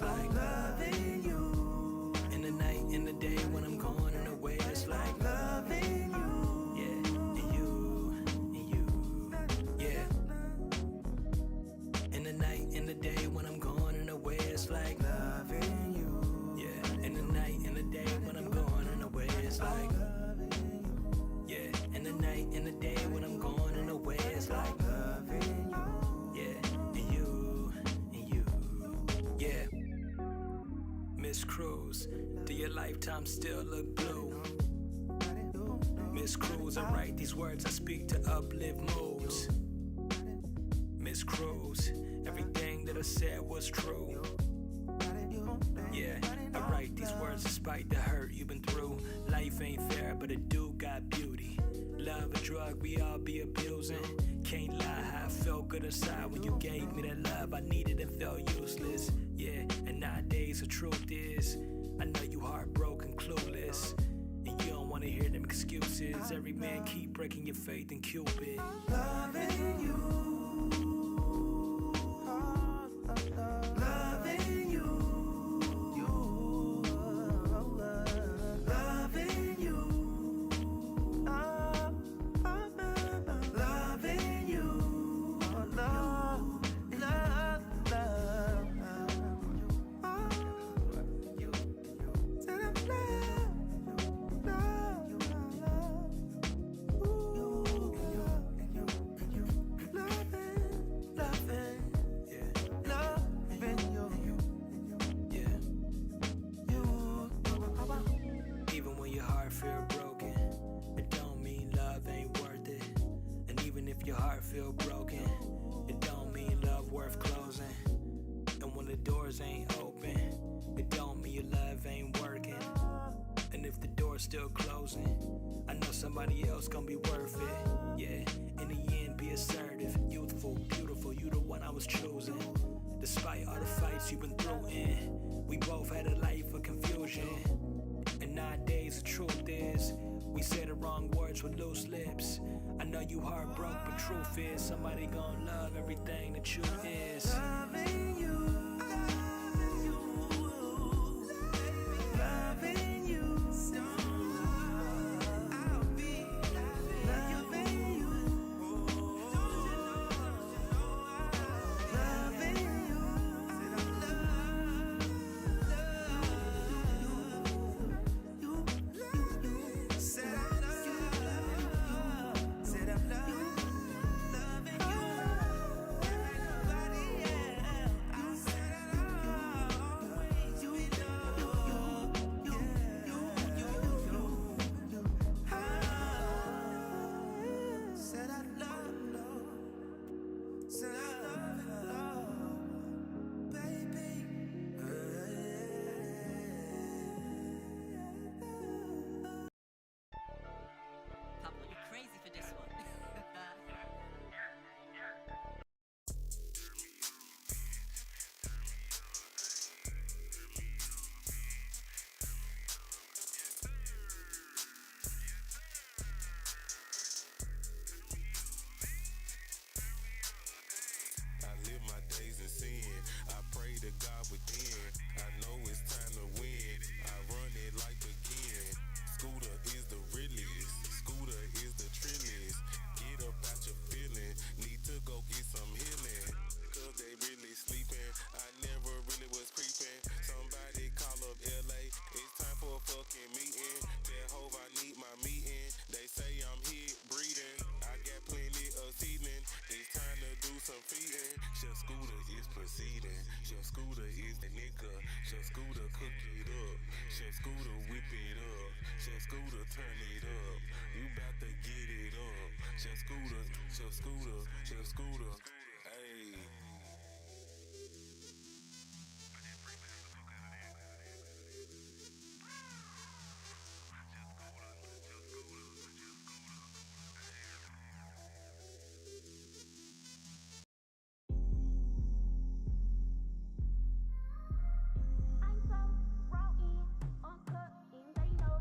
like loving you. In the night, in the day, when I'm going in the way, it's like loving you. Yeah, and you, yeah. In the night, in the day, when I'm going in the way, it's like loving you. Yeah, in the night, in the day, when I'm going in the way, it's like yeah, in the night, in the day, when I'm going in the way, it's like loving you. Yeah, and you, yeah. Miss Cruz, do your lifetime still look blue? Miss Cruz, I write these words, I speak to uplift moods. Miss Cruz, everything that I said was true. Yeah, I write these words despite the hurt you've been through. Life ain't fair, but it do got beauty. Love a drug we all be abusing. Can't lie, how I felt good inside when you gave me that love I needed and felt useless. Yeah, and nowadays the truth is, I know you heartbroken, clueless, and you don't wanna hear them excuses. Every man keep breaking your faith in Cupid. Loving you. Your heart feel broken, it don't mean love worth closing. And when the doors ain't open, it don't mean your love ain't working. And if the door's still closing, I know somebody else gonna be worth it. Yeah, in the end be assertive, youthful, beautiful, you the one I was choosing. Despite all the fights you've been through in, we both had a life of confusion. And nowadays the truth is, we say the wrong words with loose lips. I know you heartbroken, but truth is, somebody gon' love everything that you is. Loving you. Loving you. I'll be loving you. Loving you. Said I love you. Said I love you. Loving you. Nobody else. I said I'll always be loved. You. Said I love. Said I love, baby. Pablo, you're crazy for this one. I live my days in sin. I pray to God within. I know it's time to win. I run it like again. Scooter is the realest. Scooter is the trillest. Get up out your feeling. Need to go get some healing. Cause they really sleeping. I never really was creeping. Somebody call up LA. It's time for a fucking meeting. Tell Hov I need my meeting. They say I'm hit breathing. I got plenty of seedling. It's time to do some feeding. Chef Scooter is proceeding. Chef Scooter is the nigga. Chef Scooter cook it up. Chef Scooter whip it up. Chef Scooter turn it up. You bout to get it up. Chef Scooter, Chef Scooter, Chef Scooter. Hey. I'm so raw in, uncut, and they know.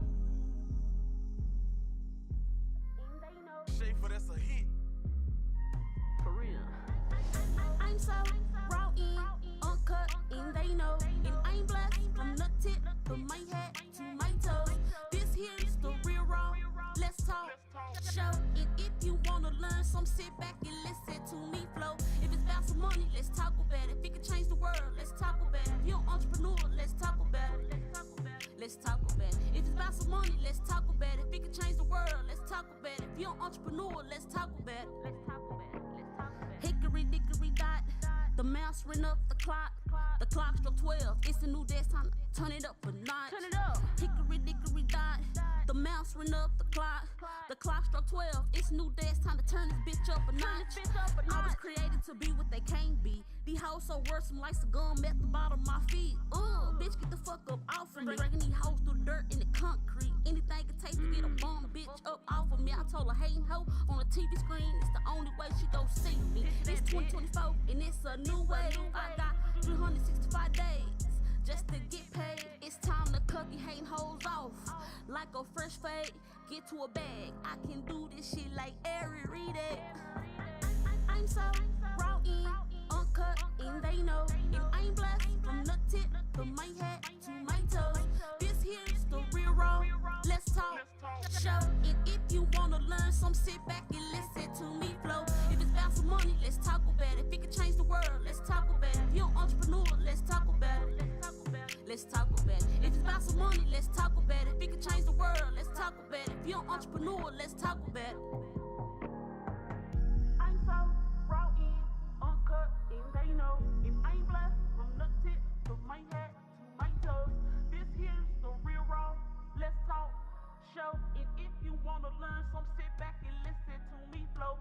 And they know. Schaefer, that's a hit. For real. some, sit back and listen to me flow. If it's about some money, let's talk about it. If it can change the world, let's talk about it. If you're an entrepreneur, let's talk about it. Let's talk about it. If it's about some money, let's talk about it. If it can change the world, let's talk about it. If you're an entrepreneur, let's talk about it. Let's talk about it. Let's talk about it. Hickory dickory dot, the mouse ran up the clock. The clock struck 12. It's a new day, it's time to turn it up a notch. Turn it up. Hickory dickory dot, the mouse ran up the clock. The clock struck 12. It's a new day, it's time to turn this bitch up a notch. I was created to be what they can't be. These hoes so worrisome like some gum at the bottom of my feet. Bitch, get the fuck up off of me. Dragging these hoes through the dirt and the concrete. Anything it takes to get a bum bitch up off of me. I told her hating hoe on a TV screen. It's the only way she gon' see me. It's 2024 and it's a new wave. I got 365 days just to get paid. It's time to cut these hating hoes off like a fresh fade. Get to a bag. I can do this shit like Ari Reed. I'm so raw in, uncut, and they know. If I ain't blessed from the tip from my head to my toes, this here's the real raw. Let's talk, show. And if you wanna learn some, sit back and listen to me flow. If it's about some money, let's talk about it. If it can change the world, let's talk about it. If you're an entrepreneur, let's talk about it. Let's talk about it. If it's about some money, let's talk about it. If it can change the world, let's talk about it. If you're an entrepreneur, let's talk about it. I'm so raw in, uncut, and they know. If I ain't blessed from the tip of my head to my toes, this here's the real raw. Let's talk, show. And if you wanna learn some, sit back and listen to me flow.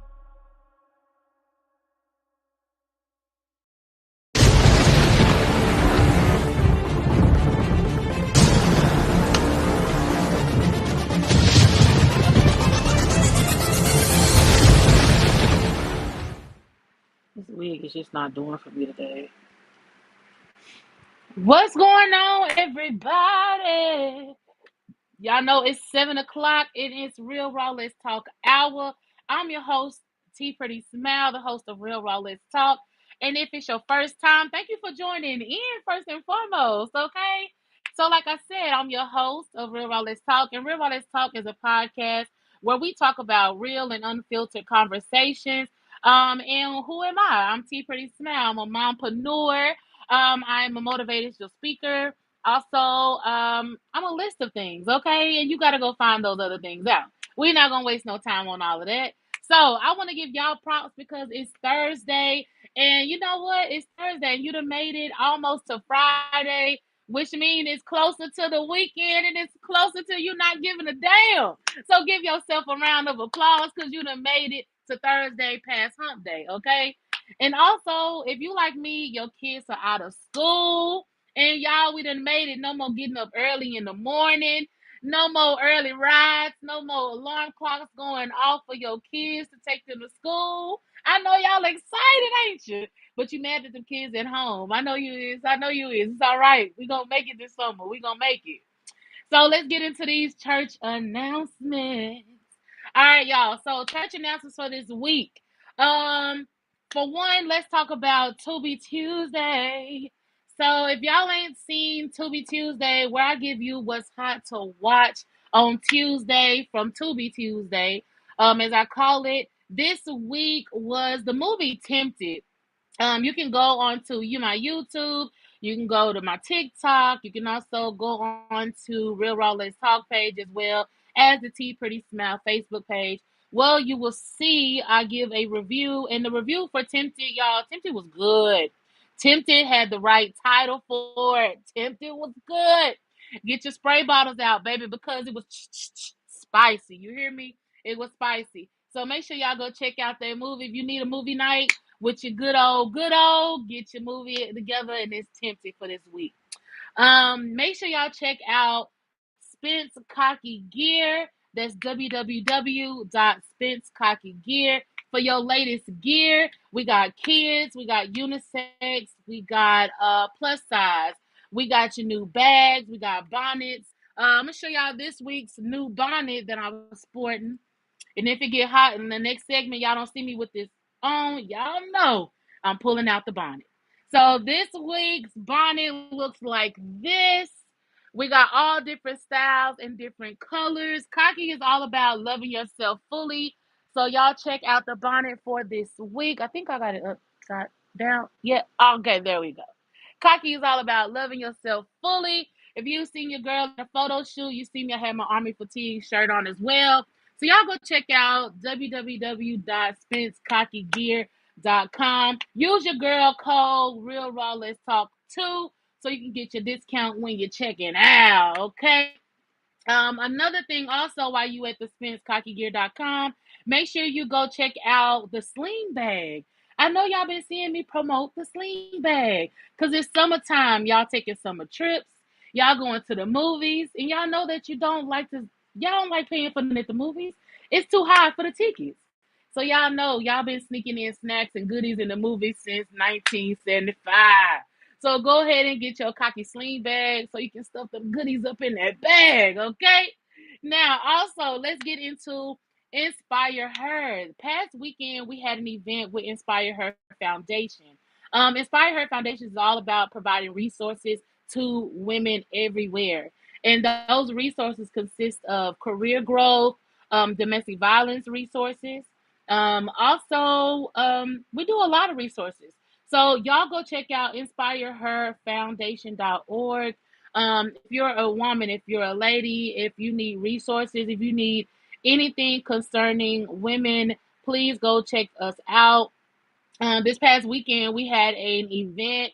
This wig is just not doing for me today. What's going on, everybody? Y'all know it's 7 o'clock. It is Real Raw Let's Talk Hour. I'm your host, T Pretty Smile, the host of Real Raw Let's Talk. And if it's your first time, thank you for joining in, first and foremost, okay? So like I said, I'm your host of Real Raw Let's Talk. And Real Raw Let's Talk is a podcast where we talk about real and unfiltered conversations. And who am I? I'm T Pretty Smile. I'm a mompreneur. I'm a motivational speaker. Also, I'm a list of things, okay? And you got to go find those other things out. We're not going to waste no time on all of that. So I want to give y'all props because it's Thursday. And you know what? It's Thursday. And you done made it almost to Friday, which means it's closer to the weekend and it's closer to you not giving a damn. So give yourself a round of applause because you done made it to Thursday past hump day, okay? And also, if you like me, your kids are out of school. And y'all, we done made it. No more getting up early in the morning. No more early rides. No more alarm clocks going off for your kids to take them to school. I know y'all excited, ain't you? But you mad at the kids at home. I know you is. I know you is. It's all right. We gonna make it this summer. We gonna make it. So let's get into these church announcements. All right, y'all. So church announcements for this week. For one, let's talk about Tubi Tuesday. So if y'all ain't seen Tubi Tuesday, where I give you what's hot to watch on Tuesday from Tubi Tuesday, as I call it, this week was the movie Tempted. You can go on to my YouTube. You can go to my TikTok. You can also go on to Real Raw Let's Talk page as well as the T Pretty Smile Facebook page. Well, you will see I give a review, and the review for Tempted, y'all, Tempted was good. Tempted had the right title for it. Tempted was good. Get your spray bottles out, baby, because it was spicy. You hear me? It was spicy. So make sure y'all go check out that movie. If you need a movie night with your good old, get your movie together, and it's Tempted for this week. Make sure y'all check out Spence Cocky Gear. That's www.spencecocky.gear for your latest gear. We got kids, we got unisex, we got plus size, we got your new bags, we got bonnets. I'm gonna show y'all this week's new bonnet that I was sporting. And if it get hot in the next segment, y'all don't see me with this on, y'all know I'm pulling out the bonnet. So this week's bonnet looks like this. We got all different styles and different colors. Cocky is all about loving yourself fully. So y'all check out the bonnet for this week. I think I got it upside down. Yeah. Okay, there we go. Cocky is all about loving yourself fully. If you've seen your girl in a photo shoot, you see me. I have my Army Fatigue shirt on as well. So y'all go check out www.spenceCockyGear.com. Use your girl code Real Raw Let's Talk 2 so you can get your discount when you're checking out. Okay. Another thing also while you at the SpenceCockyGear.com, make sure you go check out the sling bag. I know y'all been seeing me promote the sling bag because it's summertime. Y'all taking summer trips. Y'all going to the movies. And y'all know that y'all don't like paying for it at the movies. It's too high for the tickets. So y'all know y'all been sneaking in snacks and goodies in the movies since 1975. So go ahead and get your cocky sling bag so you can stuff them goodies up in that bag, okay? Now, also, let's get into Inspire Her. Past weekend, we had an event with Inspire Her Foundation. Inspire Her Foundation is all about providing resources to women everywhere. And those resources consist of career growth, domestic violence resources. We do a lot of resources. So y'all go check out inspireherfoundation.org. If you're a woman, if you're a lady, if you need resources, if you need anything concerning women, please go check us out. This past weekend, we had an event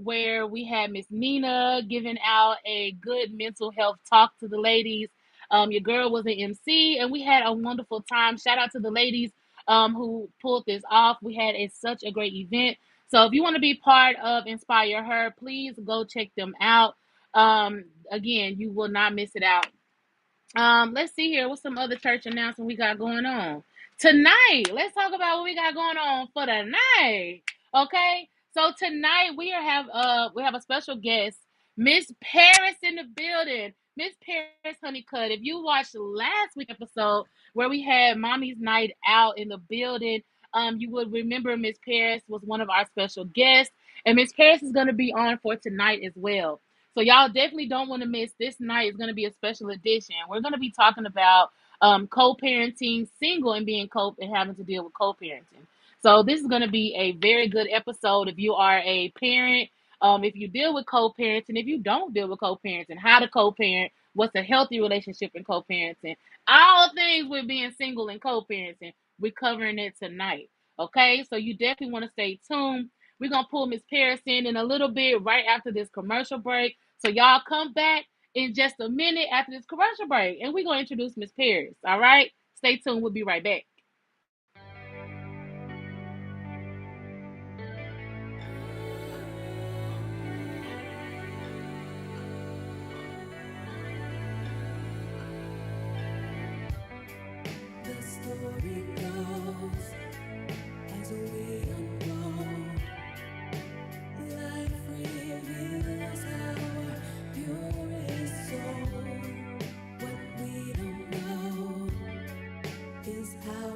where we had Miss Nina giving out a good mental health talk to the ladies. Your girl was an MC, and we had a wonderful time. Shout out to the ladies who pulled this off. We had such a great event. So if you want to be part of Inspire Her, please go check them out. Again, you will not miss it out. Let's see here. What's some other church announcement we got going on tonight? Let's talk about what we got going on for the night. Okay, so tonight we have a special guest, Miss Paris in the building. Miss Paris Honeycutt. If you watched last week episode where we had Mommy's Night Out in the building, you would remember Miss Paris was one of our special guests, and Miss Paris is going to be on for tonight as well. So y'all definitely don't want to miss this night. It's going to be a special edition. We're going to be talking about co-parenting, single and being and having to deal with co-parenting. So this is going to be a very good episode if you are a parent, if you deal with co-parenting, if you don't deal with co-parenting, how to co-parent, what's a healthy relationship in co-parenting, all things with being single and co-parenting. We're covering it tonight. Okay, so you definitely want to stay tuned. We're going to pull Miss Paris in a little bit right after this commercial break. So y'all come back in just a minute after this commercial break, and we're going to introduce Miss Paris. All right? Stay tuned. We'll be right back. The story goes as we unfold. Life reveals our purest soul. What we don't know is how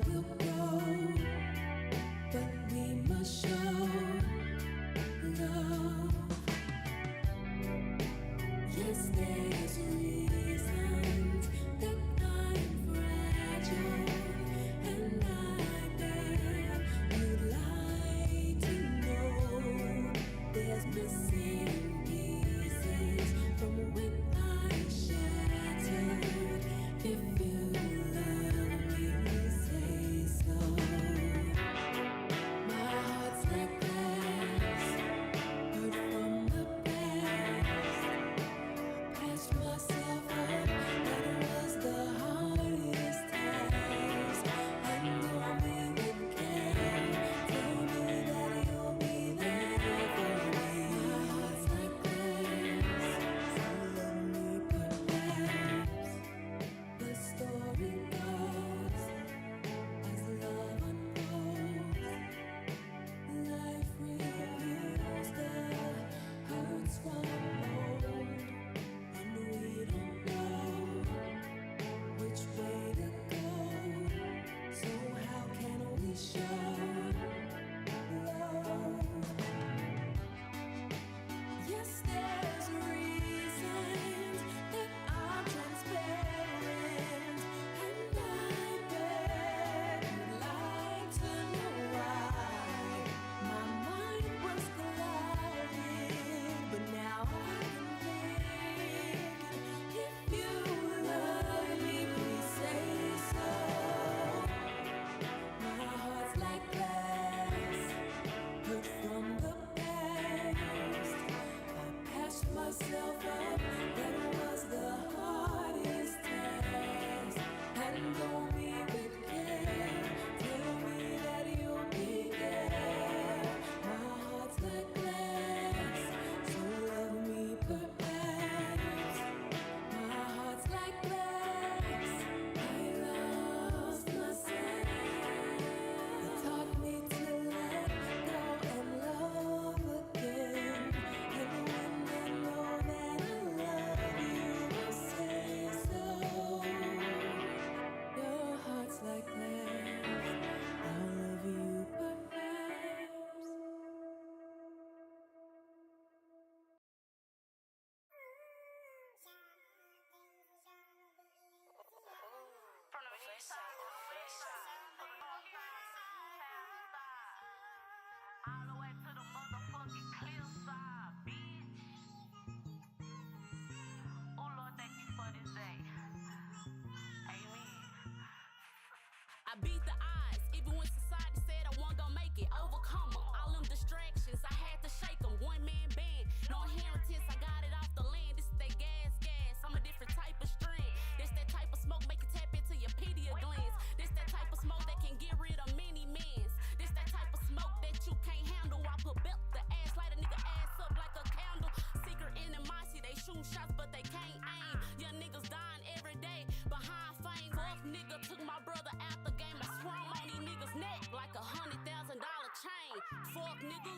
myself up, that was the hardest task. And don't be with care, tell me that you'll be there. My heart's like glass, so love me perhaps. My heart's like glass, I lost myself. You taught me to let go and love again. And when I know that I love you, I'll say so. Your heart's like glass, I'll love you perhaps. All the way to the motherfucking cliffside, bitch. Oh Lord, thank you for this day. Amen. I beat the odds, even when society said I wasn't gonna make it. Overcome 'em, all them distractions, I had to shake 'em. One man band, no inheritance, I got it off the land. This is that gas. I'm a different type of strand. This that type of smoke, make you tap into your pineal glands. This that type of smoke that can get rid of many mans. This that type of smoke that you can't handle. I put belt the ass, light a nigga ass up like a candle. Secret animosity, they shoot shots but they can't aim. Young niggas dying every day behind fame. Fuck nigga took my brother out the game. I swung on these niggas neck like $100,000 chain. Fuck nigga.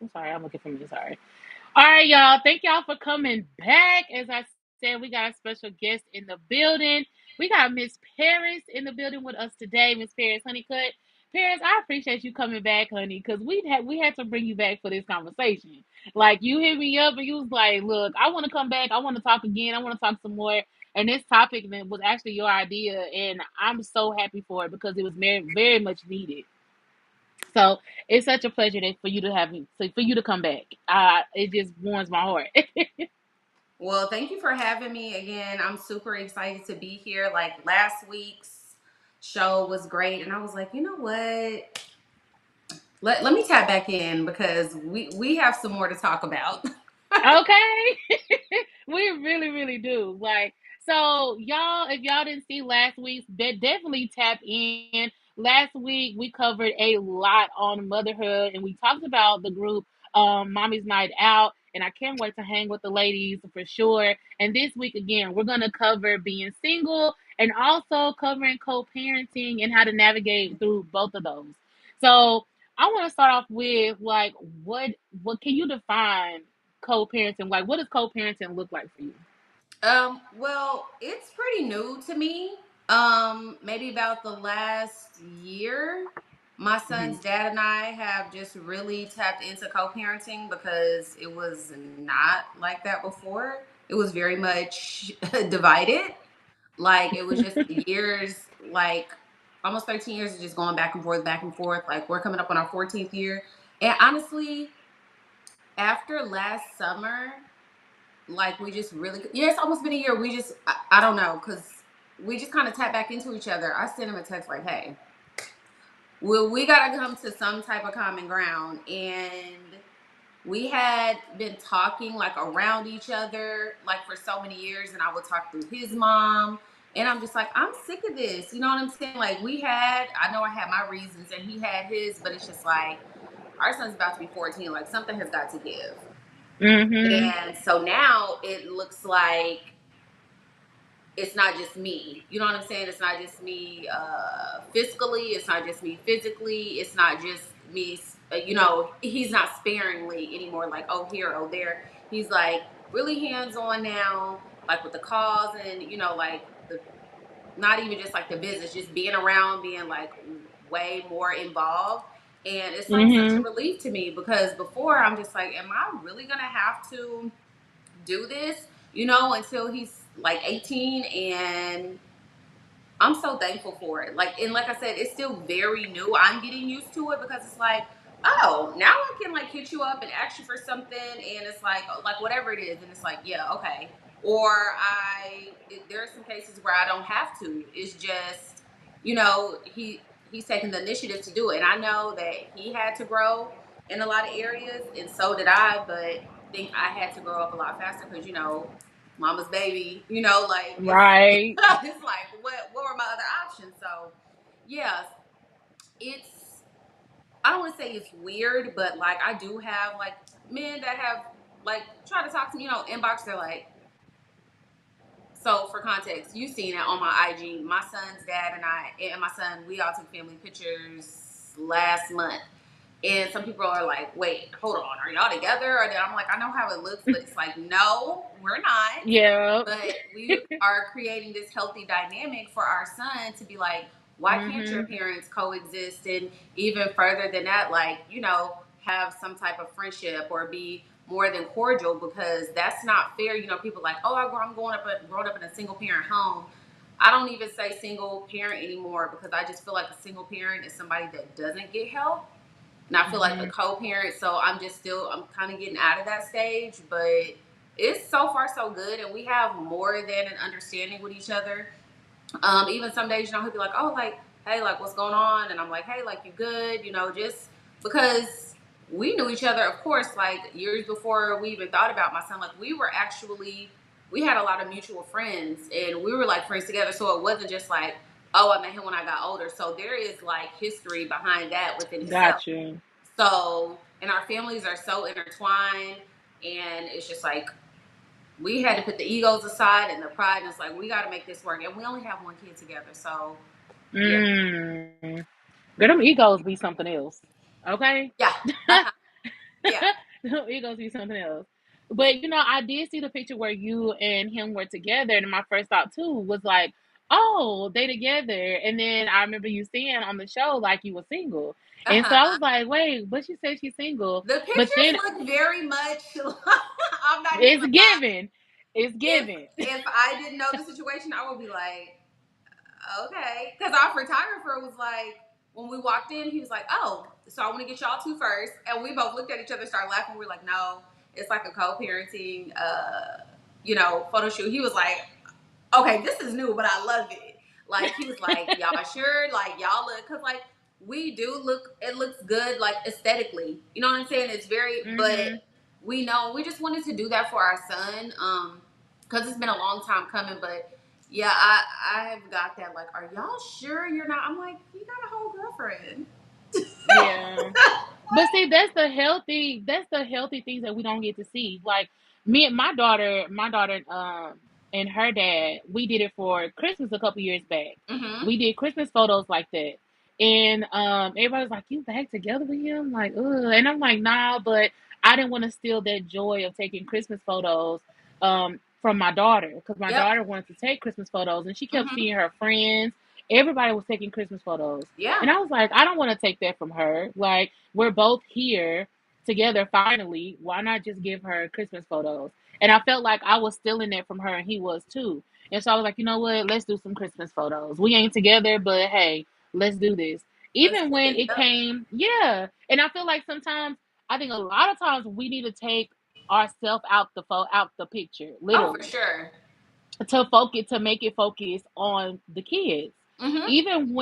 I'm sorry, I'm looking for me. Sorry. All right, y'all. Thank y'all for coming back. As I said, we got a special guest in the building. We got Miss Paris in the building with us today. Miss Paris Honeycutt. Paris, I appreciate you coming back, honey, because we had to bring you back for this conversation. Like you hit me up and you was like, "Look, I want to come back. I want to talk again. I want to talk some more." And this topic then was actually your idea, and I'm so happy for it because it was very, very much needed. So it's such a pleasure for you to have me, for you to come back. It just warms my heart. Well, thank you for having me again. I'm super excited to be here. Like last week's show was great, and I was like, you know what? Let me tap back in because we have some more to talk about. Okay. We really, really do. Like, so y'all, if y'all didn't see last week's, definitely tap in. Last week we covered a lot on motherhood and we talked about the group Mommy's Night Out. And I can't wait to hang with the ladies for sure. And this week again, we're gonna cover being single and also covering co-parenting and how to navigate through both of those. So I want to start off with like what can you define co-parenting? Like, what does co-parenting look like for you? Well, it's pretty new to me. Maybe about the last year, my Hmm. son's dad and I have just really tapped into co-parenting because it was not like that before. It was very much divided. Like it was just years, like almost 13 years of just going back and forth, back and forth. Like we're coming up on our 14th year. And honestly, after last summer, like we just really, yeah, it's almost been a year. We just, I don't know, because we just kind of tap back into each other. I sent him a text like, hey, well, we got to come to some type of common ground. And we had been talking like around each other like for so many years, and I would talk through his mom, and I'm just like, I'm sick of this, you know what I'm saying? Like I know I had my reasons and he had his, but it's just like our son's about to be 14, like something has got to give. Mm-hmm. And so now it looks like it's not just me, you know what I'm saying? It's not just me fiscally, it's not just me physically, it's not just me he's not sparingly anymore, like, oh, here, oh, there. He's like really hands on now, like with the calls and, like the, not even just like the visits, just being around, being like way more involved. And it's like such a Mhm. relief to me because before I'm just like, am I really going to have to do this, until he's like 18? And I'm so thankful for it. Like I said, it's still very new. I'm getting used to it because it's like, oh, now I can like hit you up and ask you for something, and it's like whatever it is, and it's like, yeah, okay. Or there are some cases where I don't have to. It's just, he's taking the initiative to do it, and I know that he had to grow in a lot of areas, and so did I. But I think I had to grow up a lot faster because mama's baby, like Right. it's like what were my other options? So yeah, it's I don't want to say it's weird, but like I do have like men that have like try to talk to me, inbox. They're like, so for context, you've seen it on my IG. My son's dad and my son, we all took family pictures last month. And some people are like, wait, hold on, are y'all together? Or then I'm like, I know how it looks, but it's like, no, we're not. Yeah. But we are creating this healthy dynamic for our son to be like, why can't your Mhm. parents coexist? And even further than that, like, have some type of friendship or be more than cordial, because that's not fair. People like, oh, I'm grown up in a single parent home. I don't even say single parent anymore because I just feel like a single parent is somebody that doesn't get help, and I feel like a Mhm. co-parent. So I'm kind of getting out of that stage, but it's so far so good, and we have more than an understanding with each other. Even some days, he'll be like, oh, like, hey, like, what's going on? And I'm like, hey, like, you good? Just because we knew each other, of course, like years before we even thought about my son. Like, we had a lot of mutual friends, and we were like friends together. So it wasn't just like, oh, I met him when I got older. So there is like history behind that within itself. Got you. So, and our families are so intertwined, and it's just like we had to put the egos aside and the pride. And it's like we got to make this work, and we only have one kid together. So, yeah, Mm. Girl, them egos be something else. Okay? yeah, uh-huh. Yeah, Them egos be something else. But I did see the picture where you and him were together, and my first thought too was like, oh, they together. And then I remember you saying on the show like you were single. And so I uh-huh. was like, wait, but she said she's single. The But pictures then look very much. I'm not even it's gonna lie. given. It's If given. if I didn't know the situation, I would be like, okay, because our photographer was like, when we walked in, he was like, oh, so I want to get y'all two first, and we both looked at each other, started laughing. We were like, no, it's like a co-parenting, photo shoot. He was like, okay, this is new, but I love it. Like, he was like, y'all sure? Like, y'all look, because like we do look, it looks good, like aesthetically. You know what I'm saying? It's very, but Mhm. we know we just wanted to do that for our son, because it's been a long time coming. But yeah, I've got that. Like, are y'all sure you're not? I'm like, you got a whole girlfriend. Yeah. But see, that's the healthy things that we don't get to see. Like me and my daughter, and her dad, we did it for Christmas a couple years back. Mm-hmm. We did Christmas photos like that. And everybody was like, you back together with him? Like, ugh. And I'm like, nah, but I didn't want to steal that joy of taking Christmas photos from my daughter. Because my Yep. daughter wanted to take Christmas photos and she kept Mm-hmm. seeing her friends. Everybody was taking Christmas photos. Yeah. And I was like, I don't want to take that from her. Like, we're both here together finally. Why not just give her Christmas photos? And I felt like I was stealing that from her, and he was too. And so I was like, you know what? Let's do some Christmas photos. We ain't together, but hey, let's do this. Let's Even do when it. it Yep. came, yeah. And I feel like sometimes, I think a lot of times we need to take ourselves out the picture, Oh, for literally, sure. to make it focus on the kids. Mm-hmm. Even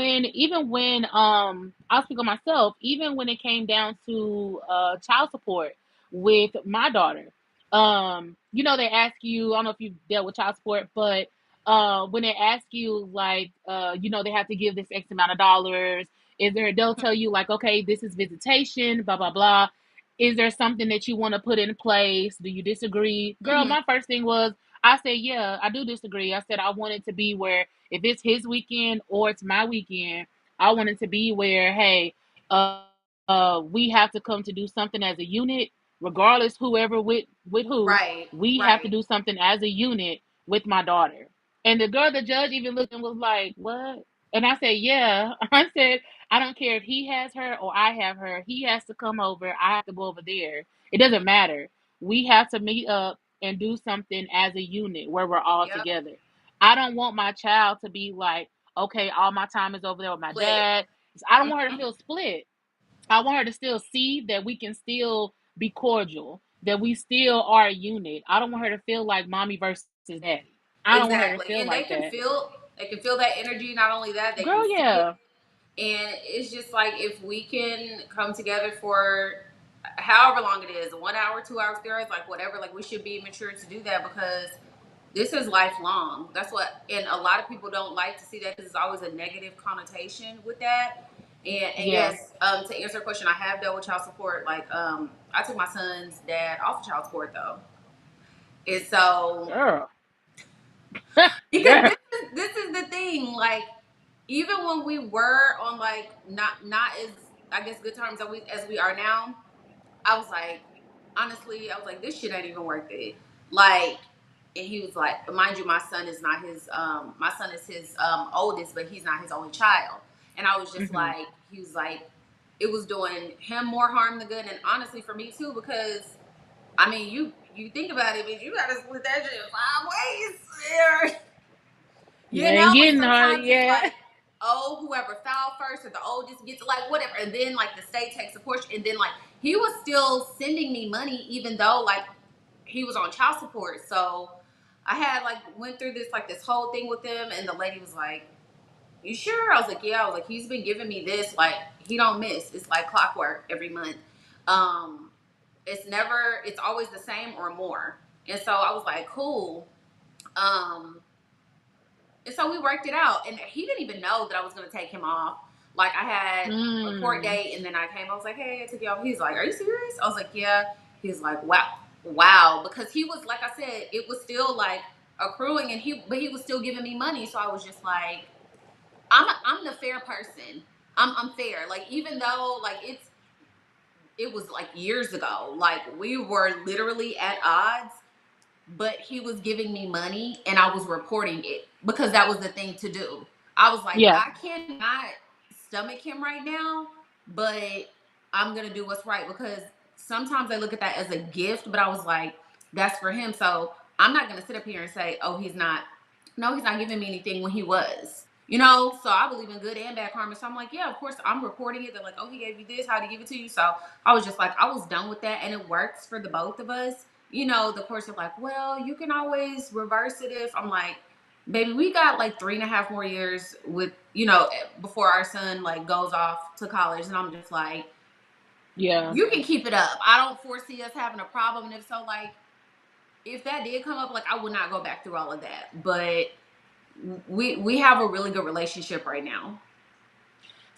when I'll speak on myself, even when it came down to child support with my daughter, they ask you, I don't know if you've dealt with child support, but when they ask you like they have to give this X amount of dollars, they'll tell you like, okay, this is visitation, blah blah blah. Is there something that you want to put in place? Do you disagree? Girl, Mm-hmm. my first thing was, I said, yeah, I do disagree. I said I want it to be where if it's his weekend or it's my weekend, I want it to be where, hey, we have to come to do something as a unit, regardless whoever with who. Right, We have to right. do something as a unit with my daughter. And the girl, the judge, even looked and was like, "What?" And I said, "Yeah." I said, "I don't care if he has her or I have her. He has to come over. I have to go over there. It doesn't matter. We have to meet up and do something as a unit where we're all Yep. together. I don't want my child to be like, okay, all my time is over there with my Split. dad. I don't want her to Mhm. feel split. I want her to still see that we can still be cordial, that we still are a unit. I don't want her to feel like mommy versus daddy. I don't want her to Exactly. feel And they like can that. feel that energy. Not only that, they can Girl, see it. yeah. And it's just like if we can come together for however long it is, 1 hour, 2 hours, 3 hours, like whatever, like we should be mature to do that because this is lifelong. That's what, and a lot of people don't like to see that because there's always a negative connotation with that. And Yeah. yes, to answer your question, I have dealt with child support. Like, I took my son's dad off of child support though, and so Girl. because Girl. this is the thing, like even when we were on like not as I guess good terms as we are now, I was like, honestly, I was like, this shit ain't even worth it. Like, and he was like, mind you, my son is not his my son is his oldest, but he's not his only child. And I was just Hmm. like, he was like, it was doing him more harm than good, and honestly for me too, because I mean, you think about it, but you gotta split that shit 5 ways. You You ain't know, and getting her sometimes it's yet. like, oh, whoever filed first or the oldest gets like whatever, and then like the state takes a portion, and then like he was still sending me money even though like he was on child support. So I had like went through this whole thing with him, and the lady was like, "You sure?" I was like, "Yeah." I was like, "He's been giving me this like he don't miss. It's like clockwork every month. Um, it's always the same or more." And so I was like, "Cool." Um, and so we worked it out. And he didn't even know that I was going to take him off. Like, I had a court Mm. date, and then I came. I was like, hey, I took you off. He's like, are you serious? I was like, yeah. He's like, wow. Wow. Because he was, like I said, it was still like accruing, but he was still giving me money. So I was just like, I'm the fair person. I'm fair. Like, even though, like, it was like years ago, like, we were literally at odds, but he was giving me money and I was reporting it because that was the thing to do. I was like, Yeah. I cannot stomach him right now, but I'm gonna do what's right because sometimes I look at that as a gift, but I was like, that's for him. So I'm not gonna sit up here and say, oh, he's not, no, he's not giving me anything when he was. You know, so I believe in good and bad karma. So I'm like, yeah, of course I'm reporting it. They're like, oh, he gave you this, how did he give it to you? So I was just like, I was done with that, and it works for the both of us. You know, the courts are like, well, you can always reverse it if I'm like, baby, we got like 3.5 more years with, before our son like goes off to college. And I'm just like, Yeah. you can keep it up. I don't foresee us having a problem. And if so, like, if that did come up, like I would not go back through all of that. But we have a really good relationship right now.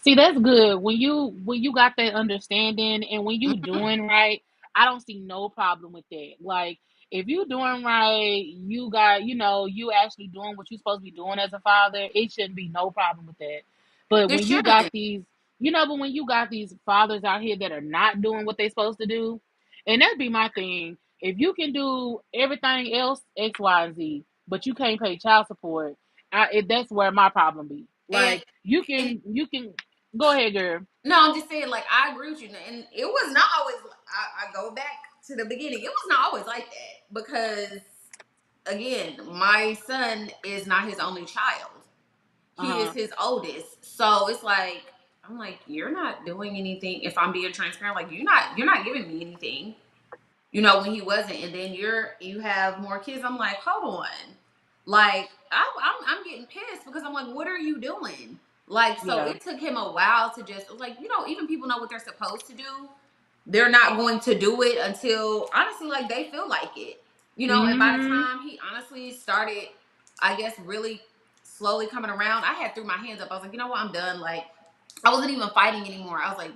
See, that's good. When you got that understanding and when you Mhm. doing right, I don't see no problem with that. Like if you doing right, you got, you actually doing what you're supposed to be doing as a father, it shouldn't be no problem with that. But There when you got shouldn't. these fathers out here that are not doing what they supposed to do, and that'd be my thing. If you can do everything else, X, Y, and Z, but you can't pay child support, that's where my problem be. And Like you and can you can go ahead, girl. no, I'm just saying, like, I agree with you. And it was not always, I go back to the beginning. It was not always like that because, again, my son is not his only child. Uh He is huh. his oldest. So it's like, I'm like, you're not doing anything. If I'm being transparent, like, you're not giving me anything, when he wasn't. And then you have more kids. I'm like, hold on. Like, I'm getting pissed because I'm like, what are you doing? Like, so Yeah. it took him a while to just, like, even people know what they're supposed to do. They're not going to do it until, honestly, like, they feel like it. And by the Mm-hmm. time he honestly started, I guess, really slowly coming around, I had threw my hands up. I was like, you know what, I'm done. Like, I wasn't even fighting anymore. I was like,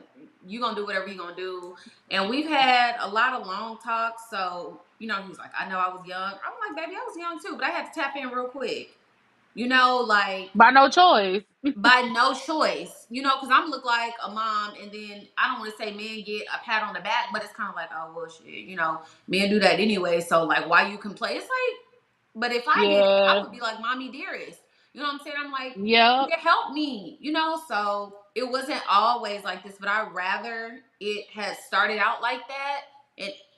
you gonna do whatever you gonna do. And we've had a lot of long talks. So, he's like, I know I was young. I'm like, baby, I was young too, but I had to tap in real quick. You know, like By no choice. by no choice, you know, because I'm look like a mom, and then I don't want to say men get a pat on the back, but it's kind of like, oh well, shit, you know, men do that anyway. So like, why you complain? It's like, but if I did it, I Yeah. would be like, mommy dearest. You know what I'm saying? I'm like, you Yep. can help me, you know. So it wasn't always like this, but I'd rather it had started out like that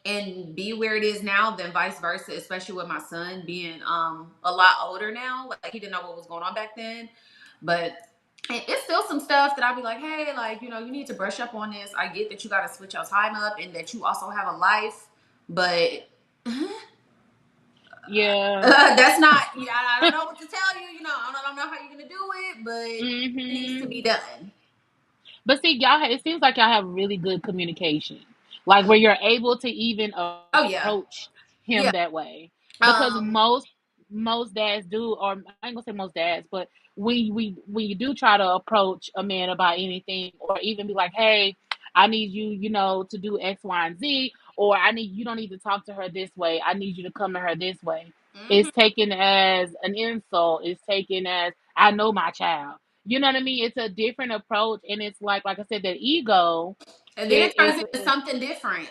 and be where it is now than vice versa, especially with my son being a lot older now. Like he didn't know what was going on back then. But and it's still some stuff that I'll be like, hey, like, you know, you need to brush up on this. I get that you got to switch your time up and that you also have a life, but Yeah. that's not, yeah, I don't know what to tell you. You know, I don't know how you're going to do it, but it needs to Hmm. be done. But see, it seems like y'all have really good communication, like where you're able to even Oh, yeah. approach him Yeah. that way. Because Um, most dads do, or I ain't gonna say most dads, but when you do try to approach a man about anything, or even be like, hey, I need you, to do X, Y, and Z, or you don't need to talk to her this way. I need you to come to her this way. mhm. It's taken as an insult. It's taken as I know my child. You know what I mean? It's a different approach, and it's like I said, that ego. And then it It turns is into something different.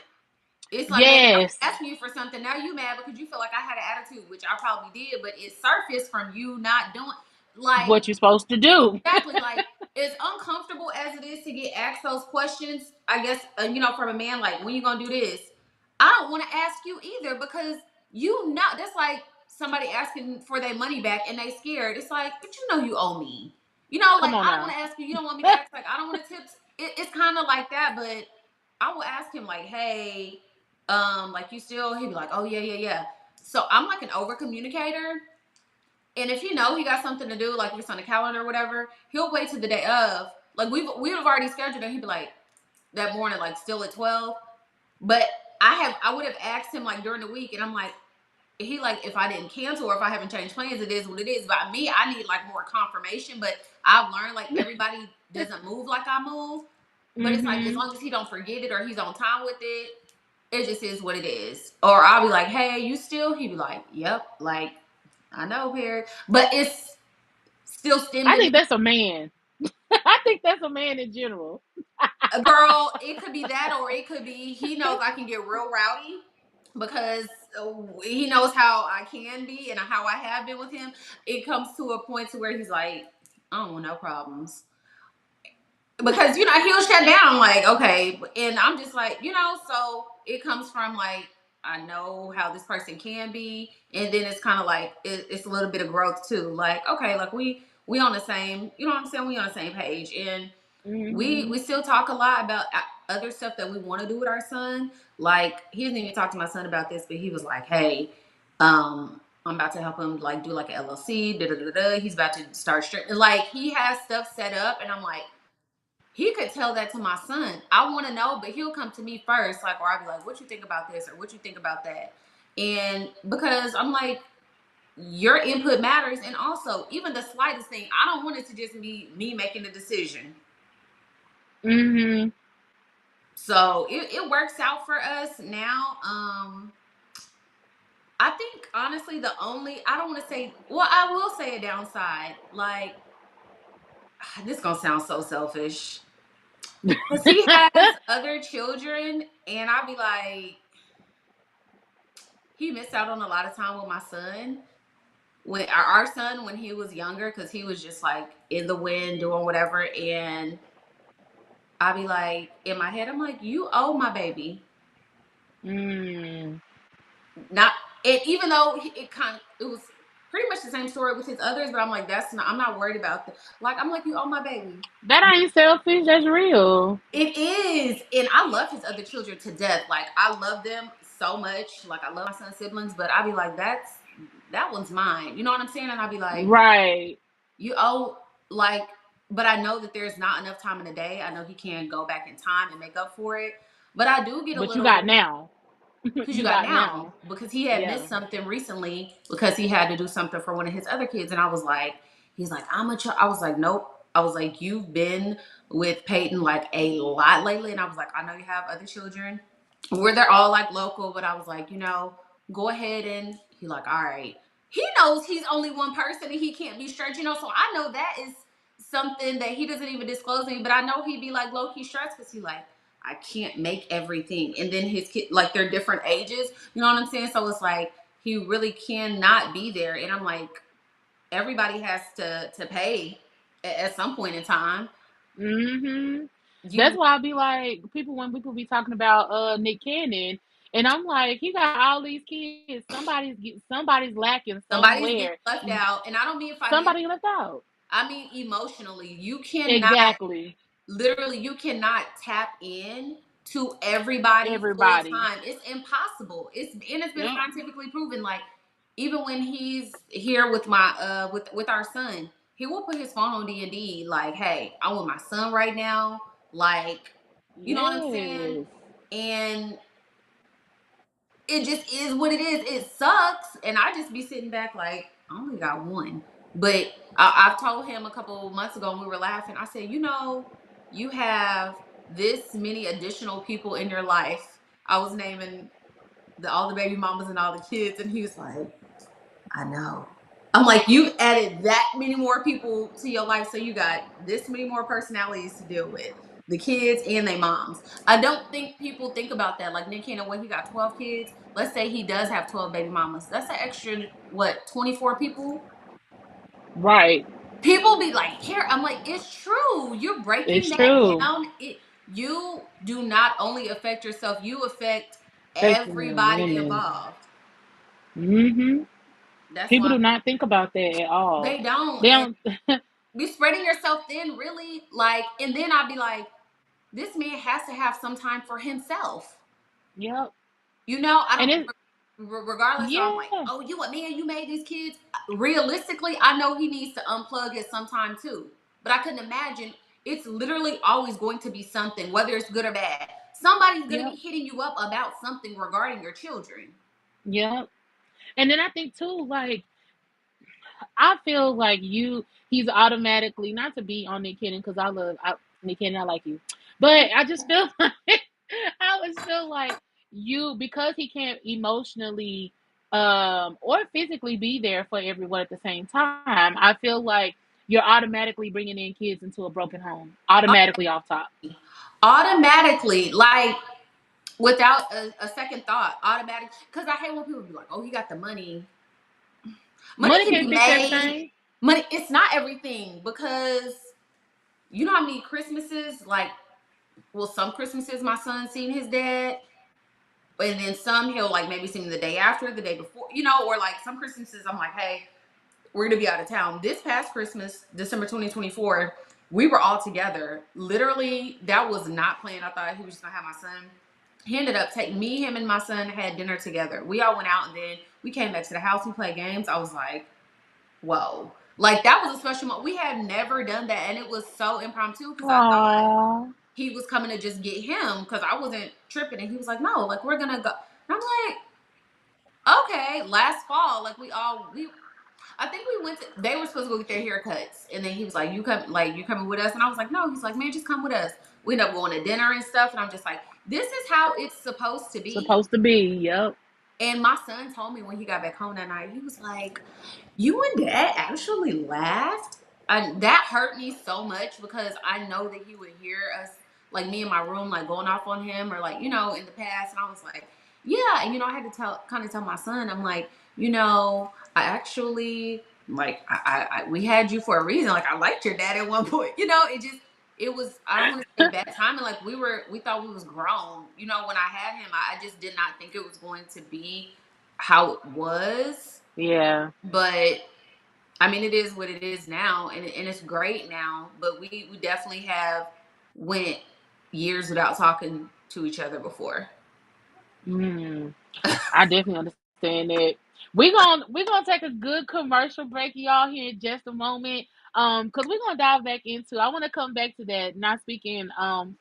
It's like, baby, I'm yes, asking you for something. Now you mad because you feel like I had an attitude, which I probably did, but it surfaced from you not doing, like, what you're supposed to do. exactly. Like, as uncomfortable as it is to get asked those questions, I guess, you know, from a man, like, when you gonna do this? I don't want to ask you either because you know, that's like somebody asking for their money back and they scared. It's like, but you know, you owe me. You know, Come like, on I don't now. want to ask you. You don't want me to ask. Like, I don't want to tips. It's kind of like that, but I will ask him, like, hey, like, you still, he'd be like, oh, yeah, yeah, yeah. So I'm like an over communicator. And if he know he got something to do, like if it's on the calendar or whatever, he'll wait till the day of. Like we would have already scheduled it. He'd be like that morning, like still at 12. But I would have asked him like during the week, and I'm like, he like if I didn't cancel or if I haven't changed plans, it is what it is. But me, I need like more confirmation. But I've learned like everybody doesn't move like I move. But it's like as Hmm. long as he don't forget it or he's on time with it, it just is what it is. Or I'll be like, hey, you still? He'd be like, yep, like I know, Perry. But it's still stemmed I into think that's a man. I think that's a man in general. a girl. It could be that, or it could be he knows I can get real rowdy because he knows how I can be and how I have been with him. It comes to a point to where he's like, I don't want no problems because you know he'll shut down like okay, and I'm just like you know so it comes from like I know how this person can be, and then it's kind of like it's a little bit of growth too. Like okay, like we on the same, you know what I'm saying? We on the same page, and Hmm. we still talk a lot about other stuff that we want to do with our son. Like he didn't even talk to my son about this, but he was like, "Hey, I'm about to help him like do like an LLC. Da da da da. He's about to start like he has stuff set up, and I'm like." He could tell that to my son. I want to know, but he'll come to me first, like, or I'll be like, "What you think about this?" or "What you think about that?" And because I'm like, your input matters, and also even the slightest thing, I don't want it to just be me making the decision. Hmm. So it works out for us now. I think honestly, the only I don't want to say, well, I will say a downside. Like this gonna sound so selfish. Cause he has other children, and I'll be like, he missed out on a lot of time with my son when our son when he was younger, because he was just like in the wind doing whatever, and I'll be like, in my head, I'm like, you owe my baby. Mm. Not and even though it was pretty much the same story with his others, but I'm like, that's not. I'm not worried about that. Like I'm like, you owe my baby. That ain't selfish. That's real. It is, and I love his other children to death. Like I love them so much. Like I love my son's siblings, but I'll be like, that one's mine. You know what I'm saying? And I'll be like, Right. you owe like, but I know that there's not enough time in the day. I know he can go back in time and make up for it. But I do get a But you got little now. because you You got got now now. because he had Yeah. missed something recently because he had to do something for one of his other kids, and I was like, he's like, I was like, nope. I was like, you've been with Peyton like a lot lately, and I was like, I know you have other children where they're all like local, but I was like, you know, go ahead and he like, all right. he knows he's only one person and he can't be stressed, So I know that is something that he doesn't even disclose to me, but I know he'd be like low key stressed because he like, I can't make everything. And then his kid, like they're different ages, you know what I'm saying? So it's like he really cannot be there. And I'm like, everybody has to pay at some point in time. Hmm. That's You why I be like, when people be talking about Nick Cannon, and I'm like, he got all these kids. Somebody's lacking Somebody's getting somewhere. left out, and I don't mean financially. Somebody left out. I mean emotionally. You cannot Exactly. literally you cannot tap in to everybody full Everybody. time. It's impossible. It's been Yep. scientifically proven. Like even when he's here with my with our son, he will put his phone on D&D. Like, hey, I'm with my son right now. Like, you know what I'm saying? Yes. And it just is what it is. It sucks, and I just be sitting back like I only got one. But I've told him a couple months ago, and we were laughing. I said, you have this many additional people in your life. I was naming all the baby mamas and all the kids, and he was like, I know. I'm like, you've added that many more people to your life, so you got this many more personalities to deal with. The kids and their moms. I don't think people think about that. Like Nick Cannon, when he got 12 kids, let's say he does have 12 baby mamas. That's an extra, what, 24 people? Right. People be like, here, I'm like, it's true. You're breaking It's that true. down. You do not only affect yourself, you affect Affecting the everybody women. involved. Hmm. That's People why do not think about that at all. they don't. They And don't. be spreading yourself thin, really. Like, and then I'd be like, this man has to have some time for himself. Yep. I And don't, it. regardless, I'm like, Yeah. oh, you a man, you made these kids. Realistically, I know he needs to unplug at some time too. But I couldn't imagine it's literally always going to be something, whether it's good or bad. Somebody's going to be Yep. hitting you up about something regarding your children. Yep. And then I think too, like I feel like he's automatically not to be on Nick Cannon because Nick Cannon, I like you, but I just feel like I always feel like you because he can't emotionally or physically be there for everyone at the same time. I feel like you're automatically bringing in kids into a broken home, automatically off top. Automatically, like without a second thought, automatic. Because I hate when people be like, "Oh, he got the money. Money Money can be can't fix made. everything. Money, it's not everything because you know how many Christmases, like, well, some Christmases my son seen his dad, and then some he'll like maybe see him the day after, the day before, or like some Christmases I'm like, hey, we're gonna be out of town. This past Christmas, December 2024, we were all together. Literally, that was not planned. I thought he was just gonna have my son. He ended up taking me, him, and my son had dinner together. We all went out and then we came back to the house. We played games. I was like, whoa. Like that was a special moment. We had never done that. And it was so impromptu because I thought Aww. he was coming to just get him because I wasn't tripping. And he was like, no, like we're gonna go. And I'm like, okay, last fall, like we I think we went to they were supposed to go get their haircuts. And then he was like, you coming with us? And I was like, no, he's like, man, just come with us. We ended up going to dinner and stuff. And I'm just like, this is how it's supposed to be. Supposed to be. Yep. And my son told me when he got back home that night, he was like, you and dad actually laughed. And that hurt me so much because I know that he would hear us, like me in my room, like going off on him or like, in the past. And I was like, yeah. And, I had to kind of tell my son, I'm like, I actually, like, we had you for a reason. Like, I liked your dad at one point. It was, I don't want to say bad timing. Like, we thought we was grown. When I had him, I just did not think it was going to be how it was. Yeah. But I mean, it is what it is now, and it's great now. But we definitely have went years without talking to each other before. Mm. I definitely understand that. We're gonna take a good commercial break, y'all, here in just a moment. Because we're gonna dive back into. I want to come back to that. Not speaking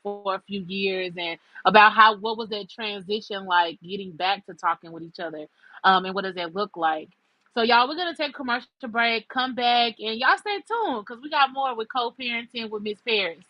for a few years and about what was that transition like, getting back to talking with each other. And what does that look like? So y'all, we're gonna take a commercial break, come back, and y'all stay tuned because we got more with co-parenting with Miss Paris.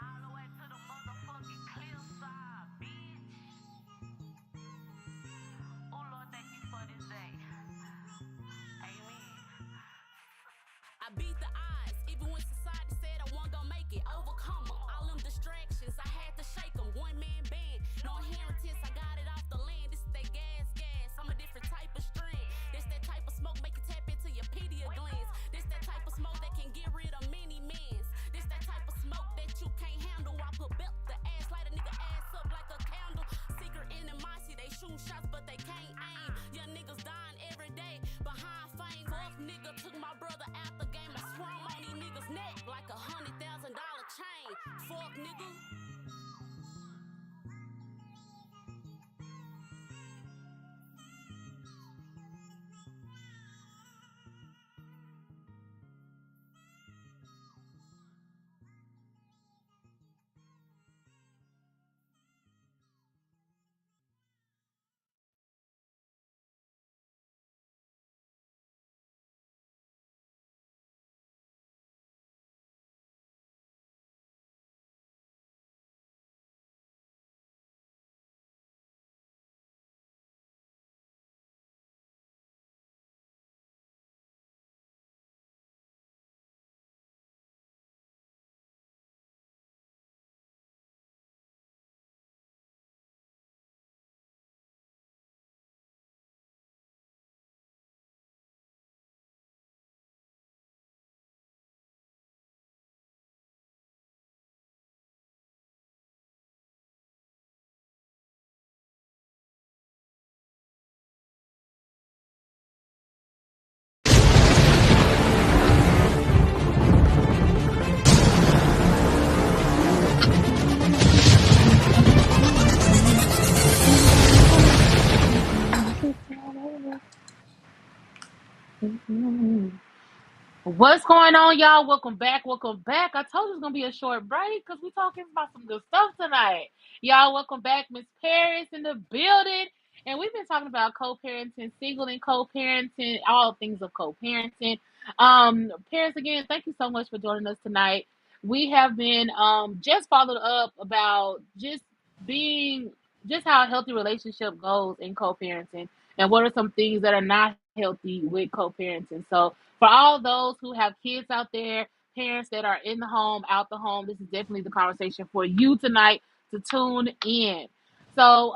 All the way to the motherfucking cliffside, bitch. Oh Lord, thank you for this day. Amen. I beat the odds, even when society said I wasn't gonna make it. Overcome 'em, all them distractions, I had to shake 'em. One man band, no inheritance, I got it off the land. This is that gas. I'm a different type of strand. This that type of smoke make you tap into your pineal glands. This that type of smoke that can get rid of many mans. This that type of smoke that you can't handle. I put belt the ass, light a nigga ass up like a candle. Secret animosity, they shooting shots but they can't aim. Young niggas dying every day behind fame. Fuck nigga took my brother out the game. I swung on these niggas neck like $100,000 chain. Fuck nigga. What's going on, y'all? Welcome back. Welcome back. I told you it's gonna be a short break because we're talking about some good stuff tonight. Y'all, welcome back. Miss Paris in the building. And we've been talking about co-parenting, single and co-parenting, all things of co-parenting. Paris, again, thank you so much for joining us tonight. We have been just followed up about being just how a healthy relationship goes in co-parenting and what are some things that are not healthy with co-parenting. So for all those who have kids out there, parents that are in the home, out the home, this is definitely the conversation for you tonight to tune in. So,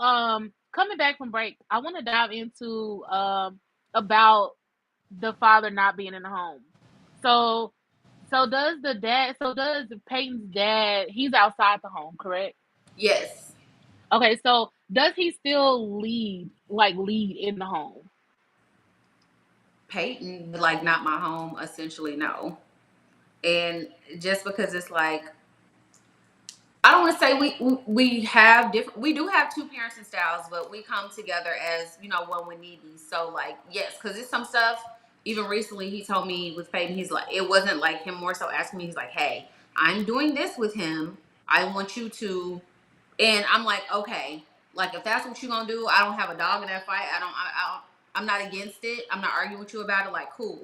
coming back from break, I want to dive into about the father not being in the home. So, so does Peyton's dad? He's outside the home, correct? Yes. Okay, so does he still lead in the home? Peyton, like not my home, essentially, no. And just because it's like I don't want to say we have different. We do have two parenting styles, but we come together as when we need these. So like yes, because it's some stuff. Even recently, he told me with Peyton, he's like it wasn't like him more so asking me. He's like, hey, I'm doing this with him. I want you to and I'm like, okay, like if that's what you're gonna do, I don't have a dog in that fight. I'm not against it. I'm not arguing with you about it. Like, cool,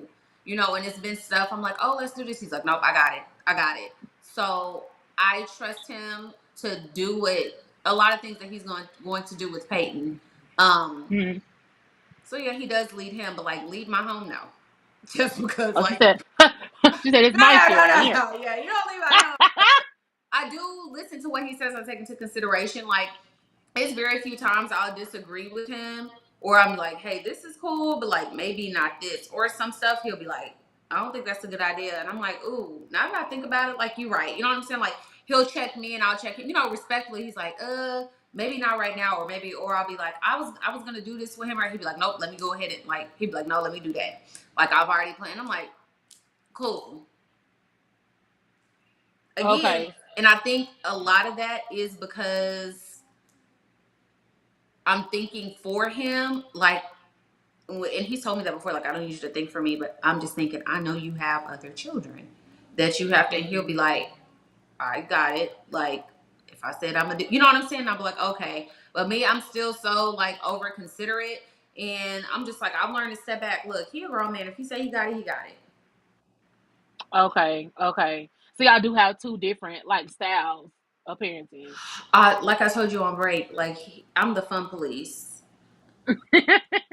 And it's been stuff. I'm like, oh, let's do this. He's like, nope, I got it. I got it. So I trust him to do what a lot of things that he's going to do with Peyton. Um, Hmm. so yeah, he does lead him, but like lead my home now, just because Oh, she like said. She said it's no, my no, shit no, right no, here. no, yeah, you don't leave my home. I do listen to what he says. I take into consideration. Like, it's very few times I'll disagree with him, or I'm like, hey, this is cool, but like maybe not this. Or some stuff he'll be like, I don't think that's a good idea. And I'm like, ooh, now that I think about it, like you're right. You know what I'm saying? Like he'll check me and I'll check him. Respectfully, he's like, maybe not right now, or I'll be like, I was gonna do this with him, or he'd be like, nope, let me go ahead and like he'd be like, no, let me do that. Like I've already planned. I'm like, cool. Again, Okay. and I think a lot of that is because I'm thinking for him, like, and he's told me that before, like, I don't need you to think for me, but I'm just thinking, I know you have other children that you have to, and he'll be like, I got it. Like, if I said I'm gonna do, you know what I'm saying? I'll be like, okay. But me, I'm still so, like, over considerate, and I'm just like, I've learned to step back. Look, he a grown man. If he say he got it, he got it. Okay. Okay. So y'all do have two different like styles of parenting. Like I told you on break, like I'm the fun police.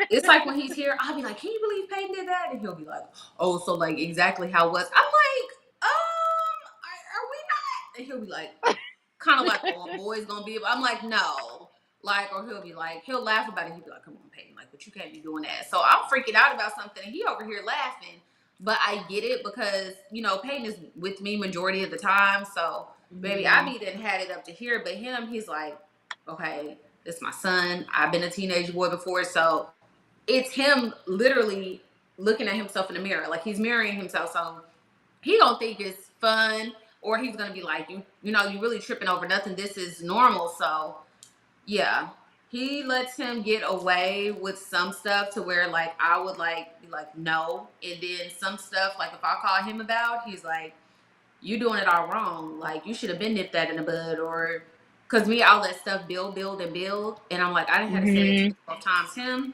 It's like when he's here, I'll be like, "Can you believe Peyton did that?" And he'll be like, "Oh, so like exactly how it was." I'm like, are we not?" And he'll be like, kind of like, "Oh, a boy's gonna be." I'm like, "No." Like, or he'll be like, he'll laugh about it. He'll be like, "Come on, Peyton, like, but you can't be doing that." So I'm freaking out about something, and he over here laughing. But I get it because Peyton is with me majority of the time. So baby, I Mhm. be done had it up to here, but him, he's like, "Okay, this my son. I've been a teenage boy before, so." It's him literally looking at himself in the mirror, like he's mirroring himself. So he don't think it's fun, or he's gonna be like, you really tripping over nothing. This is normal. So yeah, he lets him get away with some stuff to where like I would like be like no, and then some stuff like if I call him about, he's like, you doing it all wrong. Like you should have been nipped that in the bud, or because me, I'll let stuff build and build, and I'm like I didn't have to say it 10, Mhm. 12 times. Him,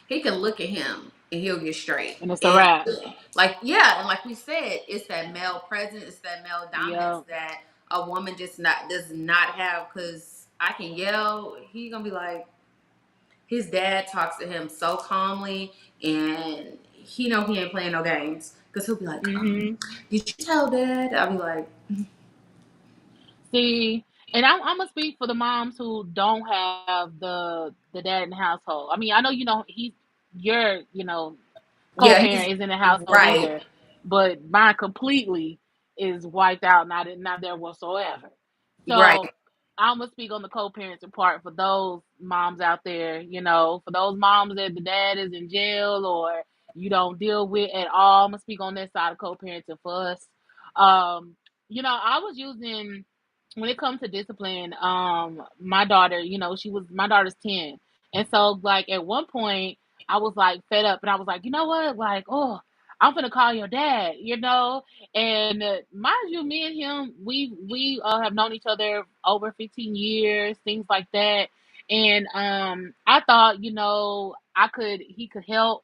he can look at him and he'll get straight. And it's a And wrap. like, yeah, and like we said, it's that male presence, it's that male dominance Yep. that a woman just not does not have. Because I can yell, he gonna be like, his dad talks to him so calmly, and he ain't playing no games. Because he'll be like, Mhm. did you tell dad? I'll be like, See, and I'm gonna speak for the moms who don't have the dad in the household. I mean, I know he's your yeah, he's co-parent is in the household right, either, but mine completely is wiped out, not there whatsoever. right. So I'm gonna speak on the co-parenting part for those moms out there. For those moms that the dad is in jail or you don't deal with at all. I'm gonna speak on that side of co-parenting for us. Um, I was using when it comes to discipline. My daughter, my daughter's 10, and so like at one point I was like fed up, and I was like, you know what, like, oh, I'm gonna call your dad, and mind you, me and him, we have known each other over 15 years, things like that, and I thought, he could help,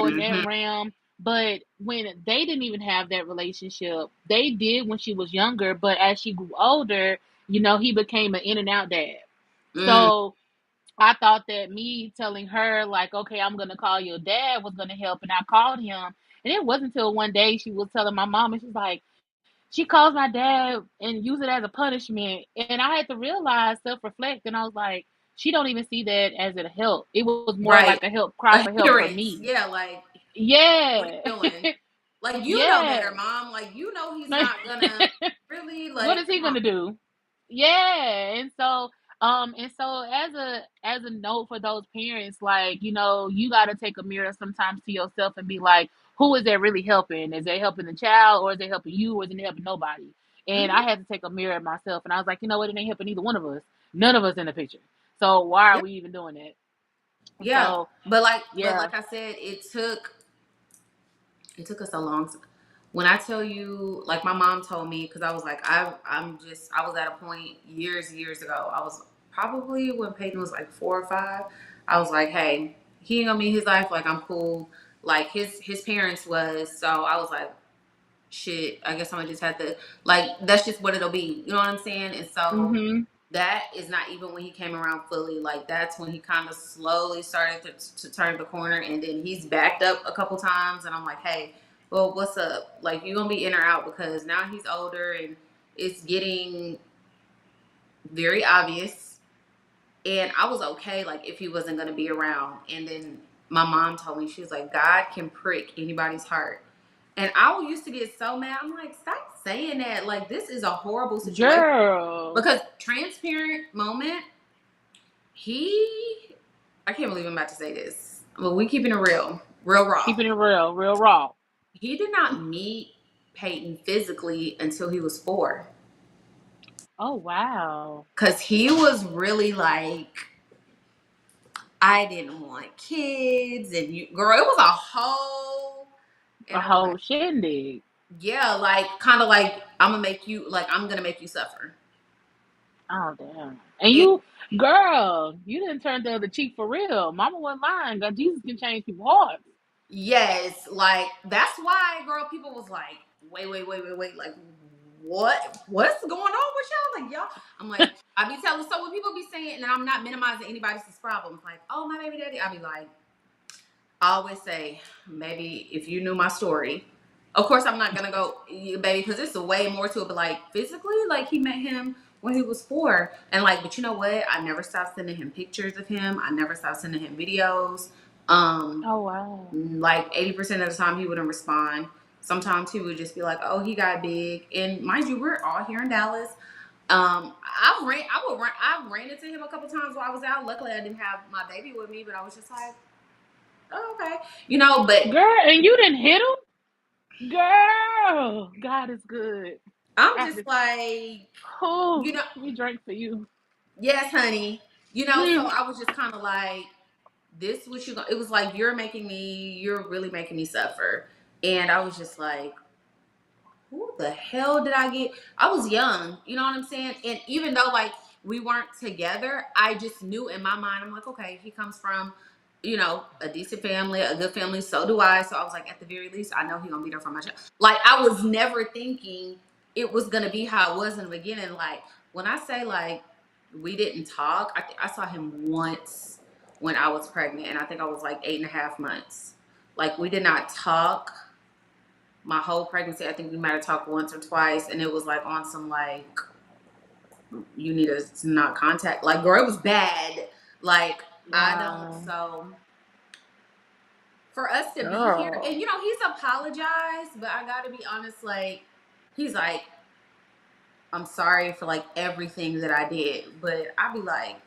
in that Mm-hmm. realm. But when they didn't even have that relationship, they did when she was younger. But as she grew older, he became an in and out dad. Mm, So I thought that me telling her, like, okay, I'm gonna call your dad was gonna help, and I called him. And it wasn't until one day she was telling my mom, and she's like, she calls my dad and use it as a punishment. And I had to realize, self-reflect, and I was like, she don't even see that as a help. It was more right. like a help cry A for help for hindrance. me. Yeah, like what are Yeah. you doing? Like you know Yeah. better, mom. Like you know he's not gonna really What like is he come on. gonna do? Yeah. And so as a note for those parents, like, you gotta take a mirror sometimes to yourself and be like, who is that really helping? Is it helping the child, or is it helping you, or is it helping nobody? And Hmm. I had to take a mirror at myself, and I was like, you know what, it ain't helping either one of us. None of us in the picture. So why are Yeah, we even doing that? yeah. So But yeah. like I said, it took us a long time. When I tell you, like my mom told me, because I was like, I was at a point years ago. I was probably when Peyton was like 4 or 5. I was like, hey, he ain't gonna be his life. Like I'm cool. Like his parents was. So I was like, shit, I guess I'm gonna just have to like that's just what it'll be. You know what I'm saying? And so Mhm. that is not even when he came around fully. Like that's when he kind of slowly started to turn the corner, and then he's backed up a couple times, and I'm like, hey, well, what's up? Like you gonna be in or out because now he's older and it's getting very obvious. And I was okay, like if he wasn't gonna be around. And then my mom told me, she was like, God can prick anybody's heart. And I used to get so mad. I'm like, stop saying that. Like, this is a horrible situation. Girl. Because transparent moment, he, I can't believe I'm about to say this, but we keeping it real, real raw. Keeping it real, real raw. He did not meet Peyton physically until he was 4. Oh wow. Because he was really like, I didn't want kids. And you, girl, it was a whole, A and I was like, whole shindig. yeah, like, kind of like, I'm going to make you suffer. Oh damn. And And girl, you didn't turn the other cheek for real. Mama wasn't lying. God, Jesus can change people's hearts. yes, like, that's why, girl, people was like, wait. Like, what's going on with y'all? Like, y'all, I'm like, I be telling, so when people be saying, and I'm not minimizing anybody's problems, like, oh, my baby daddy, I be like, I always say, maybe if you knew my story, of course I'm not gonna go, baby, because it's a way more to it. But like physically, like he met him when he was 4, and like, but you know what? I never stopped sending him pictures of him. I never stopped sending him videos. Oh wow. Like 80% of the time he wouldn't respond. Sometimes he would just be like, "Oh, he got big." And mind you, we're all here in Dallas. I ran into him a couple times while I was out. Luckily, I didn't have my baby with me, but I was just like, oh, okay, But Girl, and you didn't hit him? Girl, God is good. I'm God just is, like, oh, you know, we drank for you. yes, honey. So Mm. I was just kind of like, this what you. It was like you're really making me suffer, and I was just like, who the hell did I get? I was young, you know what I'm saying? And even though like we weren't together, I just knew in my mind, I'm like, okay, he comes from, a decent family, a good family. So do I. So I was like, at the very least, I know he gonna be there for my child. Like I was never thinking it was gonna be how it was in the beginning. Like when I say like we didn't talk, I saw him once when I was pregnant, and I think I was like 8.5 months. Like we did not talk my whole pregnancy. I think we might have talked once or twice, and it was like on some like you need to not contact. Like, girl, it was bad. Like, I don't. Wow. So for us to be here, and Girl. he's apologized, but I gotta be honest. Like, he's like, I'm sorry for like everything that I did, but I'd be like,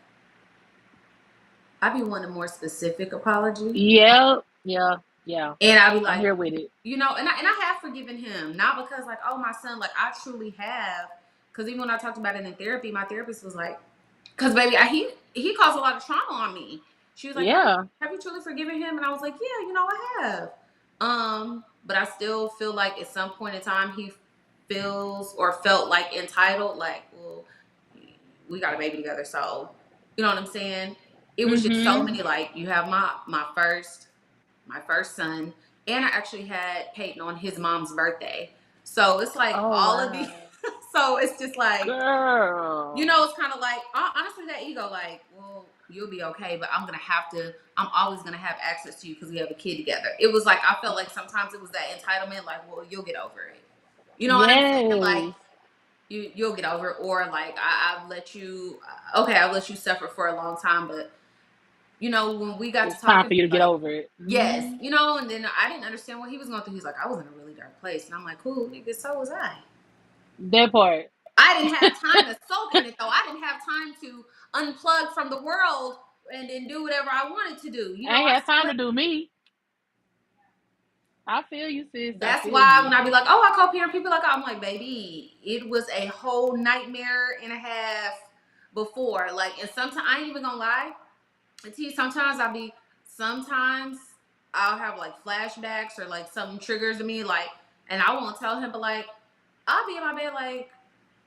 I'd be wanting a more specific apology. Yeah, yeah, yeah. And I'd be I'm like, here with it. and I have forgiven him, not because like, oh, my son, like I truly have, because even when I talked about it in therapy, my therapist was like, because baby, he caused a lot of trauma on me. She was like, Yeah. have you truly forgiven him? And I was like, yeah, I have. But I still feel like at some point in time he feels or felt like entitled, like, well, we got a baby together, so you know what I'm saying? It was just so Mm-hmm. many like you have my first son, and I actually had Peyton on his mom's birthday. So it's like Oh all of these. wow. So it's just like, Girl. it's kind of like, honestly, that ego, like, well, you'll be okay, but I'm always going to have access to you because we have a kid together. It was like, I felt like sometimes it was that entitlement, like, well, you'll get over it. You know what I'm saying? Like, Yes. you'll get over it. Or like, I've let you suffer for a long time, but when we got to It's time talking, for you to get like, over it. yes, Mm-hmm. and then I didn't understand what he was going through. He's like, I was in a really dark place. And I'm like, cool, nigga, so was I. That part. I didn't have time to soak in it though. I didn't have time to unplug from the world and do whatever I wanted to do. I ain't I had time still. to do me. I feel you, sis. I That's feel why when you. I be like, oh, I co-parent, people like, I'm like, baby, it was a whole nightmare and a half before. Like, and sometimes I ain't even gonna lie. Sometimes I'll have like flashbacks or like something triggers me, like, and I won't tell him, but like, I'll be in my bed like,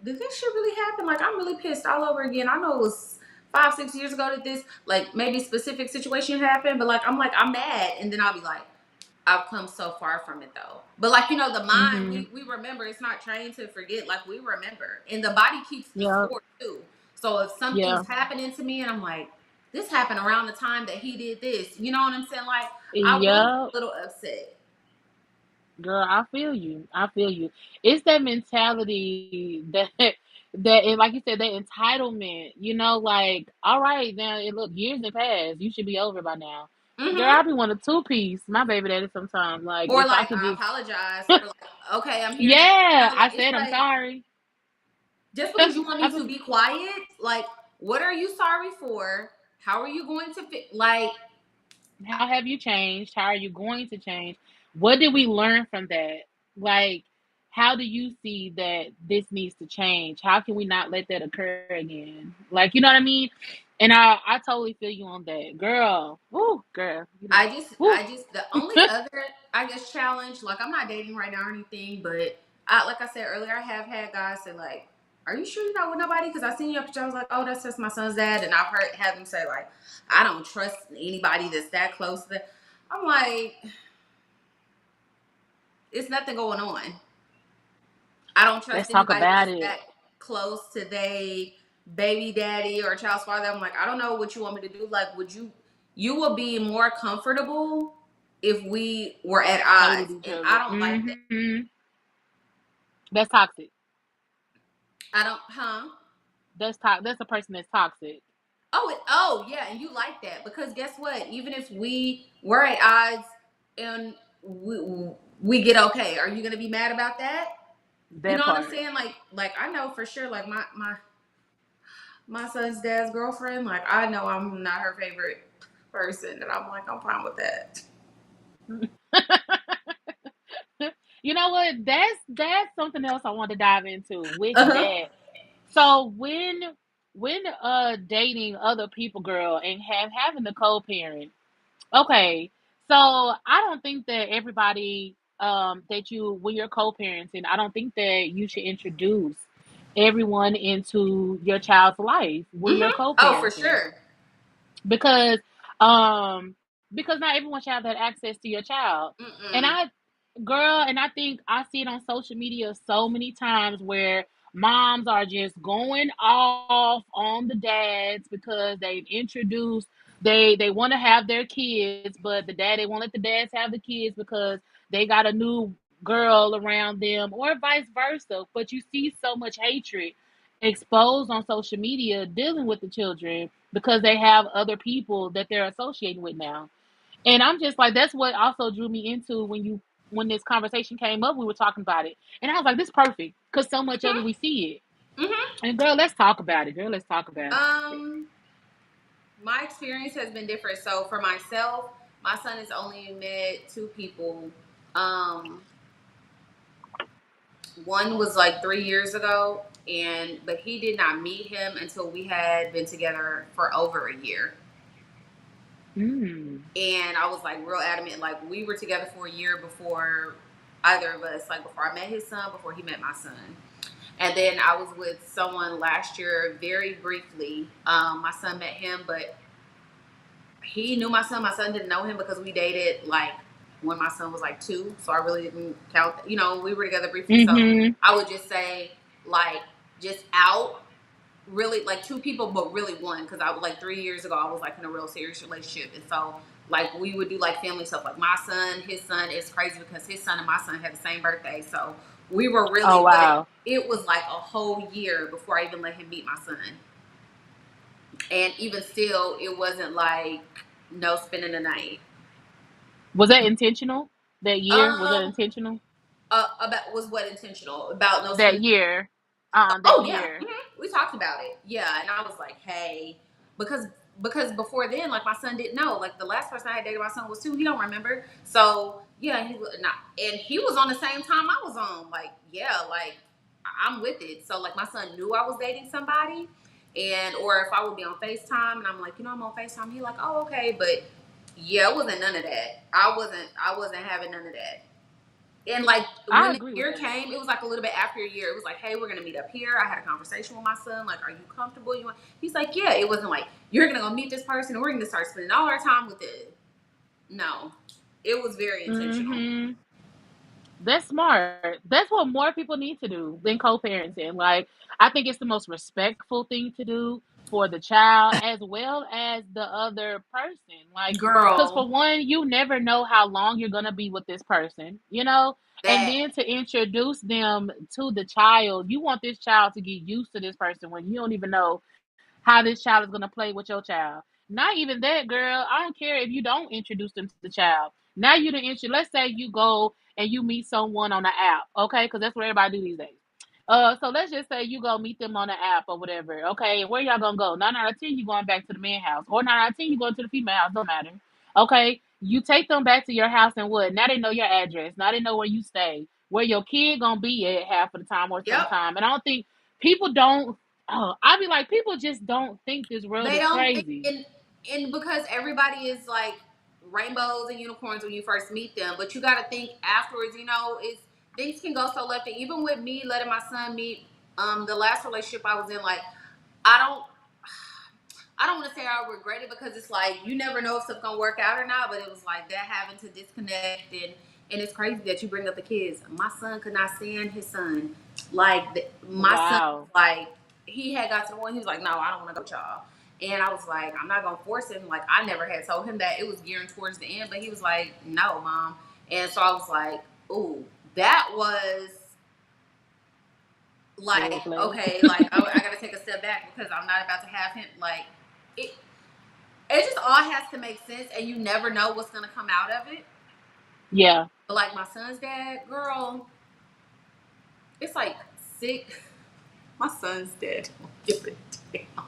did this shit really happen? Like, I'm really pissed all over again. I know it was 5, 6 years ago that this, like, maybe specific situation happened, but like, I'm mad. And then I'll be like, I've come so far from it though. But like, the mind, Mm-hmm. we remember. It's not trained to forget. Like, we remember. And the body keeps the Yep. score too. So if Yeah. something's happening to me and I'm like, this happened around the time that he did this, you know what I'm saying? Like, I will get Yep. a little upset. Girl, I feel you. I feel you. It's that mentality that and like you said, that entitlement, like, all right, now look, years have passed. You should be over by now. Girl, Mm-hmm. I be one of two piece, my baby daddy sometimes. Like Or if I like, could I just apologize for like, okay, I'm hearing it yeah, now. I Like, it's said I'm like, sorry. just because you want I me was, to be quiet, like, what are you sorry for? How are you going to fit? Like, how have you changed? How are you going to change? What did we learn from that? Like, how do you see that this needs to change? How can we not let that occur again? Like, you know what I mean? And I totally feel you on that, girl. Woo, girl. Woo. the only other, I guess, challenge, like, I'm not dating right now or anything, but like I said earlier, I have had guys say, like, are you sure you're not with nobody? Because I seen your picture, I was like, oh, that's just my son's dad. And I've had them say, like, I don't trust anybody that's that close to that. I'm like, it's nothing going on. I don't trust Let's talk anybody about that's it. that close to they baby daddy or child's father. I'm like, I don't know what you want me to do. Like, you will be more comfortable if we were at Hated odds. each And other. I don't like that. That's toxic. I don't, huh? That's a person that's toxic. Oh yeah, and you like that because guess what? Even if we were at odds and we get okay, are you gonna be mad about that? You That know what I'm part. saying? Like I know for sure. Like my son's dad's girlfriend. Like I know I'm not her favorite person, and I'm like I'm fine with that. You know what? That's something else I want to dive into with Uh huh. that. So when dating other people, girl, and having the co-parent. Okay, so I don't think that everybody that you when you're co-parenting, I don't think that you should introduce everyone into your child's life when you're Oh, for co-parenting sure. because because not everyone should have that access to your child. And Mm-mm. I girl, and I think I see it on social media so many times where moms are just going off on the dads because they've introduced they want to have their kids, but the dad they won't let the dads have the kids because they got a new girl around them or vice versa. But you see so much hatred exposed on social media dealing with the children because they have other people that they're associating with now. And I'm just like, that's what also drew me into when this conversation came up, we were talking about it. And I was like, this is perfect because so much of it we see it. Mm-hmm. And girl, let's talk about it. Girl, let's talk about it. Um, my experience has been different. So for myself, my son has only met two people. Um, One was like 3 years ago, and but he did not meet him until we had been together for over a year. Mm. And I was like real adamant, like we were together for a year before either of us, like before I met his son, before he met my son. And then I was with someone last year very briefly. My son met him, but he knew my son. My son didn't know him because we dated like when my son was like 2. So I really didn't count. You know, we were together briefly. So Mm-hmm. I would just say like just out really like two people, but really one because I was like 3 years ago I was like in a real serious relationship, and so like we would do like family stuff. Like my son, his son is crazy because his son and my son had the same birthday, so we were Oh really. But wow. it was like a whole year before I even let him meet my son, and even still, it wasn't like no spending the night. Was that intentional? That year? Was that Um, intentional? about was what intentional about no That spending. year. That Oh yeah, year. we talked about it. Yeah, and I was like, hey, because before then, like my son didn't know. Like the last person I had dated my son was 2. He don't remember. So yeah, he was not, and he was on the same time I was on. Like yeah, like I'm with it. So like my son knew I was dating somebody, and or if I would be on FaceTime and I'm like, I'm on FaceTime. He like, oh okay, but yeah, it wasn't none of that. I wasn't having none of that. And like I when the agree with year that. came, it was like a little bit after a year. It was like, hey, we're gonna meet up here. I had a conversation with my son. Like, are you comfortable? He's like, yeah. It wasn't like you're gonna go meet this person and we're gonna start spending all our time with it. No, it was very intentional. Mm-hmm. That's smart. That's what more people need to do than co-parenting. Like, I think it's the most respectful thing to do for the child as well as the other person. Like, because for Girl, one, you never know how long you're gonna be with this person, and that then to introduce them to the child, you want this child to get used to this person when you don't even know how this child is going to play with your child. Not even that, girl. I don't care if you don't introduce them to the child. Now you didn't intro. Let's say you go and you meet someone on the app, okay? Because that's what everybody do these days. So let's just say you go meet them on the app or whatever, okay? And where y'all gonna go? 9 out of 10, you going back to the man house, or 9 out of 10, you going to the female house. Don't matter, okay? You take them back to your house and what? Now they know your address. Now they know where you stay, where your kid gonna be at half of the time or yep. sometime. And I don't think people don't. Oh, I be like, people just don't think this world They is don't crazy. and because everybody is like rainbows and unicorns when you first meet them, but you got to think afterwards. It's things can go so left. And even with me letting my son meet the last relationship I was in, like I don't. I don't want to say I regret it because it's like you never know if stuff's gonna work out or not. But it was like that having to disconnect, and it's crazy that you bring up the kids. My son could not stand his son. Like my son, Wow. like he had got to the point. He was like, "No, I don't want to go with y'all." And I was like, "I'm not gonna force him." Like I never had told him that. It was gearing towards the end, but he was like, "No, mom." And so I was like, "Ooh, that was A red like flag. okay, like I gotta take a step back because I'm not about to have him like it." It just all has to make sense, and you never know what's gonna come out of it. Yeah. But like my son's dad, girl, it's like sick. My son's dead. Give a damn.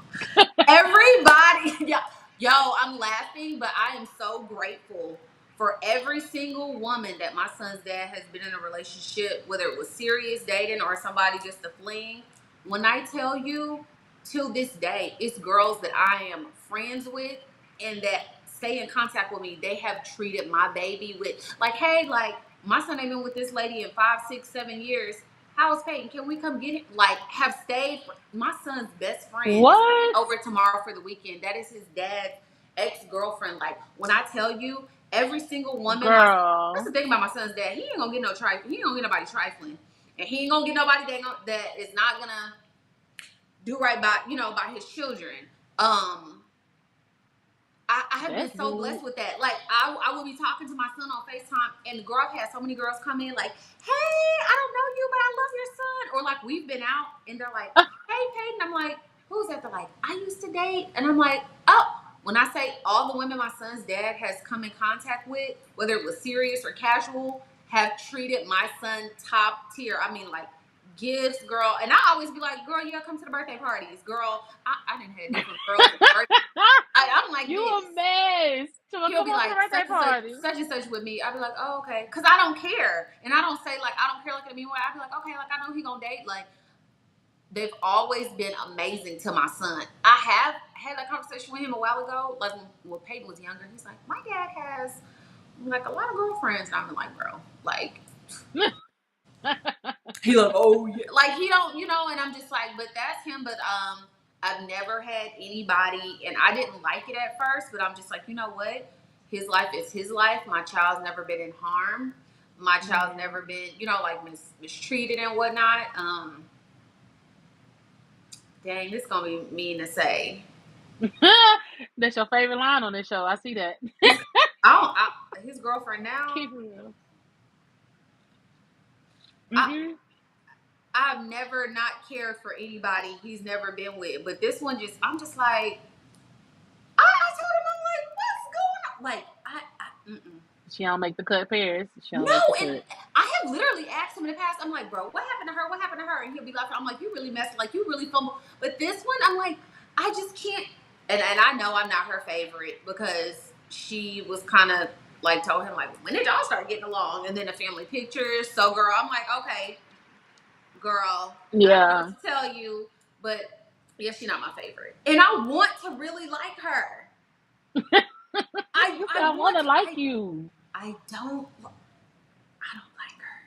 Everybody, yo, I'm laughing, but I am so grateful for every single woman that my son's dad has been in a relationship, whether it was serious dating or somebody just a fling. When I tell you, till this day, it's girls that I am friends with and that stay in contact with me. They have treated my baby with like, hey, like my son ain't been with this lady in 5, 6, 7 years. How's Peyton? Can we come get him? Like, have stayed. My son's best friend is What? over tomorrow for the weekend. That is his dad's ex-girlfriend. Like, when I tell you, every single woman, that's Girl. the thing about my son's dad. He ain't gonna get no trifling. He ain't gonna get nobody trifling, and he ain't gonna get nobody that is not gonna do right by by his children. I have been That's so good. blessed with that. Like I will be talking to my son on FaceTime, and the girl, I've had so many girls come in like, "Hey, I don't know you, but I love your son." Or like we've been out, and they're like, "Hey, Peyton." I'm like, "Who's that?" They're like, "I used to date," and I'm like, "Oh." When I say all the women my son's dad has come in contact with, whether it was serious or casual, have treated my son top tier. I mean, like gifts, girl. And I always be like, "Girl, you gotta come to the birthday parties, girl." I didn't have different girls at the birthday. I'm like You this. a mess. So He'll come be on to like the birthday party. such and such with me. I'll be like, "Oh, okay," because I don't care, and I don't say like I don't care like in a mean way. I'll be like, "Okay, like I know he gonna date." Like they've always been amazing to my son. I have had that conversation with him a while ago, like when Peyton was younger. He's like, "My dad has like a lot of girlfriends," and I'm like, "Bro, like." He like, "Oh yeah," like he don't, and I'm just like, but that's him. But I've never had anybody, and I didn't like it at first, but I'm just like, you know what? His life is his life. My child's never been in harm. My child's never been, like mistreated and whatnot. Dang, this gonna be mean to say. That's your favorite line on this show. I see that. His, his girlfriend now. Keep it real. I, Mm-mm. I've never not cared for anybody he's never been with, but this one I'm just like, I told him, I'm like, what's going on? Like, mm-mm. She don't make the cut, Paris. She don't No, make the and cut. I have literally asked him in the past. I'm like, bro, what happened to her? What happened to her? And he'll be like, I'm like, you really messed, like you really fumbled. But this one, I'm like, I just can't. And I know I'm not her favorite because she was kind of like told him like, when did y'all start getting along? And then the family pictures. So, girl, I'm like, okay, girl, I don't know Yeah. what to tell you, but yeah, she's not my favorite. And I want to really like her. You said I I want want to to. like you. I don't like her.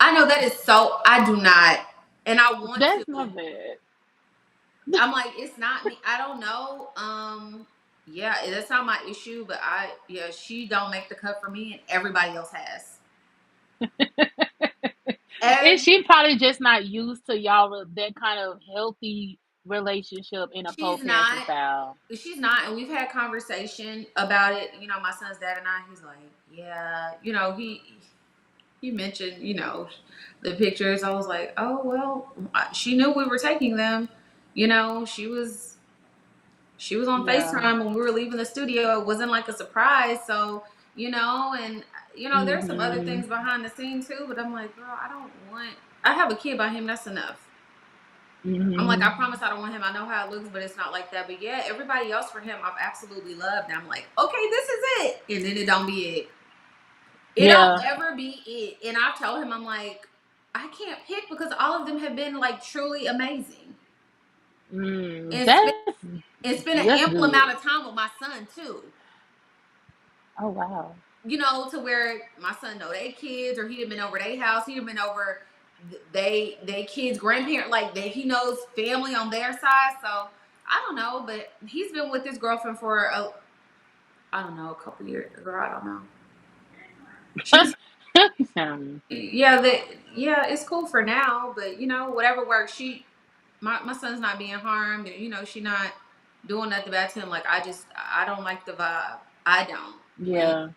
I know that is so. I do not, and I want to. That's not bad. I'm like, it's not me. I don't know. Yeah, that's not my issue. But yeah, she don't make the cut for me, and everybody else has. And And she probably just not used to y'all that kind of healthy relationship in a she's co-parenting not. style. She's not, and we've had conversation about it. My son's dad and I. He's like, yeah, he mentioned, the pictures. I was like, oh well, she knew we were taking them. She was on Yeah. FaceTime when we were leaving the studio. It wasn't like a surprise. So, and there's some other Hmm. things behind the scenes too, but I'm like, girl, I have a kid by him, that's enough. I'm like, Hmm. I promise I don't want him. I know how it looks, but it's not like that. But yeah, everybody else for him I've absolutely loved. And I'm like, okay, this is it. And then it don't be it. It don't Yeah. ever be it. And I've told him, I'm like, I can't pick because all of them have been like truly amazing. Mm, And spend an that's ample good. amount of time with my son too. Oh wow. To where my son know they kids, or he had been over their house, he had been over they kids grandparent, like that he knows family on their side. So I don't know, but he's been with his girlfriend for I don't know, a couple years. Girl, I don't know. She's Sound- Yeah, yeah, it's cool for now, but whatever works. My son's not being harmed, and she not doing nothing bad to him. Like I don't like the vibe. I don't. And yeah.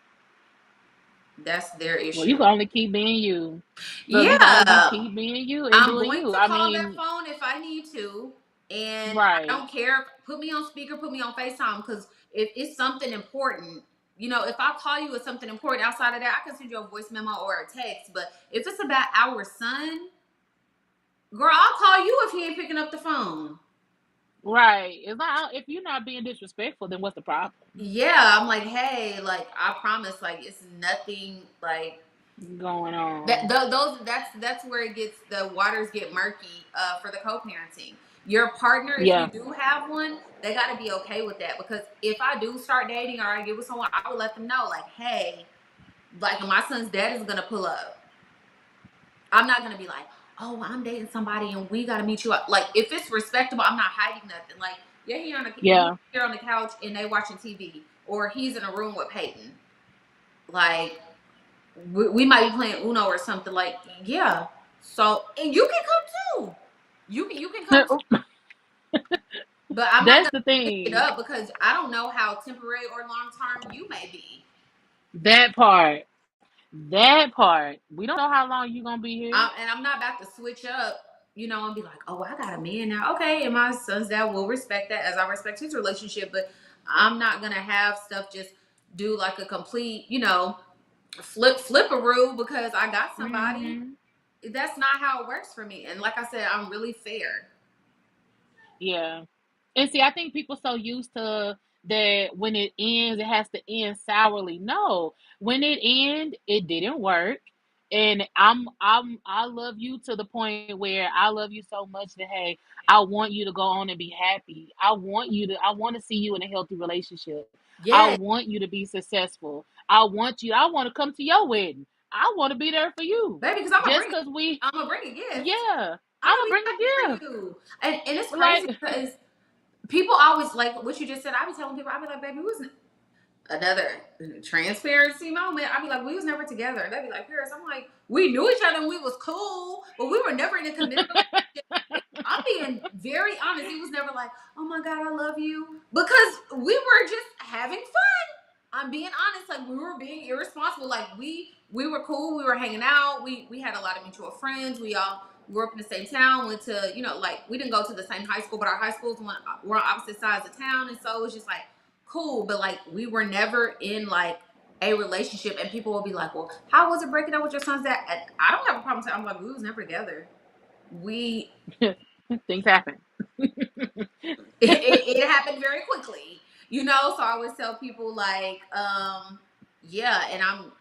that's their Well, you issue. can only keep being you. So you can only Yeah, keep being you and I'm doing going you. to I call that mean, phone if I need to, and I right, don't care. Put me on speaker, put me on FaceTime, because if it's something important, if I call you with something important outside of that, I can send you a voice memo or a text. But if it's about our son, girl, I'll call you if he ain't picking up the phone. right. It's not if you're not being disrespectful, then what's the problem Yeah, I'm like, hey, like I promise, like it's nothing like going that. on? Those that's where it gets the waters get murky for the co-parenting. Your partner, if you Yeah, do have one, they got to be okay with that, because if I do start dating or I get with someone, I would let them know, like, hey, like my son's dad is gonna pull up. I'm not gonna be like, oh, I'm dating somebody and we gotta meet you up. Like if it's respectable, I'm not hiding nothing. Like yeah, he yeah, here on the couch and they watching TV, or he's in a room with Peyton. Like we might be playing Uno or something. Like yeah, so and you can come too. You can come too, but I'm not that's gonna the pick it thing. up because I don't know how temporary or long term you may be. That part, that part. We don't know how long you gonna be here. And I'm not about to switch up, and be like, oh, I got a man now. Okay, and my son's dad will respect that as I respect his relationship, but I'm not gonna have stuff just do like a complete, flip-a-roo because I got somebody. Hmm. That's not how it works for me. And like I said, I'm really fair. Yeah. And see, I think people so used to that when it ends, it has to end sourly. No, when it end, it didn't work. And I love you to the point where I love you so much that hey, I want you to go on and be happy. I want to see you in a healthy relationship. I Yeah, want you to be successful. I want to come to your wedding. I want to be there for you. baby, because I'm gonna Just bring it. cause we I'm gonna bring a gift. yeah, I'm I'm gonna gonna be bring happy a for gift. you. And it's crazy Like because people always like what you just said. I be telling people, I be like, baby, who's another transparency moment. I'd be like, we was never together. They'd be like, Paris. I'm like, we knew each other and we was cool, but we were never in a committed relationship. I'm being very honest. It was never like, oh my God, I love you. Because we were just having fun. I'm being honest. Like we were being irresponsible. Like we were cool. We were hanging out. We had a lot of mutual friends. We all grew up in the same town. Went to like we didn't go to the same high school, but our high schools were on opposite sides of town, and so it was just like cool. But like we were never in like a relationship. And people will be like, well, how was it breaking up with your son's dad? And I don't have a problem saying I'm like we was never together. We things happen. it happened very quickly, so I always tell people like yeah, and I'm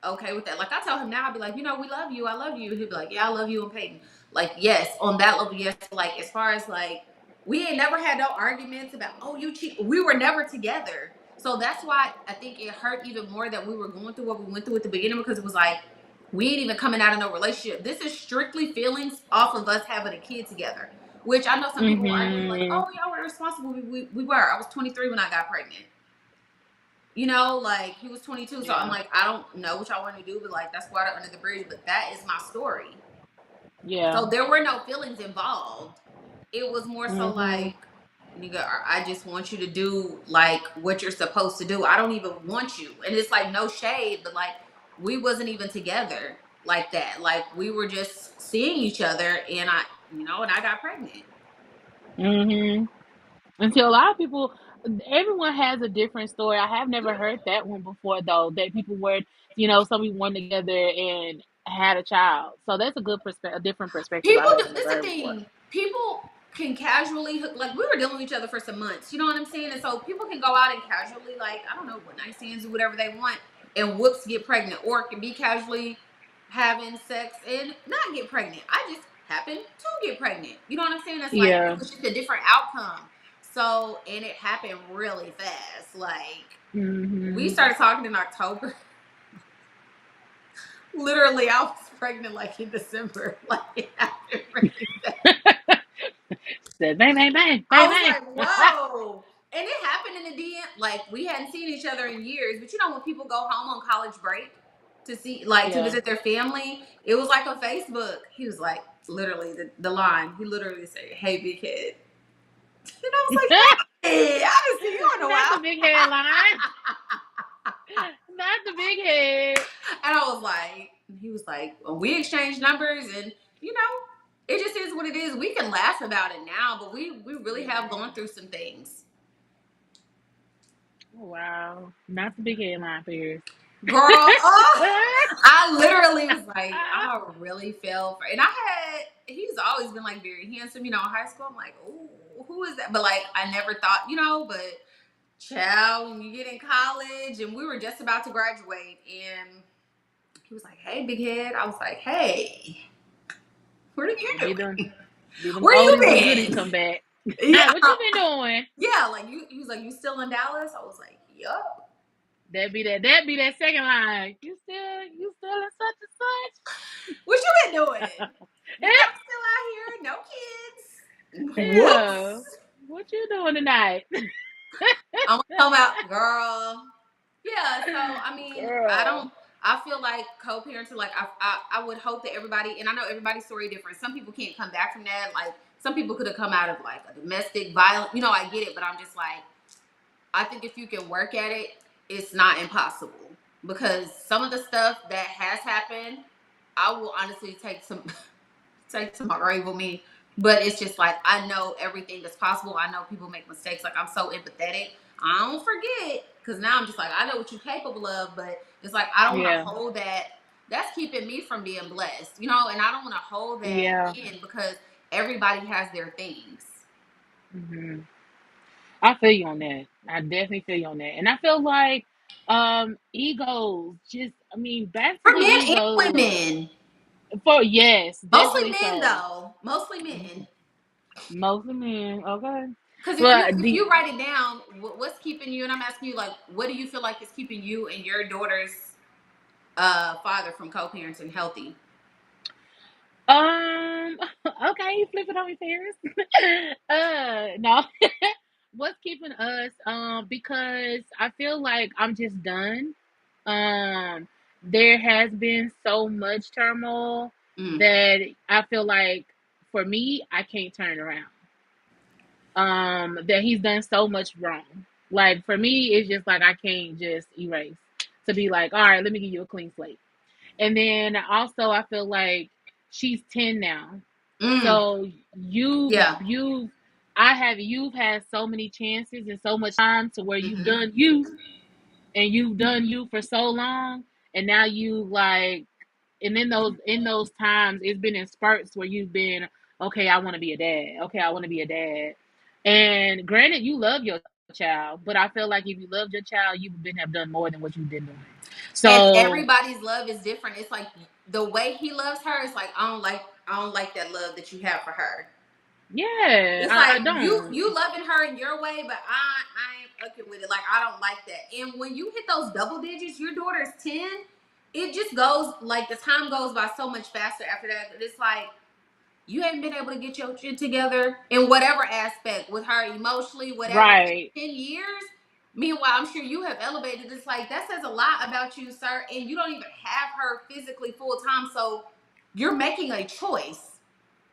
okay with that. Like I tell him now, I'll be like, we love you, I love you. He'll be like, yeah, I love you and Peyton. Like yes, on that level, yes. Like as far as like we ain't never had no arguments about, oh, you cheat. We were never together, so that's why I think it hurt even more that we were going through what we went through at the beginning, because it was like we ain't even coming out of no relationship. This is strictly feelings off of us having a kid together. Which I know some people will argue, like, Hmm. oh, y'all were responsible. We were. I was 23 when I got pregnant. Like he was 22. So I'm Yeah. like, I don't know what y'all want to do, but like, that's water under the bridge. But that is my story. Yeah. So there were no feelings involved. It was more so Hmm. like, nigga, I just want you to do like what you're supposed to do. I don't even want you. And it's like no shade, but like we wasn't even together like that. Like we were just seeing each other, and I got pregnant. Hmm. Until a lot of people, everyone has a different story. I have never heard that one before, though. That people were, some people went together and had a child. So that's a good perspective, a different perspective I People do haven't this never is the heard before. thing. People can casually hook, like we were dealing with each other for some months, you know what I'm saying? And so people can go out and casually, like, I don't know, what night stands, do whatever they want, and whoops get pregnant, or can be casually having sex and not get pregnant. I just happened to get pregnant. You know what I'm saying? It's like it Yeah. was just a different outcome. So and it happened really fast. Like we Hmm. started talking in October. Literally, I was pregnant like in December. Like it happened really fast. Said bang, bang, bang, I bang, was bang. like, whoa. And it happened in the DM. Like, we hadn't seen each other in years. But when people go home on college break, to see, like, to Yeah. visit their family. It was like on Facebook. He was like, literally, the line. He literally said, "Hey, big head," and I was like, "Hey, I haven't seen you in a Not the while." big headline. Not the big head. And I was like, he was like, well, we exchanged numbers, and you know, it just is what it is. We can laugh about it now, but we really have Yeah. gone through some things. Oh, wow. Not the big headline figures. Girl, oh, I literally was like, I really fell for, and I had, he's always been like very handsome, you know, in high school. I'm like, oh, who is that? But like, I never thought, you know, but child, when you get in college, and we were just about to graduate, and he was like, "Hey, big head." I was like, "Hey, where have you Be them, been? be them Where you oldies but goodies been?" come back. Yeah, What you been doing? yeah. Like you, he was like, "You still in Dallas?" I was like, "Yup." That be that second line. You still in such What you been doing? and You know, I'm still out here, no such. kids. Yeah. Whoops. What you doing tonight? I'm talking about girl. Yeah. So I mean, I Girl. don't. I feel like co-parenting. Like I would hope that everybody, and I know everybody's story different. Some people can't come back from that. Like some people could have come out of like a domestic violence. You know, I get it, but I'm just like, I think if you can work at it, it's not impossible. Because some of the stuff that has happened, I will honestly take to my grave with me. But it's just like I know everything is possible. I know people make mistakes. Like I'm so empathetic. I don't forget because now I'm just like I know what you're capable of, but it's like I don't want to Yeah. hold that. That's keeping me from being blessed, you know. And I don't want to hold that Yeah. in because everybody has their things. Hmm. I feel you on that. I definitely feel you on that. And I feel like egos just I mean back to For the men and egos women, for yes, mostly definitely men so. though, mostly men. Most of men, okay. Because But if the you write it down, what's keeping you? And I'm asking you, like, what do you feel like is keeping you and your daughter's father from co-parenting healthy? okay, you flip it on me, Paris. No. What's keeping us? Because I feel like I'm just done. Um, there has been so much turmoil Mm. that I feel like for me, I can't turn around. That he's done so much wrong. Like for me, it's just like I can't just erase to be like, all right, let me give you a clean slate. And then also, I feel like she's 10 now. Mm. So Yeah. you've had so many chances and so much time to where you've Hmm. done you and you've done you for so long. And now you like, and in those times, it's been in spurts where you've been, okay, I want to be a dad. Okay, I want to be a dad. And granted, you love your child, but I feel like if you loved your child, you would have done more than what you've been doing. And So everybody's love is different. It's like the way he loves her is like I don't like that love that you have for her. yeah, It's I like you don't. you loving her in your way, but I ain't okay with it. Like I don't like that. And when you hit those double digits, your daughter's 10, it just goes like the time goes by so much faster after that. It's like you haven't been able to get your shit together in whatever aspect with her emotionally, whatever, Right. in 10 years. Meanwhile, I'm sure you have elevated. It's like that says a lot about you, sir. And you don't even have her physically full time. So you're making a choice.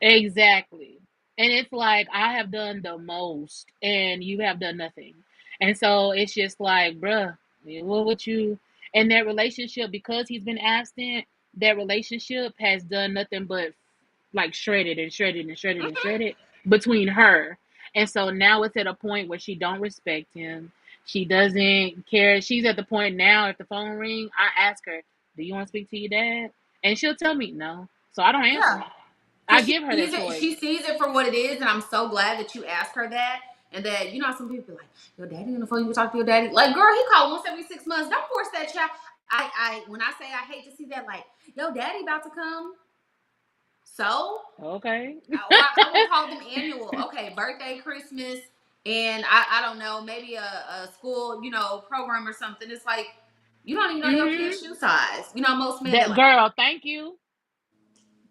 Exactly. And it's like I have done the most and you have done nothing. And so it's just like, bruh, what would you and that relationship because he's been absent, that relationship has done nothing but like shredded and shredded and shredded and shredded between her. And so now it's at a point where she don't respect him. She doesn't care. She's at the point now if the phone ring, I ask her, "Do you want to speak to your dad?" And she'll tell me no. So I don't answer Yeah. it. I Because give her that she choice. sees it for what it is, and I'm so glad that you asked her that. And that, you know, some people be like, your daddy on the phone, you talk to your daddy. Like, girl, he called once every 6 months. Don't force that child. When I say I hate to see that, like, yo, daddy about to come. So Okay. I would call them annual. Okay, birthday, Christmas, and I don't know, maybe a school, you know, program or something. It's like you don't even know your kid's Hmm. shoe size. You know, most men they That like, girl, thank you.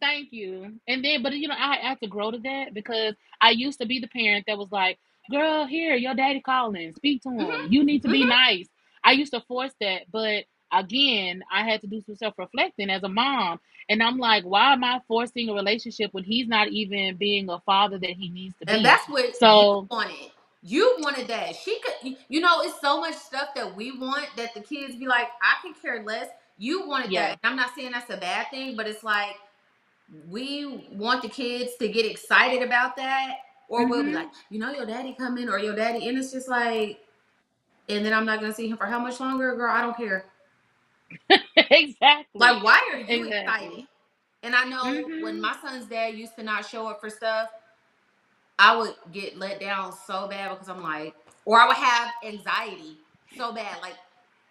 Thank you. And then, but I had to grow to that because I used to be the parent that was like, girl, here, your daddy calling, speak to him. mm-hmm, You need to be mm-hmm, nice. I used to force that, but again, I had to do some self reflecting as a mom. And I'm like, why am I forcing a relationship when he's not even being a father that he needs to And be? that's what you So, wanted. You wanted that. She could, it's so much stuff that we want that the kids be like, I can care less. You wanted that. yeah. And I'm not saying that's a bad thing, but it's like we want the kids to get excited about that. Or we'll be like, Hmm. your daddy coming or your daddy. And it's just like, and then I'm not going to see him for how much longer? Girl, I don't care. Exactly. Like, why are you excited? Exactly. And I know when Hmm. my son's dad used to not show up for stuff, I would get let down so bad because I'm like, or I would have anxiety so bad, like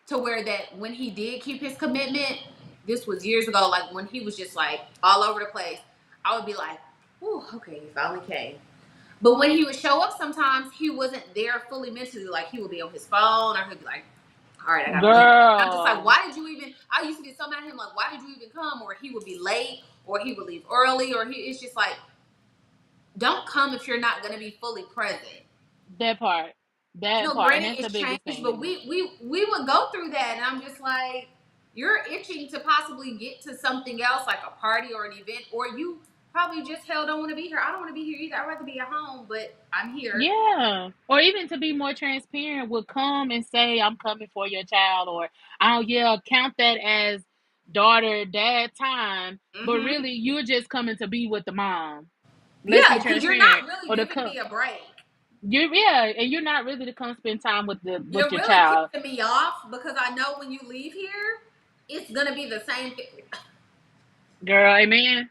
to where that when he did keep his commitment, this was years ago, like when he was just like all over the place, I would be like, "Whew, okay, he finally came." But when he would show up, sometimes he wasn't there fully mentally. Like he would be on his phone, or he'd be like, "All right, I gotta leave." And I'm just like, Girl. "Why did you even?" I used to get so mad at him, like, "Why did you even come?" Or he would be late, or he would leave early, or it's just like, don't come if you're not going to be fully present. That part. That part. And Granted, that's the it's biggest changed, but thing. we would go through that, and I'm just like, you're itching to possibly get to something else, like a party or an event, or you probably just hell don't want to be here. I don't want to be here either. I'd rather be at home, but I'm here. Yeah. Or even to be more transparent, would come and say, I'm coming for your child, or, oh, yeah, count that as daughter, dad time. But Mm-hmm. really, you're just coming to be with the mom. Let's be Yeah, because you're not transparent. really Or to giving come. me a break. Yeah, and you're not really to come spend time with You're your really child. pissing me off because I know when you leave here, it's gonna be the same thing. Girl, amen.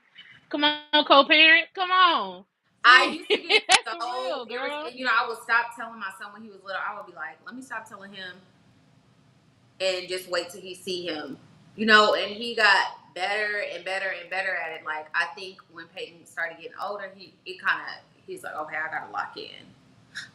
Come on, co-parent. Come on. I See, used to get that's for so real, girl. irritated. I would stop telling my son when he was little. I would be like, let me stop telling him and just wait till he see him. And he got better and better and better at it. Like I think when Peyton started getting older, he's like, okay, I gotta lock in.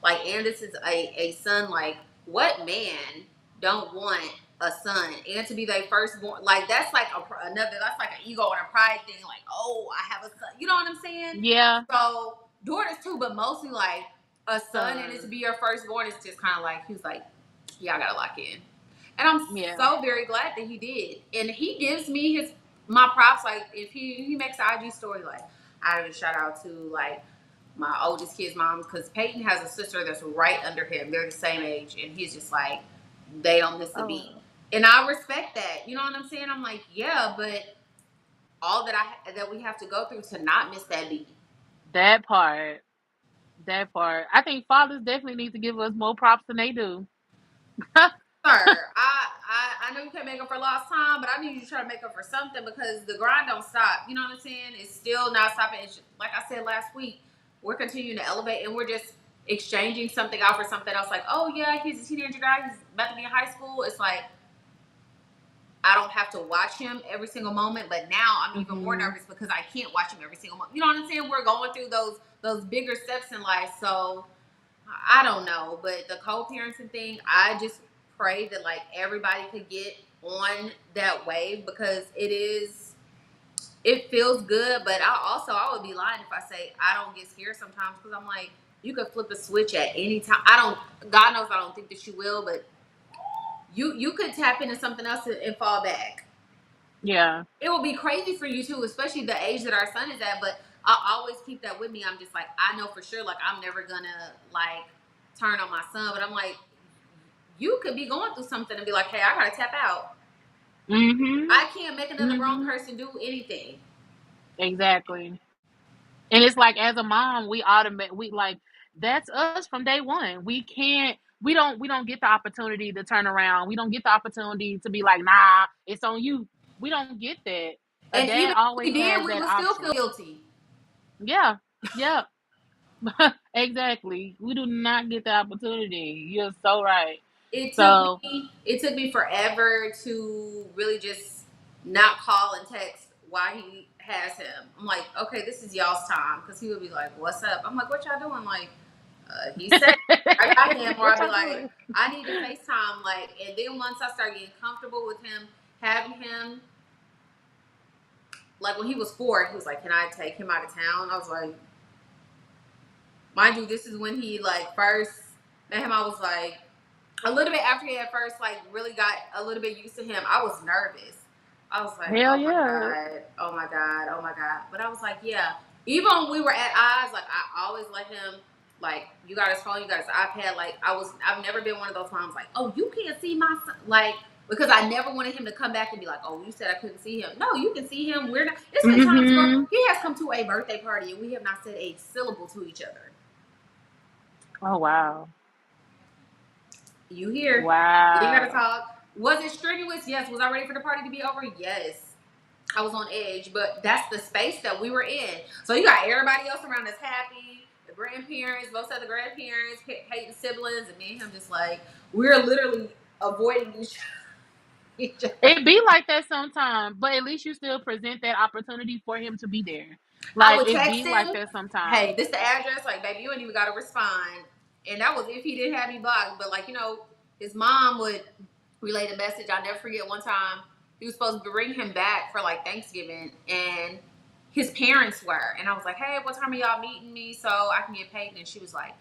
Like, and this is a son. Like, what man don't want a son and to be their firstborn? Like, that's like another. That's like an ego and a pride thing. Like, oh, I have a son. You know what I'm saying? Yeah, So daughters too, but mostly like a son and it to son. be your firstborn is just kind of like he was like, yeah, I gotta lock in. And I'm Yeah. so very glad that he did. And he gives me my props. Like if he makes an IG story, like I would shout out to like my oldest kid's mom because Peyton has a sister that's right under him. They're the same age, and he's just like they don't miss a beat. Oh, And I respect that. You know what I'm saying? I'm like, yeah, but all that we have to go through to not miss that beat. that part. That part. I think fathers definitely need to give us more props than they do. Sir, I know you can't make up for lost time, but I need you to try to make up for something because the grind don't stop. You know what I'm saying? It's still not stopping. Like I said last week, we're continuing to elevate and we're just exchanging something out for something else. Like, oh yeah, he's a teenager guy. He's about to be in high school. It's like I don't have to watch him every single moment, but now I'm even more Hmm. nervous because I can't watch him every single moment. You know what I'm saying? We're going through those bigger steps in life, so I don't know, but the co-parenting thing, I just pray that like everybody could get on that wave because it feels good, but I would be lying if I say I don't get scared sometimes because I'm like you could flip a switch at any time. I don't. God knows I don't think that you will, but you could tap into something else and fall back. Yeah. It will be crazy for you too, especially the age that our son is at. But I always keep that with me. I'm just like I know for sure, like I'm never gonna like turn on my son, but I'm like you could be going through something and be like, hey, I gotta tap out. Hmm. I can't make another grown Hmm. person do anything. Exactly. And it's like as a mom, we like that's us from day one. We don't get the opportunity to turn around. We don't get the opportunity to be like, nah, it's on you. We don't get that. A And dad even if we always did, has we that would still feel option. guilty. Yeah. Yeah. Exactly. We do not get the opportunity. You're so right. It took So, me it took me forever to really just not call and text why he has him. I'm like, okay, this is y'all's time because he would be like, what's up? I'm like, what y'all doing? Like, he's safe. I got him, or what I'd be y'all like, doing? I need to FaceTime. Like, and then once I start getting comfortable with him, having him, like when he was 4, he was like, can I take him out of town? I was like, mind you, this is when he like first met him. I was like, a little bit after he at first like really got a little bit used to him, I was nervous. I was like, Hell oh my yeah. god, oh my god, oh my god. But I was like, yeah. Even when we were at odds, like I always let him, like, you got his phone, you got his iPad. Like I've never been one of those moms like, oh, you can't see my son, like, because I never wanted him to come back and be like, oh, you said I couldn't see him. No, you can see him. We're not. It's been times where he has come to a birthday party and we have not said a syllable to each other. Oh wow. You here? We gotta Wow. talk. Was it strenuous? Yes. Was I ready for the party to be over? Yes. I was on edge, but that's the space that we were in. So you got everybody else around us happy, the grandparents, both of the grandparents, hating siblings, and me and him just like, we're literally avoiding each other. It be like that sometimes, but at least you still present that opportunity for him to be there. I Like would it text be like him, that sometimes. hey, this the address. Like, baby, you ain't even got to respond. And that was if he didn't have me blocked. But, like, his mom would relay the message. I'll never forget one time he was supposed to bring him back for, like, Thanksgiving. And his parents were. And I was like, hey, what time are y'all meeting me so I can get paid? And she was like,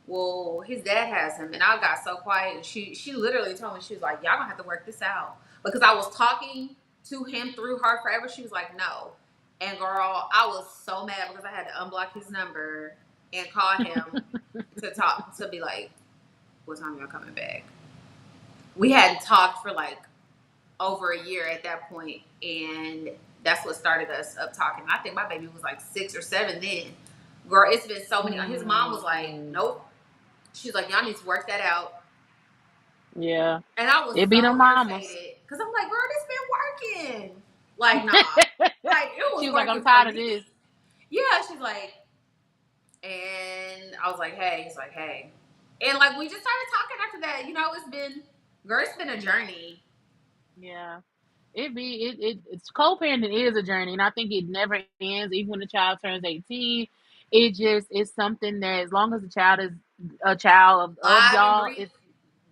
well, his dad has him. And I got so quiet. And she literally told me, she was like, y'all gonna have to work this out. Because I was talking to him through her forever. She was like, no. And girl, I was so mad because I had to unblock his number and call him to be like, what time y'all coming back? We hadn't talked for like over a year at that point, and that's what started us up talking. I think my baby was like 6 or 7 then. Girl, it's been so many. His mom was like, nope. She's like, y'all need to work that out. Yeah. And I was It be so them mamas. irritated because I'm like, girl, this been working. Like, nah. Like, it was She was like, working I'm tired for of me. this. Yeah, she's like, and I was like, hey. He's like, hey. And like, we just started talking after that. It's been a journey. Yeah. It's co-parenting is a journey, and I think it never ends. Even when the child turns 18, it just is something that, as long as the child is a child of Live and y'all, breathe. it's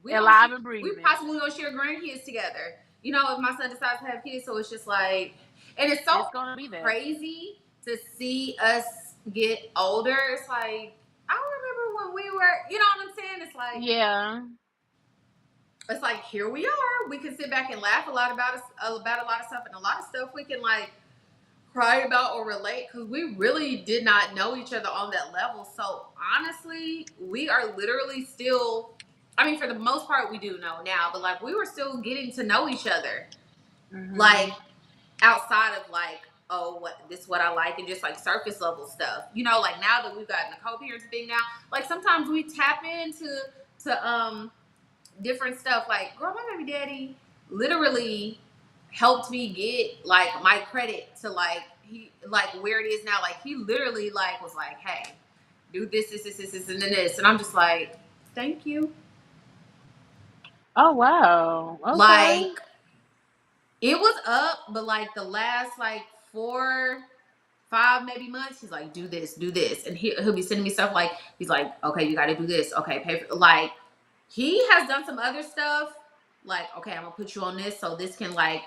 We alive and breathing. possibly gonna share grandkids together. If my son decides to have kids, so it's just like, and it's so gonna be that. crazy to see us get older. It's like, I remember when we were, you know what I'm saying? It's like, Yeah. it's like, here we are. We can sit back and laugh a lot about a lot of stuff, and a lot of stuff we can like cry about or relate, because we really did not know each other on that level. So honestly, we are literally still, I mean, for the most part we do know now, but like, we were still getting to know each other. Mm-hmm. Like, outside of like, oh, what I like, and just like surface level stuff. Like, now that we've gotten the co-parenting thing now, like sometimes we tap into different stuff. Like, girl, my baby daddy literally helped me get like my credit to like where it is now. Like, he literally like was like, hey, do this, and then this, and I'm just like, thank you. Oh wow. Okay. Like, it was up, but like the last like 4, 5 maybe months, he's like, do this, and he'll be sending me stuff like, he's like, okay, you got to do this, okay, pay for, like, he has done some other stuff, like, okay, I'm gonna put you on this so this can like,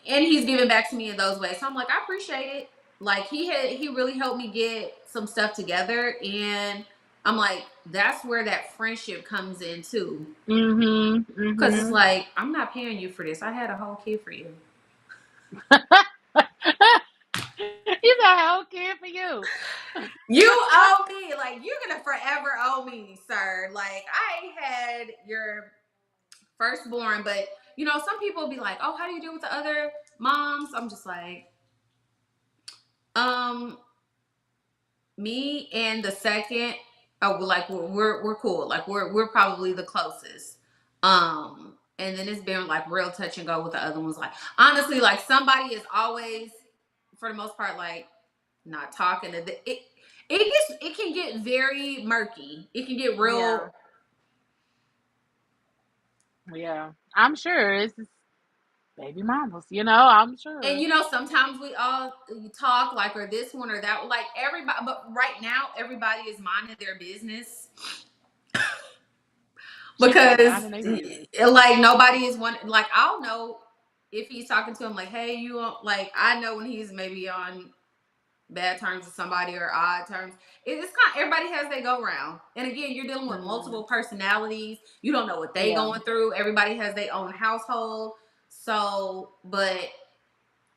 and he's giving back to me in those ways. So I'm like, I appreciate it. Like, he really helped me get some stuff together, and I'm like, that's where that friendship comes in too. Mm-hmm. Because it's like, I'm not paying you for this. I had a whole kid for you. He's a whole kid for you. You owe me. Like, you're gonna forever owe me, sir. Like, I had your firstborn, but some people be like, oh, how do you deal with the other moms? I'm just like, me and the second, oh, like, we're cool. Like, we're probably the closest. And then it's been like real touch and go with the other ones. Like, honestly, like, somebody is always, for the most part, like, not talking to it can get very murky. It can get real. Yeah. I'm sure it's baby mamas, I'm sure. And sometimes we all talk like, or this one or that, like, everybody, but right now everybody is minding their business. Because like, nobody is one, like, I'll know if he's talking to him like, hey, you like, I know when he's maybe on bad terms with somebody or odd terms. It's kind of, everybody has their go round. And again, you're dealing with multiple personalities. You don't know what they going through. Everybody has their own household. So, but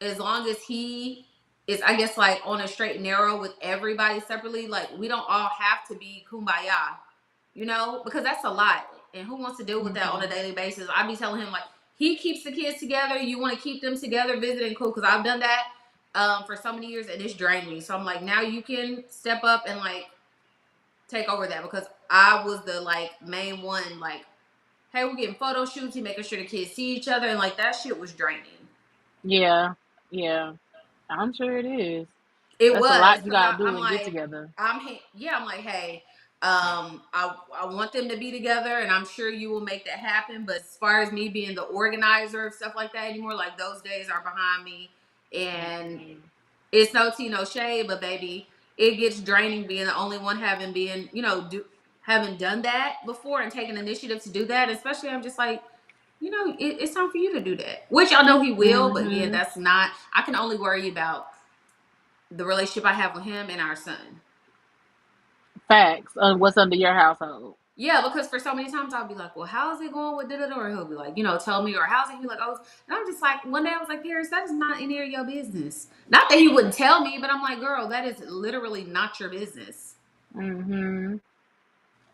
as long as he is, I guess, like on a straight and narrow with everybody separately, like we don't all have to be kumbaya, you know, because that's a lot. And who wants to deal with that on a daily basis? I be telling him, like, he keeps the kids together. You want to keep them together, visiting, cool, because I've done that for so many years and it's drained me. So I'm like, now you can step up and like take over that, because I was the like main one, like, hey, we're getting photo shoots, he making sure the kids see each other, and like that shit was draining. Yeah, I'm sure it is. It That's a was, lot you because gotta do I'm and get like, together. I'm like, hey, I want them to be together, and I'm sure you will make that happen. But as far as me being the organizer of stuff like that anymore, like those days are behind me, and it's no tea, no shade, but baby, it gets draining being the only one having done that before and taking initiative to do that. Especially, I'm just like, you know, it's time for you to do that, which I know he will, but again, that's not. I can only worry about the relationship I have with him and our son. Facts. What's under your household? Yeah, because for so many times I'll be like, well, how's it going with da-da-da? Or he'll be like, you know, tell me, or how's it? He'll be like, oh, and I'm just like, one day I was like, Paris, that is not any of your business. Not that he wouldn't tell me, but I'm like, girl, that is literally not your business.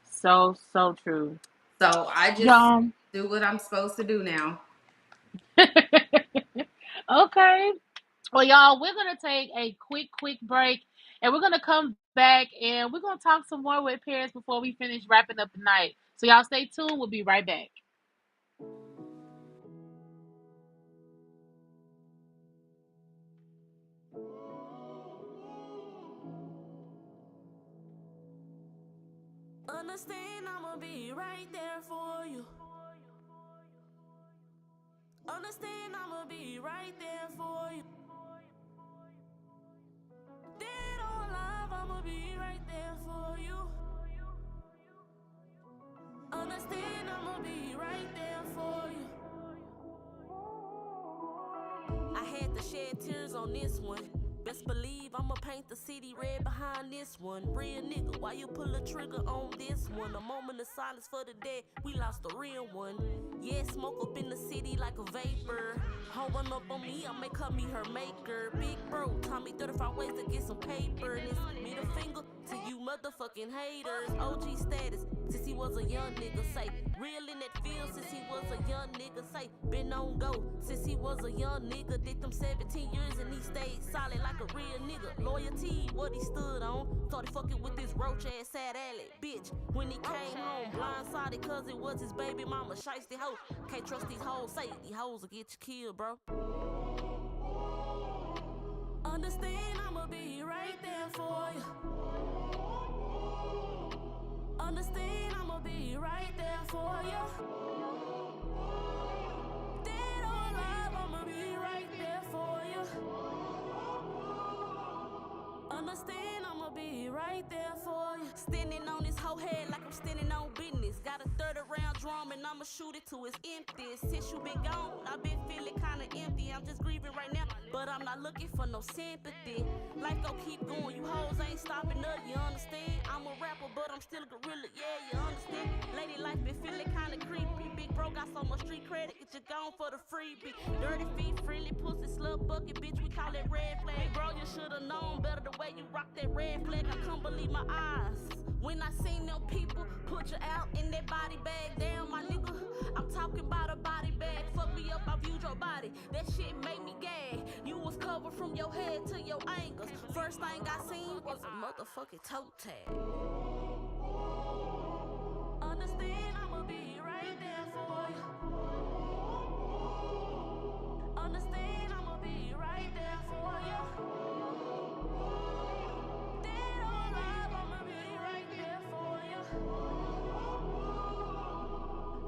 So true. So I just Y'all. do what I'm supposed to do now. Okay. Well, y'all, we're gonna take a quick break, and we're gonna come back and we're gonna talk some more with Paris before we finish wrapping up the night. So y'all stay tuned. We'll be right back. Understand I'ma be right there for you. Understand I'ma be right there for you. Dead or alive, I'ma be right there for you. Understand I'ma be right there for you. I had to shed tears on this one. Best believe I'ma paint the city red behind this one. Real nigga, why you pull a trigger on this one? A moment of silence for the dead, we lost a real one. Yeah, smoke up in the city like a vapor. Hold one up on me, I may cut me her maker. Big bro, taught me 35 ways to get some paper. And it's middle finger to you motherfucking haters. OG status, since he was a young nigga, say. Real in that field since he was a young nigga, say. Been on go since he was a young nigga. Did them 17 years and he stayed solid like a real nigga. Loyalty, what he stood on. Started fucking with this roach ass sad alley bitch. When he came home, blindsided cause it was his baby mama. Shiesty hoe, can't trust these hoes. Say these hoes will get you killed, bro. Understand I'ma be right there for you. Understand I'ma be right there for you. Dead or alive, I'ma be right there for you. Understand I'ma be right there for you. Standing on this whole head like I'm standing on business. Got a 30 round drum and I'ma shoot it till it's empty. Since you been gone, I've been feeling kinda empty. I'm just grieving right now, but I'm not looking for no sympathy. Life gon' keep going, you hoes ain't stopping up, you understand? I'm a rapper, but I'm still a gorilla, yeah, you understand? Lady life been feeling kinda creepy. Big bro got so much street credit, get you gone for the freebie. Dirty feet, friendly pussy, slut bucket, bitch, we call it red flag. Bro, you should've known better the way you rock that red flag. I couldn't believe my eyes when I seen them people put you out in that body bag. Damn, my nigga, I'm talking about a body bag. Fuck me up, I viewed your body. That shit made me gag. You was covered from your head to your ankles. First thing I seen was a motherfucking toe tag. Understand I'ma be right there for you. Understand I'ma be right there for you. Dead or alive, I'ma be right there for you.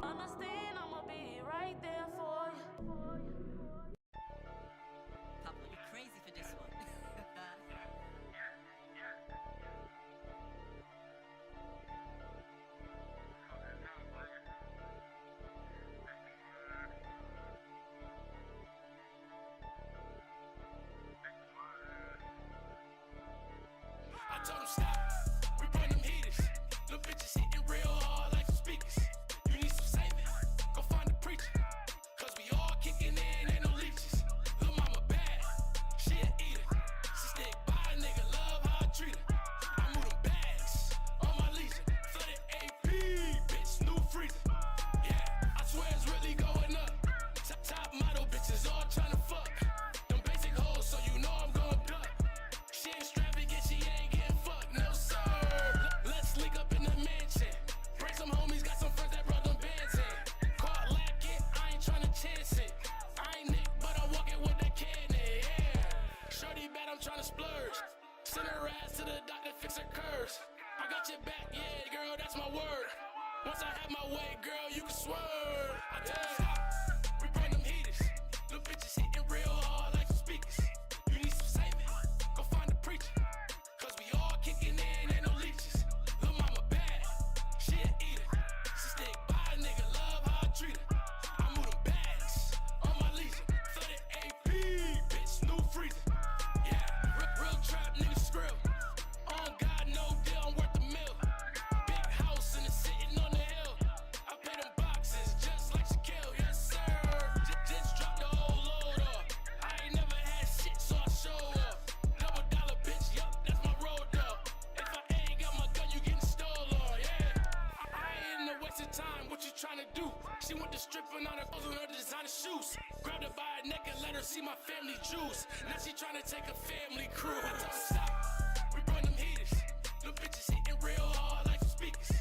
Understand I'ma be right there for you. Pablo, you crazy for this one. Yeah, girl, that's my word. Once I have my way, girl, you can swerve. I tell you stop. We bring them heaters. Little bitches hitting real hard like some speakers. You need some saving? Go find a preacher. Cause we all kicking in, ain't no leeches. Lil' mama bad, she a eater. She stick by a nigga, love how I treat her. I move them bags on my leisure. 30 AP, bitch, new freezer. Yeah, real trap nigga skrill. On God, no deal, I'm worth a mill. Big house and it's sitting on the hill. I pay them boxes just like Shaquille, yes sir. Just drop the whole load off. I ain't never had shit, so I show up. Double dollar bitch, yup, that's my road dog. If I ain't got my gun, you getting stolen, yeah. I ain't in the waste of time, what you tryna do? She went to stripping on her clothes with her designer shoes. Grabbed her by her neck and let her see my family juice. Now she tryna take a family cruise. I told her stop, we bring them heaters. Little bitches hitting real hard like some speakers.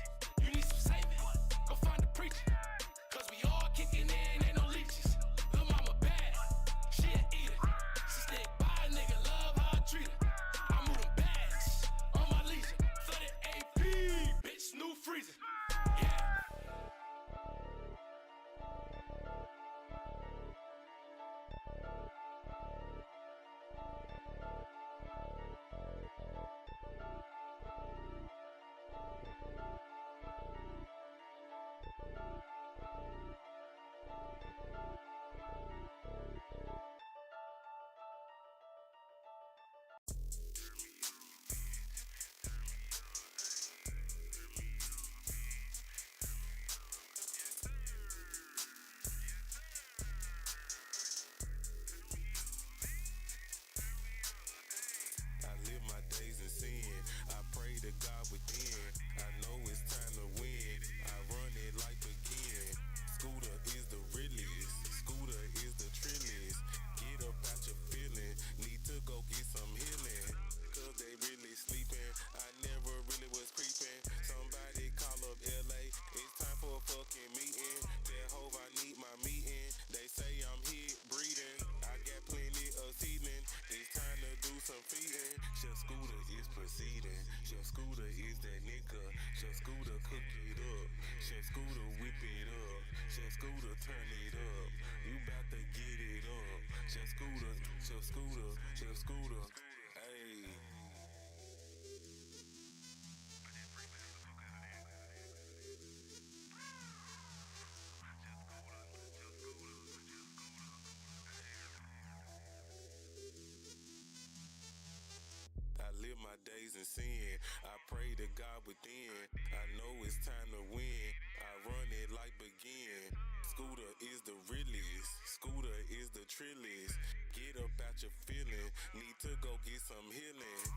You need some saving? Go find a preacher. Cause we all kicking in, ain't no leeches. Lil' mama bad, she a eater. She stick by a nigga, love how I treat her. I move them bags on my leisure. 30 AP, bitch, new freezer. Yeah. I live my days in sin. I pray to God within. I know it's time to win. I run it like again. Scooter is the realest. Scooter is the trillest. Get up out your feeling. Need to go get some healing. Cause they really sleeping. I never really was creeping. Somebody call up LA. It's time for a fucking meeting. Tell Hov I need my meeting. They say I'm hit breathing. I got plenty of seedling. It's time to do some feeding. Chef Scooter is proceeding. Chef Scooter is that nigga. Chef Scooter cook it up. Chef Scooter whip it up. Chef Scooter turn it up. You bout to get it up. Chef Scooter, Chef Scooter, Chef Scooter. Hey. I live my days in sin. I pray to God within. I know it's time to win. I run it like begin. Scooter is the realest. Scooter is the trillest. Get up out your feeling. Need to go get some healing.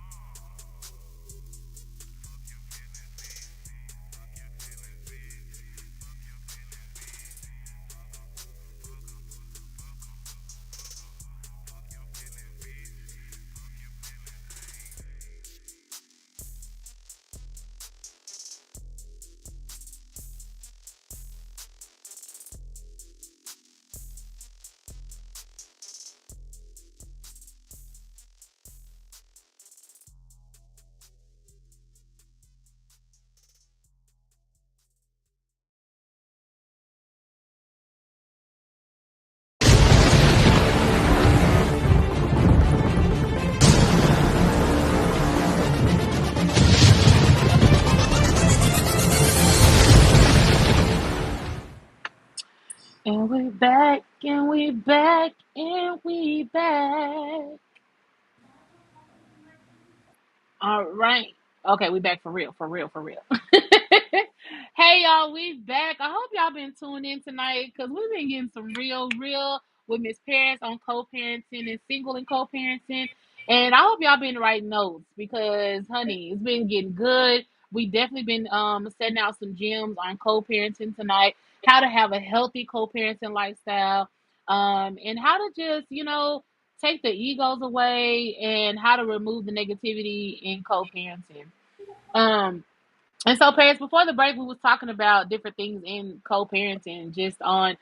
And we back, and we back, and we back. All right. Okay, we back for real, for real, for real. Hey y'all, we back. I hope y'all been tuned in tonight because we've been getting some real with Miss Paris on co-parenting and single and co-parenting. And I hope y'all been writing notes because honey, it's been getting good. We definitely been setting out some gems on co-parenting tonight, how to have a healthy co-parenting lifestyle, and how to just, take the egos away and how to remove the negativity in co-parenting. Um, and so, Paris, before the break, we was talking about different things in co-parenting, just on,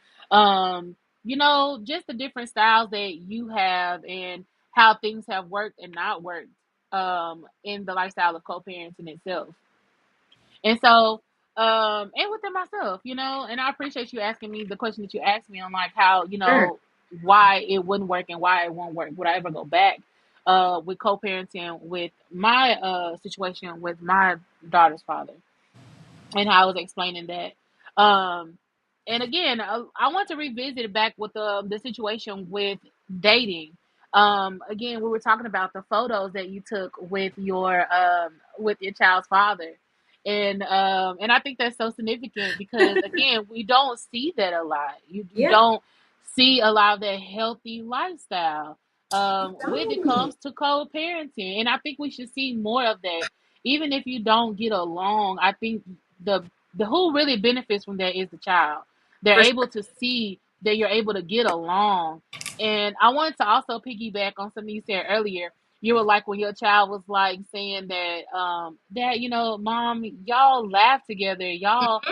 just the different styles that you have and how things have worked and not worked in the lifestyle of co-parenting itself. And so, and within myself, and I appreciate you asking me the question that you asked me on like how, Sure. why it wouldn't work and why it won't work. Would I ever go back with co-parenting with my situation with my daughter's father? And how I was explaining that. And again, I want to revisit it back with the situation with dating. Again, we were talking about the photos that you took with your child's father, and I think that's so significant because again, we don't see that a lot. You Yeah. don't see a lot of that healthy lifestyle when it Don't. comes to co-parenting, and I think we should see more of that. Even if you don't get along, I think the the who really benefits from that is the child. They're For sure. able to see that you're able to get along. And I wanted to also piggyback on something you said earlier. You were like when your child was like saying that that, mom, y'all laugh together, y'all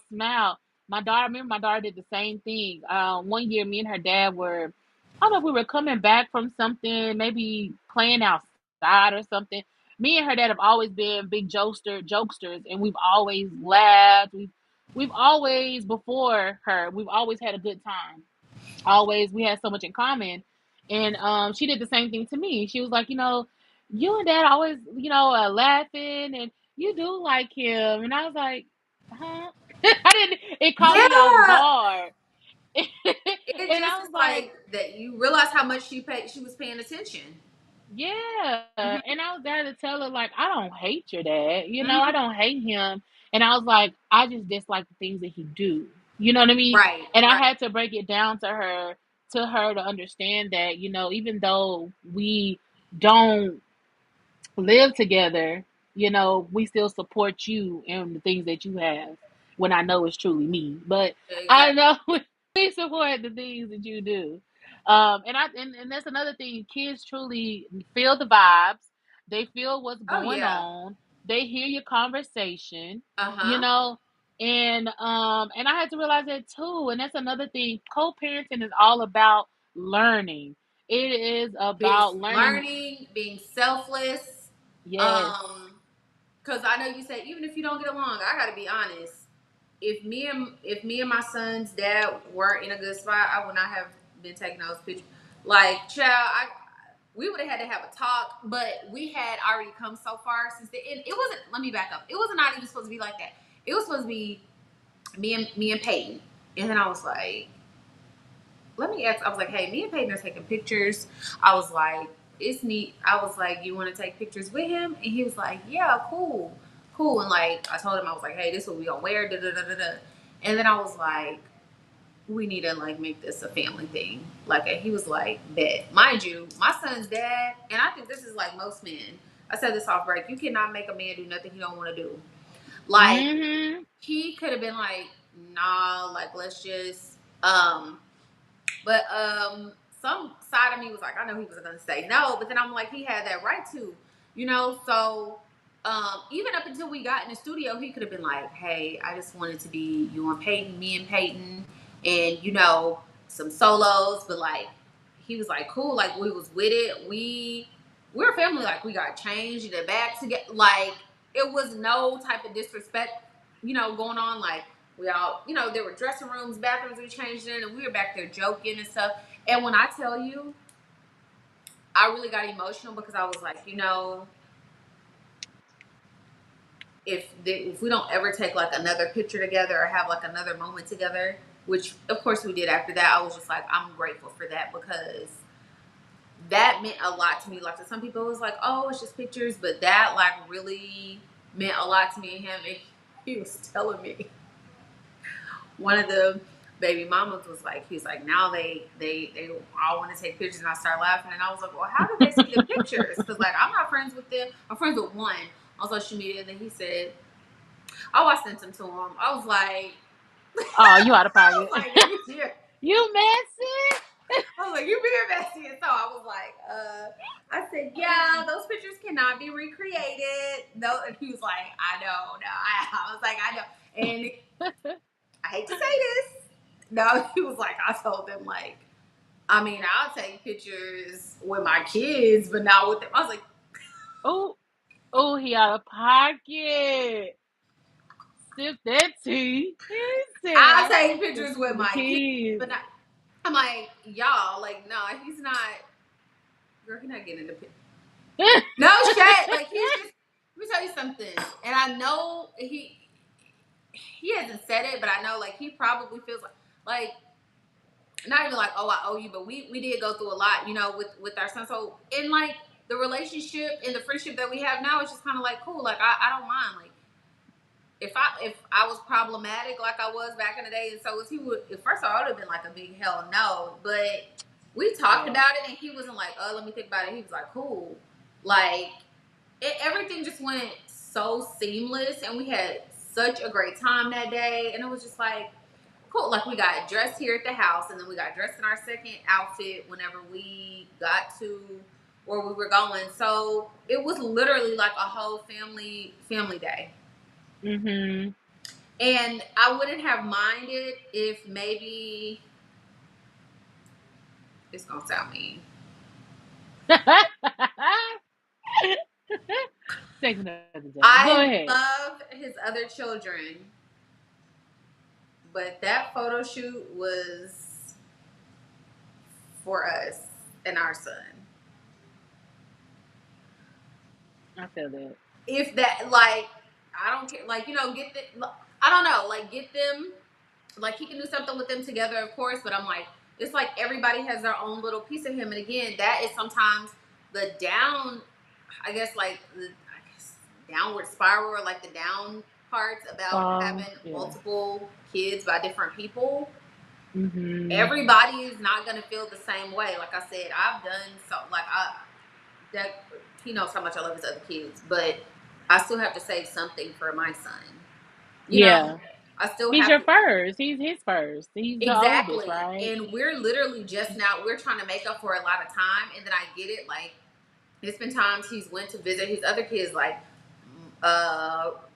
smile. I remember my daughter did the same thing. One year me and her dad were, I don't know if we were coming back from something, maybe playing outside or something. Me and her dad have always been big jokesters, and we've always laughed. We've always, before her, we've always had a good time. Always, we had so much in common, and she did the same thing to me. She was like, you and dad always, laughing, and you do like him, and I was like, huh? I didn't. It caught me off Yeah. guard, It and just I was is like, like that you realize how much she was paying attention. yeah. Hmm. And I was there to tell her, like, I don't hate your dad. I Hmm. don't hate him. And I was like, I just dislike the things that he do. You know what I mean? Right, And I right. had to break it down to understand that, even though we don't live together, we still support you and the things that you have when I know it's truly me. But I Exactly. know we support the things that you do. And that's another thing. Kids truly feel the vibes. They feel what's Oh going yeah. on. They hear your conversation, you Uh-huh. know. And I had to realize that too. And that's another thing. Co-parenting is all about learning. It is Being about learning. learning, being selfless. Yes. Um, because I know you said even if you don't get along, I gotta be honest. If me and my son's dad were in a good spot, I would not have been taking those pictures. Like, child, we would have had to have a talk, but we had already come so far since the end. It wasn't. Let me back up. It was not even supposed to be like that. It was supposed to be me and Peyton, and then I was like, let me ask. I was like, hey, me and Peyton are taking pictures. I was like, it's neat. I was like, you want to take pictures with him? And he was like, yeah, cool, cool. And like, I told him, I was like, hey, this is what we gonna wear, da da da da da. And then I was like, we need to like make this a family thing. Like, and he was like, bet. Mind you, my son's dad, and I think this is like most men. I said this off break. You cannot make a man do nothing he don't want to do. Like, Mm-hmm. he could have been like, nah, like let's just but some side of me was like, I know he was gonna say no, but then I'm like, he had that right to, So even up until we got in the studio, he could have been like, hey, I just wanted to be you and Peyton, me and Peyton, and some solos, but like he was like, cool, like we was with it. We're a family, like we got changed in the back together, like it was no type of disrespect, going on, like we all, there were dressing rooms, bathrooms we changed in, and we were back there joking and stuff. And when I tell you, I really got emotional because I was like, if we don't ever take like another picture together or have like another moment together, which of course we did after that, I was just like, I'm grateful for that because that meant a lot to me. Like to some people, it was like, oh, it's just pictures, but that like really meant a lot to me and him. And he was telling me one of the baby mamas was like, he's like, now they all want to take pictures, and I started laughing, and I was like, well, how did they see the pictures? Because like I'm not friends with them. I'm friends with one on social media, and then he said, oh, I sent them to him. I was like, Oh, you out of I was pocket. like, are you serious? You messy. I was like, you being messy, and so I was like, I said, yeah, those pictures cannot be recreated. No, and he was like, I know, no, I was like, I know, and I hate to say this. No, he was like, I told them like, I mean, I'll take pictures with my kids, but not with them. I was like, Oh, oh, he out of pocket. sip that tea. He said, I'll I take want to pictures with see the my kids, kids. but I'm like, y'all, like, no, he's not. Girl, he's not getting in the picture. No shit. Like, he's just. Let me tell you something, and I know he hasn't said it, but I know like he probably feels like not even like, oh, I owe you, but we did go through a lot, you know, with our son. So in like the relationship and the friendship that we have now, it's just kind of like cool. Like I don't mind. Like if I was problematic like I was back in the day, and so was he, would at first I would have been like a big hell no, but we talked Yeah. about it and he wasn't like, oh, let me think about it. He was like, cool. Like everything just went so seamless, and we had such a great time that day, and it was just like cool. Like we got dressed here at the house, and then we got dressed in our second outfit whenever we got to where we were going. So it was literally like a whole family day. Mm-hmm. And I wouldn't have minded if maybe it's gonna sound mean. Take another job. Go I ahead. love his other children, but that photo shoot was for us and our son. I feel that. If that, like, I don't care, like, you know, I don't know, like, get them, like, he can do something with them together, of course, but I'm like, it's like everybody has their own little piece of him. And again, that is sometimes the down, I guess, like, downward spiral, or like the down parts about having Yeah. multiple kids by different people. Mm-hmm. Everybody is not going to feel the same way. Like I said, I've done so, like, that he knows how much I love his other kids, but I still have to save something for my son. You know, I still He's have your to. first. He's his first. He's the oldest, Exactly. right? And we're literally just now, we're trying to make up for a lot of time. And then I get it. Like, it's been times he's went to visit his other kids, like,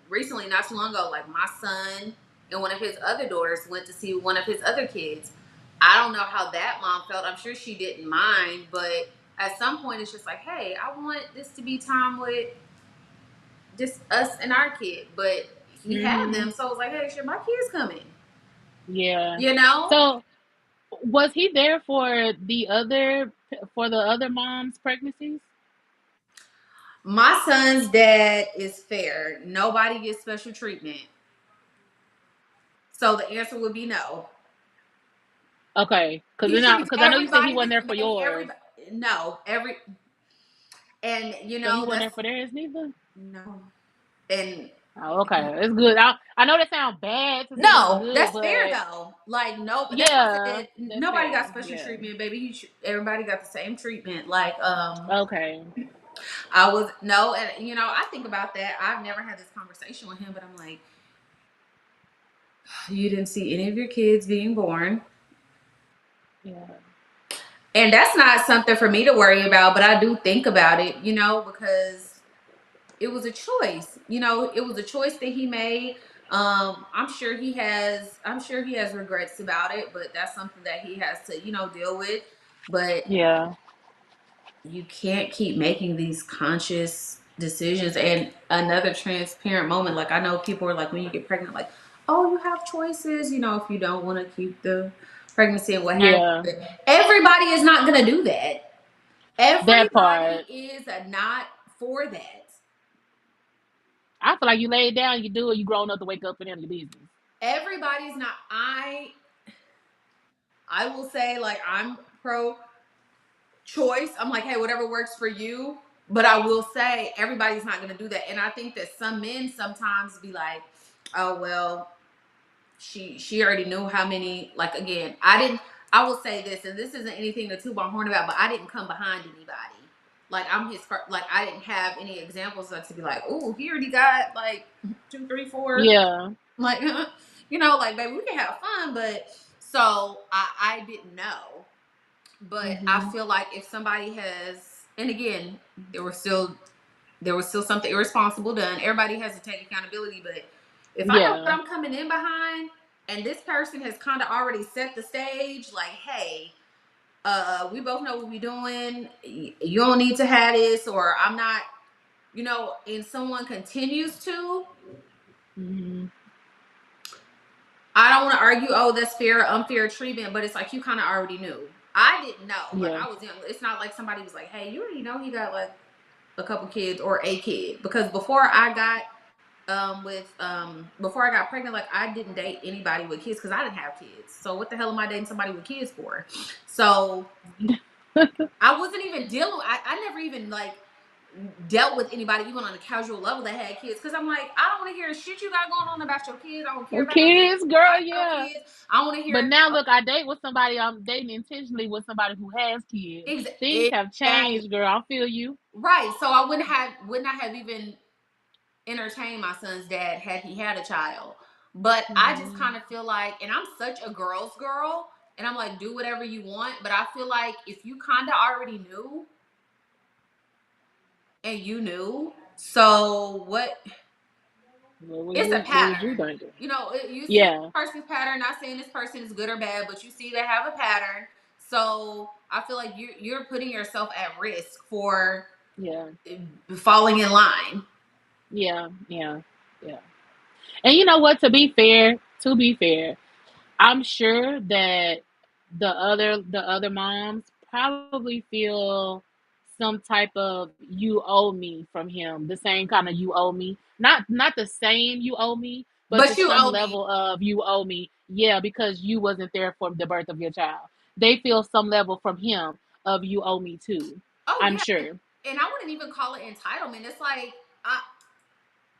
recently, not too long ago, like my son and one of his other daughters went to see one of his other kids. I don't know how that mom felt. I'm sure she didn't mind, but at some point it's just like, hey, I want this to be time with just us and our kid. But he had them, so I was like, hey, sure, my kid's coming. Yeah. You know? So was he there for the other mom's pregnancies? My son's dad is fair. Nobody gets special treatment. So the answer would be no. Okay, He treats because I know you said he everybody wasn't there for baby, yours, everybody. No, and you so he know wasn't there that's for theirs neither. no, and Oh, okay, it's good. I know that sounds bad to say it's no, good, that's fair but though. Like no, that's why I yeah, said that's nobody got fair. special Yeah. treatment, baby. Everybody got the same treatment. Like Okay. I was no, and you know I think about that. I've never had this conversation with him, but I'm like, you didn't see any of your kids being born. Yeah. And that's not something for me to worry about, but I do think about it, you know, because it was a choice. You know, it was a choice that he made. I'm sure he has regrets about it, but that's something that he has to, you know, deal with. But Yeah. you can't keep making these conscious decisions. And another transparent moment, like I know people are like when you get pregnant, like, oh, you have choices, you know, if you don't want to keep the pregnancy and what have you. Yeah. But everybody is not gonna do that. That Everybody part. is not for that. I feel like you lay it down, you do it, you grown up to wake up and handle your business. Everybody's not. I will say, like, I'm pro choice. I'm like, hey, whatever works for you. But I will say everybody's not gonna do that. And I think that some men sometimes be like, oh well, she already knew how many, like, again, I will say this, and this isn't anything to toot my horn about, but I didn't come behind anybody. Like I'm his first, like I didn't have any examples to be like, oh, he already got like 2, 3, 4. Yeah. Like, you know, like, baby, we can have fun, but so I didn't know. But I Mhm. feel like if somebody has, and again, there was still something irresponsible done. Everybody has to take accountability, but if I know what Yeah. I'm coming in behind, and this person has kind of already set the stage, like, hey, we both know what we're doing. You don't need to have this, or I'm not, you know, and someone continues to, Mhm. don't want to argue, oh, that's fair or unfair treatment, but it's like you kind of already knew. I didn't know. Like, Yeah. I was young. It's not like somebody was like, hey, you already know he got like a couple kids or a kid. Because before I got before I got pregnant, like I didn't date anybody with kids because I didn't have kids. So what the hell am I dating somebody with kids for? So I wasn't even dealing. I never even like dealt with anybody even on a casual level that had kids because I'm like, I don't want to hear shit you got going on about your kids. I don't care about nothing Kids, girl, about your yeah. kids. I want to But hear now look, I date with somebody. I'm dating intentionally with somebody who has kids. Things have exactly changed, girl. I feel you. right. So I would not have even entertained my son's dad had he had a child. But I just Hmm. kind of feel like, and I'm such a girl's girl, and I'm like, do whatever you want. But I feel like if you kind of already knew, and you knew, so what? It's a What was you pattern. thinking? You know, you see this Yeah, person's pattern. Not saying this person is good or bad, but you see they have a pattern. So I feel like you're putting yourself at risk for yeah, falling in line. yeah, yeah, yeah. And you know what? To be fair, I'm sure that the other moms probably feel some type of you owe me from him, the same kind of you owe me. Not the same you owe me, but to But you some owe me. level of you owe me. Yeah, because you wasn't there for the birth of your child. They feel some level from him of you owe me too. Oh I'm yeah, sure. and I wouldn't even call it entitlement. It's like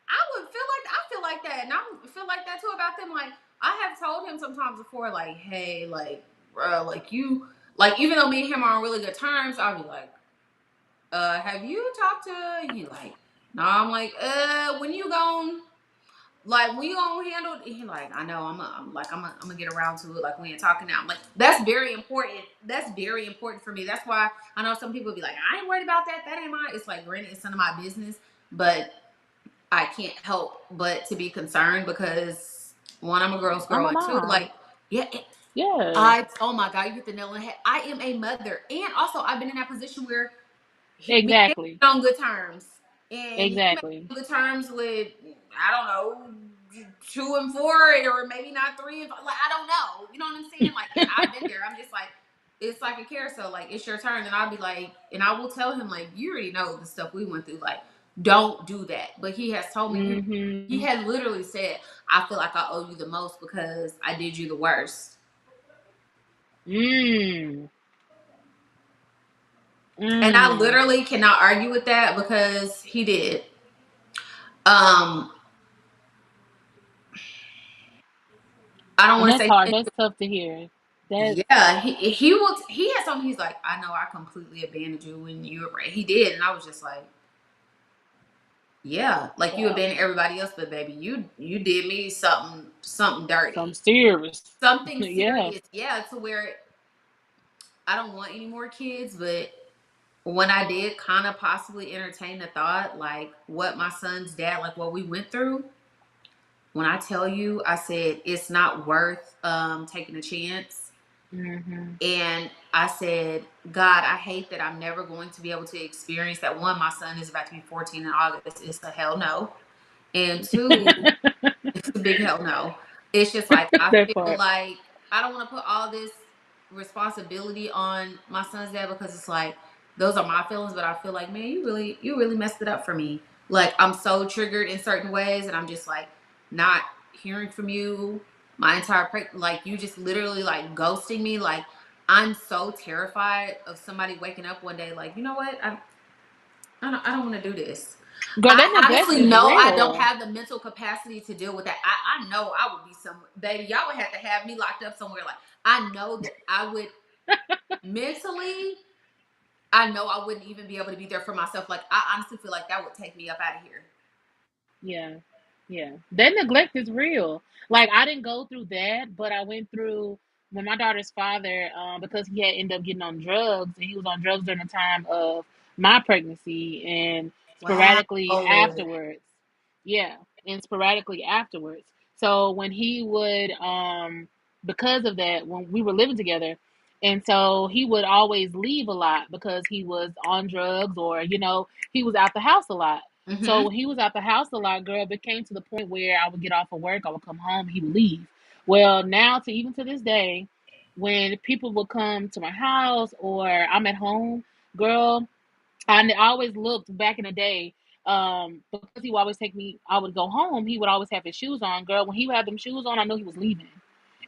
I would feel like I feel like that, and I feel like that too about them. Like I have told him sometimes before, like, hey, like, bro, like you, like even though me and him are on really good terms, I'll be like, have you talked to? And he like, no. I'm like, when you gon' like when you gonna handle? He like, I know. I'm gonna get around to it. Like we ain't talking now. I'm like, that's very important. That's very important for me. That's why I know some people be like, I ain't worried about that. That ain't my. It's like, granted, it's none of my business, but I can't help but to be concerned because one, I'm a girl's I'm girl, a and two, mom. like, yeah, Yeah, oh my god, you hit the nail on the head. I am a mother, and also I've been in that position where me and him exactly, on good terms, and he may be exactly. on good terms with I don't know 2 and 4, or maybe not 3 and 5. Like I don't know, you know what I'm saying? Like, and I've been there. I'm just like. It's like a carousel, like it's your turn, and I'll be like, and I will tell him like, you already know the stuff we went through, like, don't do that. But he has told me, he Mhm. has literally said, I feel like I owe you the most because I did you the worst. Mm. And I Mm. literally cannot argue with that because he did. Um, I don't And want to that's say, hard. That's tough to hear. That yeah, he will. He has something. He's like, I know I completely abandoned you when you were right. He did, and I was just like, yeah, like you yeah, abandoned everybody else, but baby, you did me something some dirty, serious. something Yeah. serious. Yeah, to where I don't want any more kids, but when I did kind of possibly entertain the thought, like what my son's dad, like what we went through, when I tell you, I said it's not worth taking a chance. Hmm. And I said, God, I hate that I'm never going to be able to experience that. One, my son is about to be 14 in August. It's a hell no. And two, it's a big hell no. It's just like I That feel part. like I don't want to put all this responsibility on my son's dad because it's like those are my feelings, but I feel like, man, you really messed it up for me. Like I'm so triggered in certain ways, and I'm just like not hearing from you my entire like you just literally like ghosting me. Like I'm so terrified of somebody waking up one day like, you know what, I don't want to do this. Girl, that I neglect honestly is know I don't real. have the mental capacity to deal with that. I know I would be some baby. Y'all would have to have me locked up somewhere. Like I know that I would mentally. I know I wouldn't even be able to be there for myself. Like I honestly feel like that would take me up out of here. Yeah. Yeah. That neglect is real. Like I didn't go through that, but I went through when my daughter's father, because he had ended up getting on drugs and he was on drugs during the time of my pregnancy and Wow. sporadically Oh. afterwards. Yeah. And sporadically afterwards. So when he would because of that, when we were living together, and so he would always leave a lot because he was on drugs or, he was out the house a lot. So Mm-hmm. when he was out the house a lot, girl, it came to the point where I would get off of work, I would come home, he would leave. Well, now to even to this day, when people will come to my house or I'm at home, girl, I always looked back in the day, because he would always take me. I would go home. He would always have his shoes on. Girl, when he would have them shoes on, I knew he was leaving.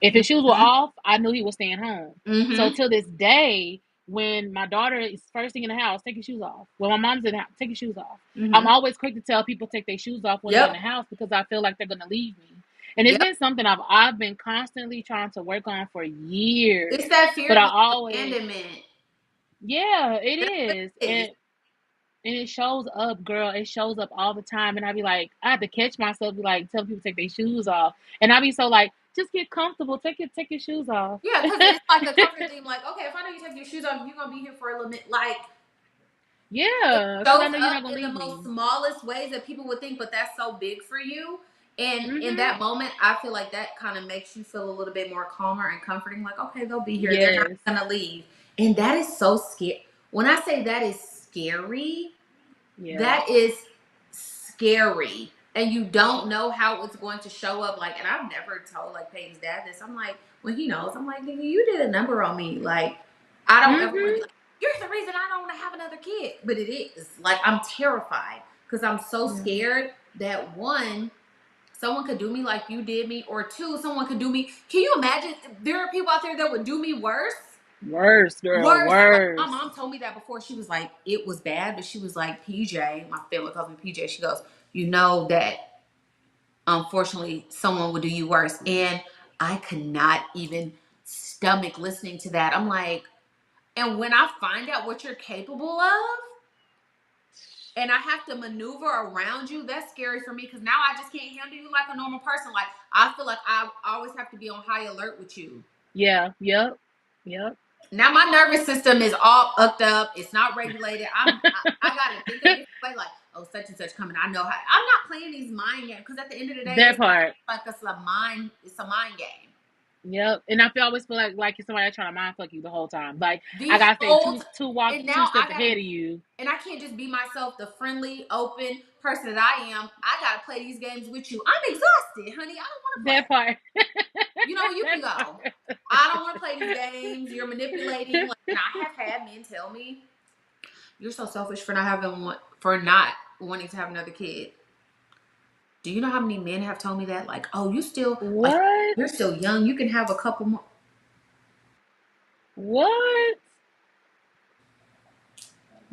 If his shoes were Mm-hmm. off, I knew he was staying home. So Mm-hmm. till this day, when my daughter is first thing in the house, take your shoes off. When my mom's in the house, take your shoes off. I'm Mm-hmm. always quick to tell people take their shoes off when they're in the Yep. house because I feel like they're gonna leave me. And it's Yep. been something I've been constantly trying to work on for It's years. that But fear I of always, abandonment. yeah, it That's what is. it is. And it shows up, girl. It shows up all the time. And I be like, I have to catch myself, be like, tell people to take their shoes off. And I be so like, just get comfortable. Take your shoes off. Yeah, because it's like a comfort thing. Like, okay, if I know you take your shoes off, you're gonna be here for a little bit. Like, it Yeah, because I shows know you're up not gonna in the leave most me. smallest ways that people would think, but that's so big for you. And in Mhm. that moment, I feel like that kind of makes you feel a little bit more calmer and comforting. Like, okay, they'll be here. They're not Yes. gonna leave. And that is so scary. When I say that is scary, Yeah. that is scary. And you don't know how it's going to show up. Like, and I've never told like Peyton's dad this. I'm like, when he knows, I'm like, nigga, you did a number on me. Like, I don't ever want to be Mhm. like, you're the reason I don't want to have another kid. But it is. Like, I'm terrified because I'm so Yeah. scared that one, someone could do me like you did me, or two, someone could do me. Can you imagine? There are people out there that would do me worse. Worse, girl. Worse. Like my Worse. mom told me that before. She was like, it was bad, but she was like, PJ, my family calls me PJ. She goes, you know that unfortunately someone would do you worse. And I could not even stomach listening to that. I'm like, and when I find out what you're capable of and I have to maneuver around you, that's scary for me because now I just can't handle you like a normal person. Like I feel like I always have to be on high alert with you. Yeah. Yep. Yep. Now my nervous system is all upped up. It's not regulated. I gotta think a different way. Like, oh, such and such coming. I know how. I'm not playing these mind games because at the end of the day, That it's not part. like it's a mind. It's a mind game. Yep. And I always feel like you're somebody trying to mind fuck you the whole time. Like The I gotta stay whole two and now steps ahead of you. I can't just be myself, the friendly, open person that I am. I gotta play these games with you. I'm exhausted, honey. I don't want to That play. part. You know, you can That go. part. I don't want to play these games. You're manipulating. Like, and I have had men tell me, "You're so selfish for not wanting to have another kid." Do you know how many men have told me that? Like, oh, What? you're still young. You can have a couple more. What?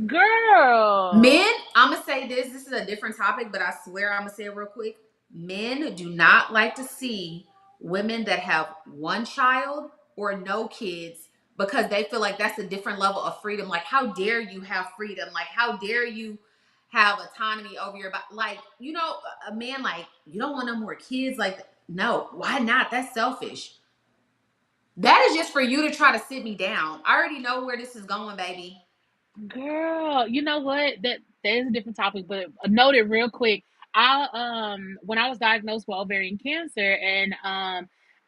Girl. Men, I'm gonna say this. This is a different topic, but I swear I'm gonna say it real quick. Men do not like to see women that have one child or no kids because they feel like that's a different level of freedom. Like, how dare you have freedom? Like, how dare you have autonomy over your body? Like, you know, a man like you don't want no more kids. Like, no, why not? That's selfish. That is just for you to try to sit me down. I already know where this is going, baby. Girl, you know what? That is a different topic, but note it real quick. I when I was diagnosed with ovarian cancer and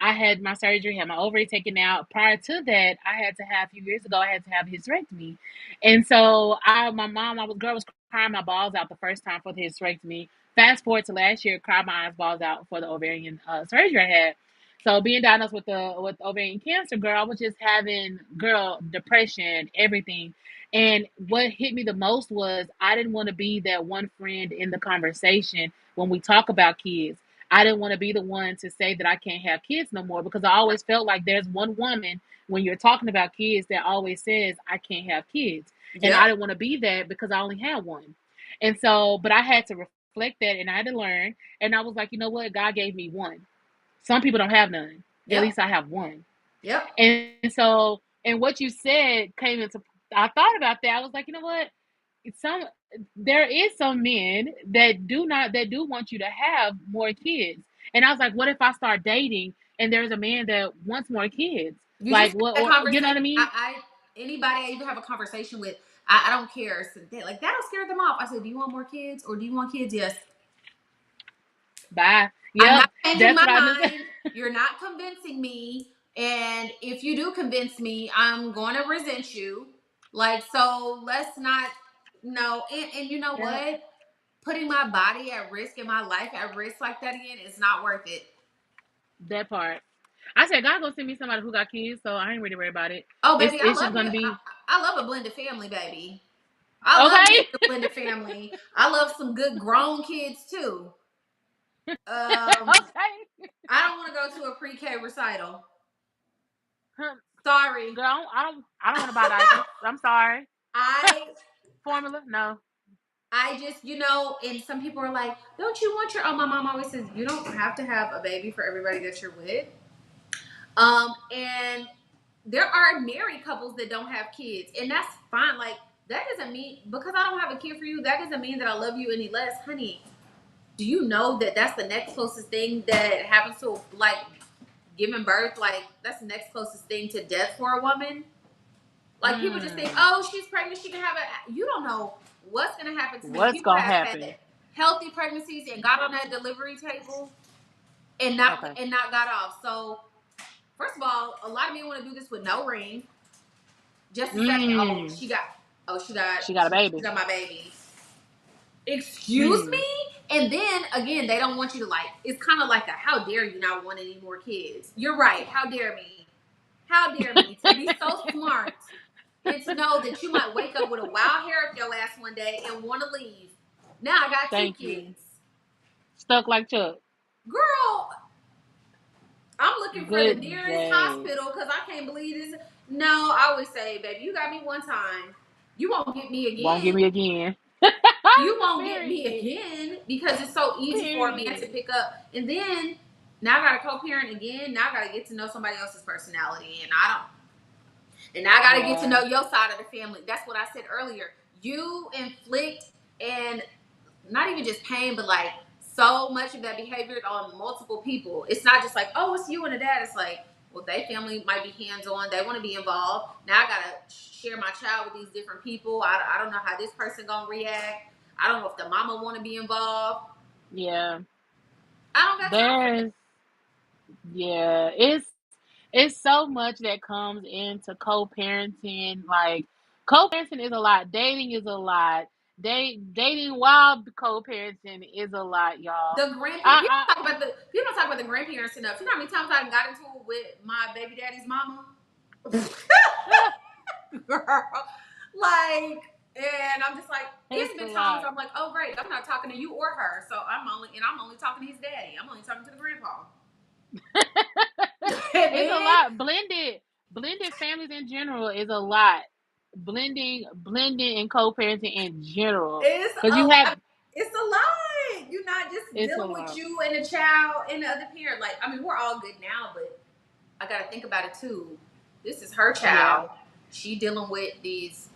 I had my surgery, had my ovary taken out. Prior to that, I had to have a few years ago, I had to have a hysterectomy. And so I was girl was crying my balls out the first time for the hysterectomy. Fast forward to last year, cried my eyes balls out for the ovarian surgery I had. So being diagnosed with ovarian cancer, girl, I was just having girl depression, everything. And what hit me the most was I didn't want to be that one friend in the conversation when we talk about kids. I didn't want to be the one to say that I can't have kids no more because I always felt like there's one woman when you're talking about kids that always says I can't have kids. And Yep. I didn't want to be that because I only had one. And so, but I had to reflect that and I had to learn. And I was like, you know what? God gave me one. Some people don't have none. At Yep. least I have one. Yep. And so, and what you said came into, I thought about that. I was like, you know what? Some, there is some men that that do want you to have more kids. And I was like, what if I start dating and there's a man that wants more kids? You Like, just what, have that or, you know conversation. what I mean? Anybody I even have a conversation with, I don't care. So like that'll scare them off. I said, do you want more kids or do you want kids? Yes. Bye. I'm Yep. not changing That's my what I just, mind. You're not convincing me. And if you do convince me, I'm going to resent you. Like, so let's not, no. And you know yep, what? Putting my body at risk and my life at risk like that again is not worth it. that part. I said God gonna send me somebody who got kids, so I ain't really worried about it. Oh, It's baby, I it's just love gonna it. be I love a blended family, baby. I love me okay. a blended family. I love some good grown kids too. Okay. I don't want to go to a pre-K recital. Sorry. Girl, I don't want to buy diapers. I'm sorry. I Formula? No. I just, and some people are like, don't you want your, oh, my mom always says, you don't have to have a baby for everybody that you're with. And there are married couples that don't have kids, and that's fine. Like, that doesn't mean, because I don't have a kid for you, that doesn't mean that I love you any less. Honey, do you know that that's the next closest thing that happens to, like, giving birth? Like, that's the next closest thing to death for a woman. Like, people just think, Mm. oh, she's pregnant, she can have it. You don't know what's going to happen to me. What's People gonna have had happen? healthy pregnancies and got on that delivery table and not Okay. and not got off. So, first of all, a lot of men want to do this with no ring, just to say, oh, Mm. She got a she baby. got my baby. Excuse me? Mm. And then again, they don't want you to, like, it's kind of like a how dare you not want any more kids. You're right. How dare me? How dare me to be so smart and to know that you might wake up with a wild hair up your ass one day and want to leave. Now I got two Thank you. kids. Stuck like Chuck. Girl, I'm looking for the Good nearest day. hospital because I can't believe this. No, I always say, baby, you got me one time. You won't get me Won't get again. me again. You won't get me Period. again because it's so easy for a man to Period. pick up. And then now I got to co-parent again. Now I got to get to know somebody else's personality, and I don't. And now I got to get to Yeah. know your side of the family. That's what I said earlier. You inflict, and not even just pain, but like so much of that behavior on multiple people. It's not just like, oh, it's you and the dad. It's like, well, their family might be hands on. They want to be involved. Now I gotta share my child with these different people. I don't know how this person gonna react. I don't know if the mama want to be involved. Yeah. I don't got time for that. There's yeah. It's so much that comes into co-parenting. Like co-parenting is a lot. Dating is a lot. Dating while co-parenting is a lot, y'all. The grandparents. I People don't talk about the grandparents enough. You know how many times I got into it with my baby daddy's mama? Girl, like, and I'm just like, it's it's a been times lot. I'm like, oh great, I'm not talking to you or her, so I'm only talking to his daddy. I'm only talking to the grandpa. And It's a then lot. Blended families in general is a lot. Blending and co-parenting in general, it's because you have it's a lot. You're not just it's a dealing with lot. you and the child and the other parent. Like, I mean, we're all good now, but I got to think about it too. This is her Yeah. child. She dealing with these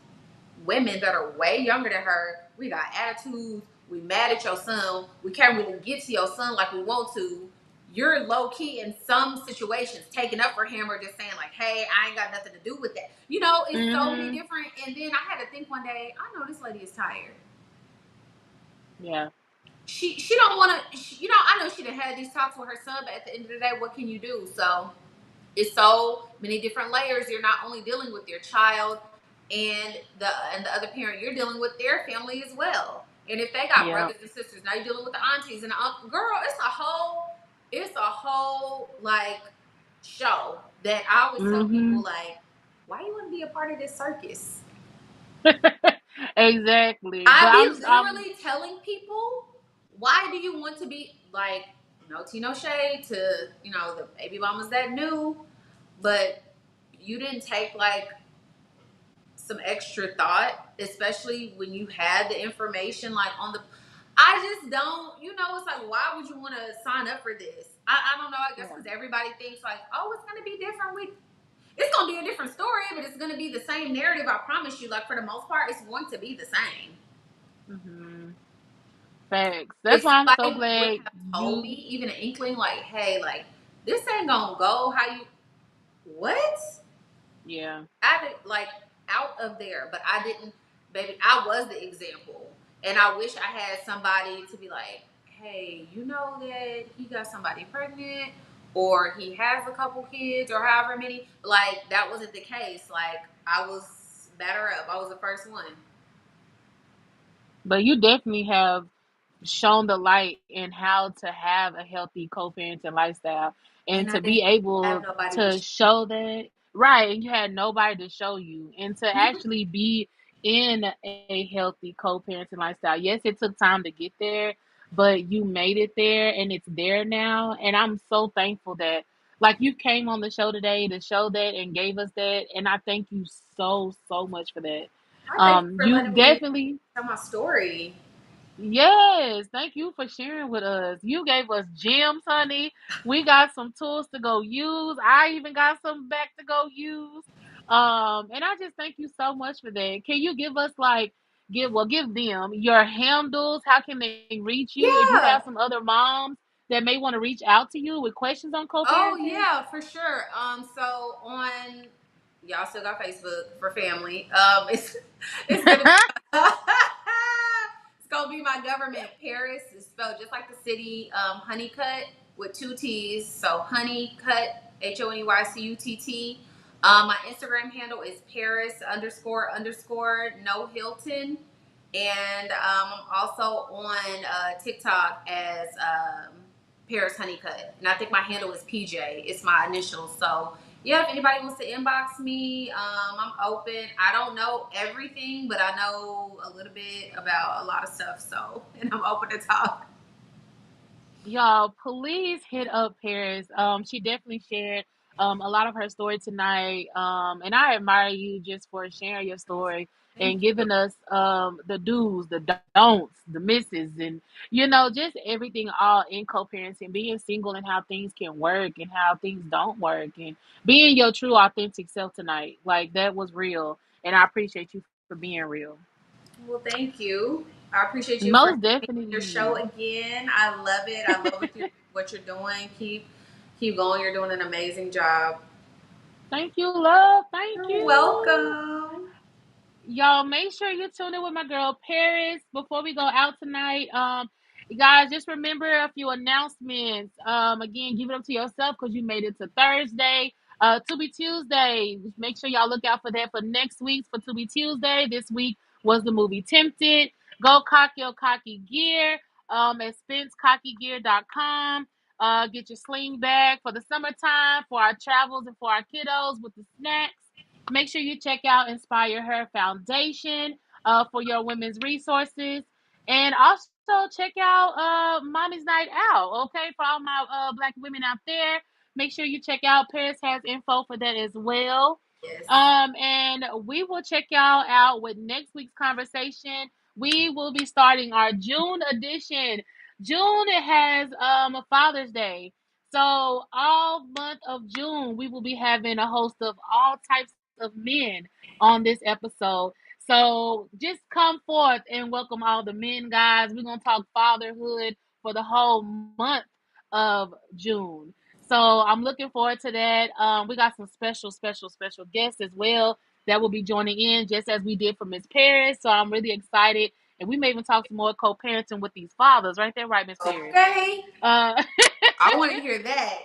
women that are way younger than her. We got attitudes. We mad at your son. We can't really get to your son like we want to. You're low key in some situations taking up for him or just saying like, hey, I ain't got nothing to do with that. It's so many Mhm. different. And then I had to think one day, I know this lady is tired. Yeah. She don't want to, I know she done had these talks with her son, but at the end of the day, what can you do? So it's so many different layers. You're not only dealing with your child and the other parent, you're dealing with their family as well. And if they got Yeah. brothers and sisters, now you're dealing with the aunties and the uncle. Girl, it's a whole like show that I always tell people Mhm. like, why you want to be a part of this circus? Exactly. But I be I'm literally telling people, why do you want to be like, no tea, no shade to, the baby mamas that knew, but you didn't take like some extra thought, especially when you had the information like on the. I just don't, it's like, why would you want to sign up for this? I don't know. I guess yeah. because everybody thinks like, oh, it's going to be different. It's going to be a different story, but it's going to be the same narrative. I promise you. Like, for the most part, it's going to be the same. Mhm. Facts. That's If why I'm so somebody would glad have told me, you even an inkling, like, hey, like, this ain't going to go how you. What? yeah. I did like out of there, but I didn't, baby. I was the example, and I wish I had somebody to be like, "Hey, you know that he got somebody pregnant, or he has a couple kids, or however many." Like that wasn't the case. Like I was better up. I was the first one. But you definitely have shown the light in how to have a healthy co-parenting lifestyle, and And I to didn't be have able nobody to to show that, right, and you had nobody to show you, and to actually be in a healthy co-parenting lifestyle. Yes, it took time to get there, but you made it there and it's there now, and I'm so thankful that, like, you came on the show today to show that and gave us that, and I thank you so much for that. I thank you for You letting me definitely, tell my story. yes, thank you for sharing with us. You gave us gems, honey. We got some tools to go use. I even got some back to go use. And I just thank you so much for that. Can you give us, like, give them your handles? How can they reach you if you have some Yeah. other moms that may want to reach out to you with questions on Oh co-parenting? yeah, for sure. So on y'all still got Facebook for family. It's gonna be it's gonna be my government. Paris is spelled just like the city. Honeycut with two T's. So Honeycut, HONEYCUTT. My Instagram handle is Paris __ no Hilton. And I'm also on TikTok as Paris Honeycut. And I think my handle is PJ. It's my initials. So yeah, if anybody wants to inbox me, I'm open. I don't know everything, but I know a little bit about a lot of stuff. So, and I'm open to talk. Y'all, please hit up Paris. She definitely shared a lot of her story tonight. And I admire you just for sharing your story Thank and you. giving us the do's, the don'ts, the misses, and just everything all in co-parenting, being single and how things can work and how things don't work, and being your true authentic self tonight. Like, that was real, and I appreciate you for being real. Well, thank you. I appreciate you for Most having me on your show definitely. again. I love it. I love what you're doing. Keep going. You're doing an amazing job. Thank you, love. Thank You're you. welcome. Y'all, make sure you tune in with my girl Paris before we go out tonight. You guys, just remember a few announcements. Again, give it up to yourself because you made it to Thursday. To be Tuesday. Make sure y'all look out for that for next week's for To Be Tuesday. This week was the movie Tempted. Go cock your cocky gear at SpenceCockyGear.com. Get your sling bag for the summertime, for our travels, and for our kiddos with the snacks. Make sure you check out Inspire Her Foundation for your women's resources. And also check out Mommy's Night Out, okay, for all my black women out there. Make sure you check out Paris has info for that as well. Yes. And we will check y'all out with next week's conversation. We will be starting our June edition. June has a Father's Day. So all month of June, we will be having a host of all types of men on this episode. So just come forth and welcome all the men, guys. We're gonna talk fatherhood for the whole month of June. So I'm looking forward to that. We got some special guests as well that will be joining in, just as we did for Miss Paris. So I'm really excited, and we may even talk some more co-parenting with these fathers, right there, right, Miss Paris? Okay. Uh, I want to hear that.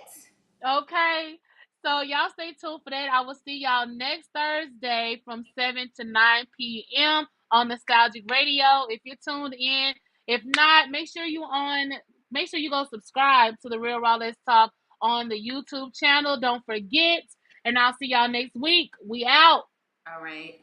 Okay. So y'all stay tuned for that. I will see y'all next Thursday from 7 to 9 p.m. on Nostalgic Radio. If you're tuned in. If not, make sure you go subscribe to the Real Raw Let's Talk on the YouTube channel. Don't forget. And I'll see y'all next week. We out. All right.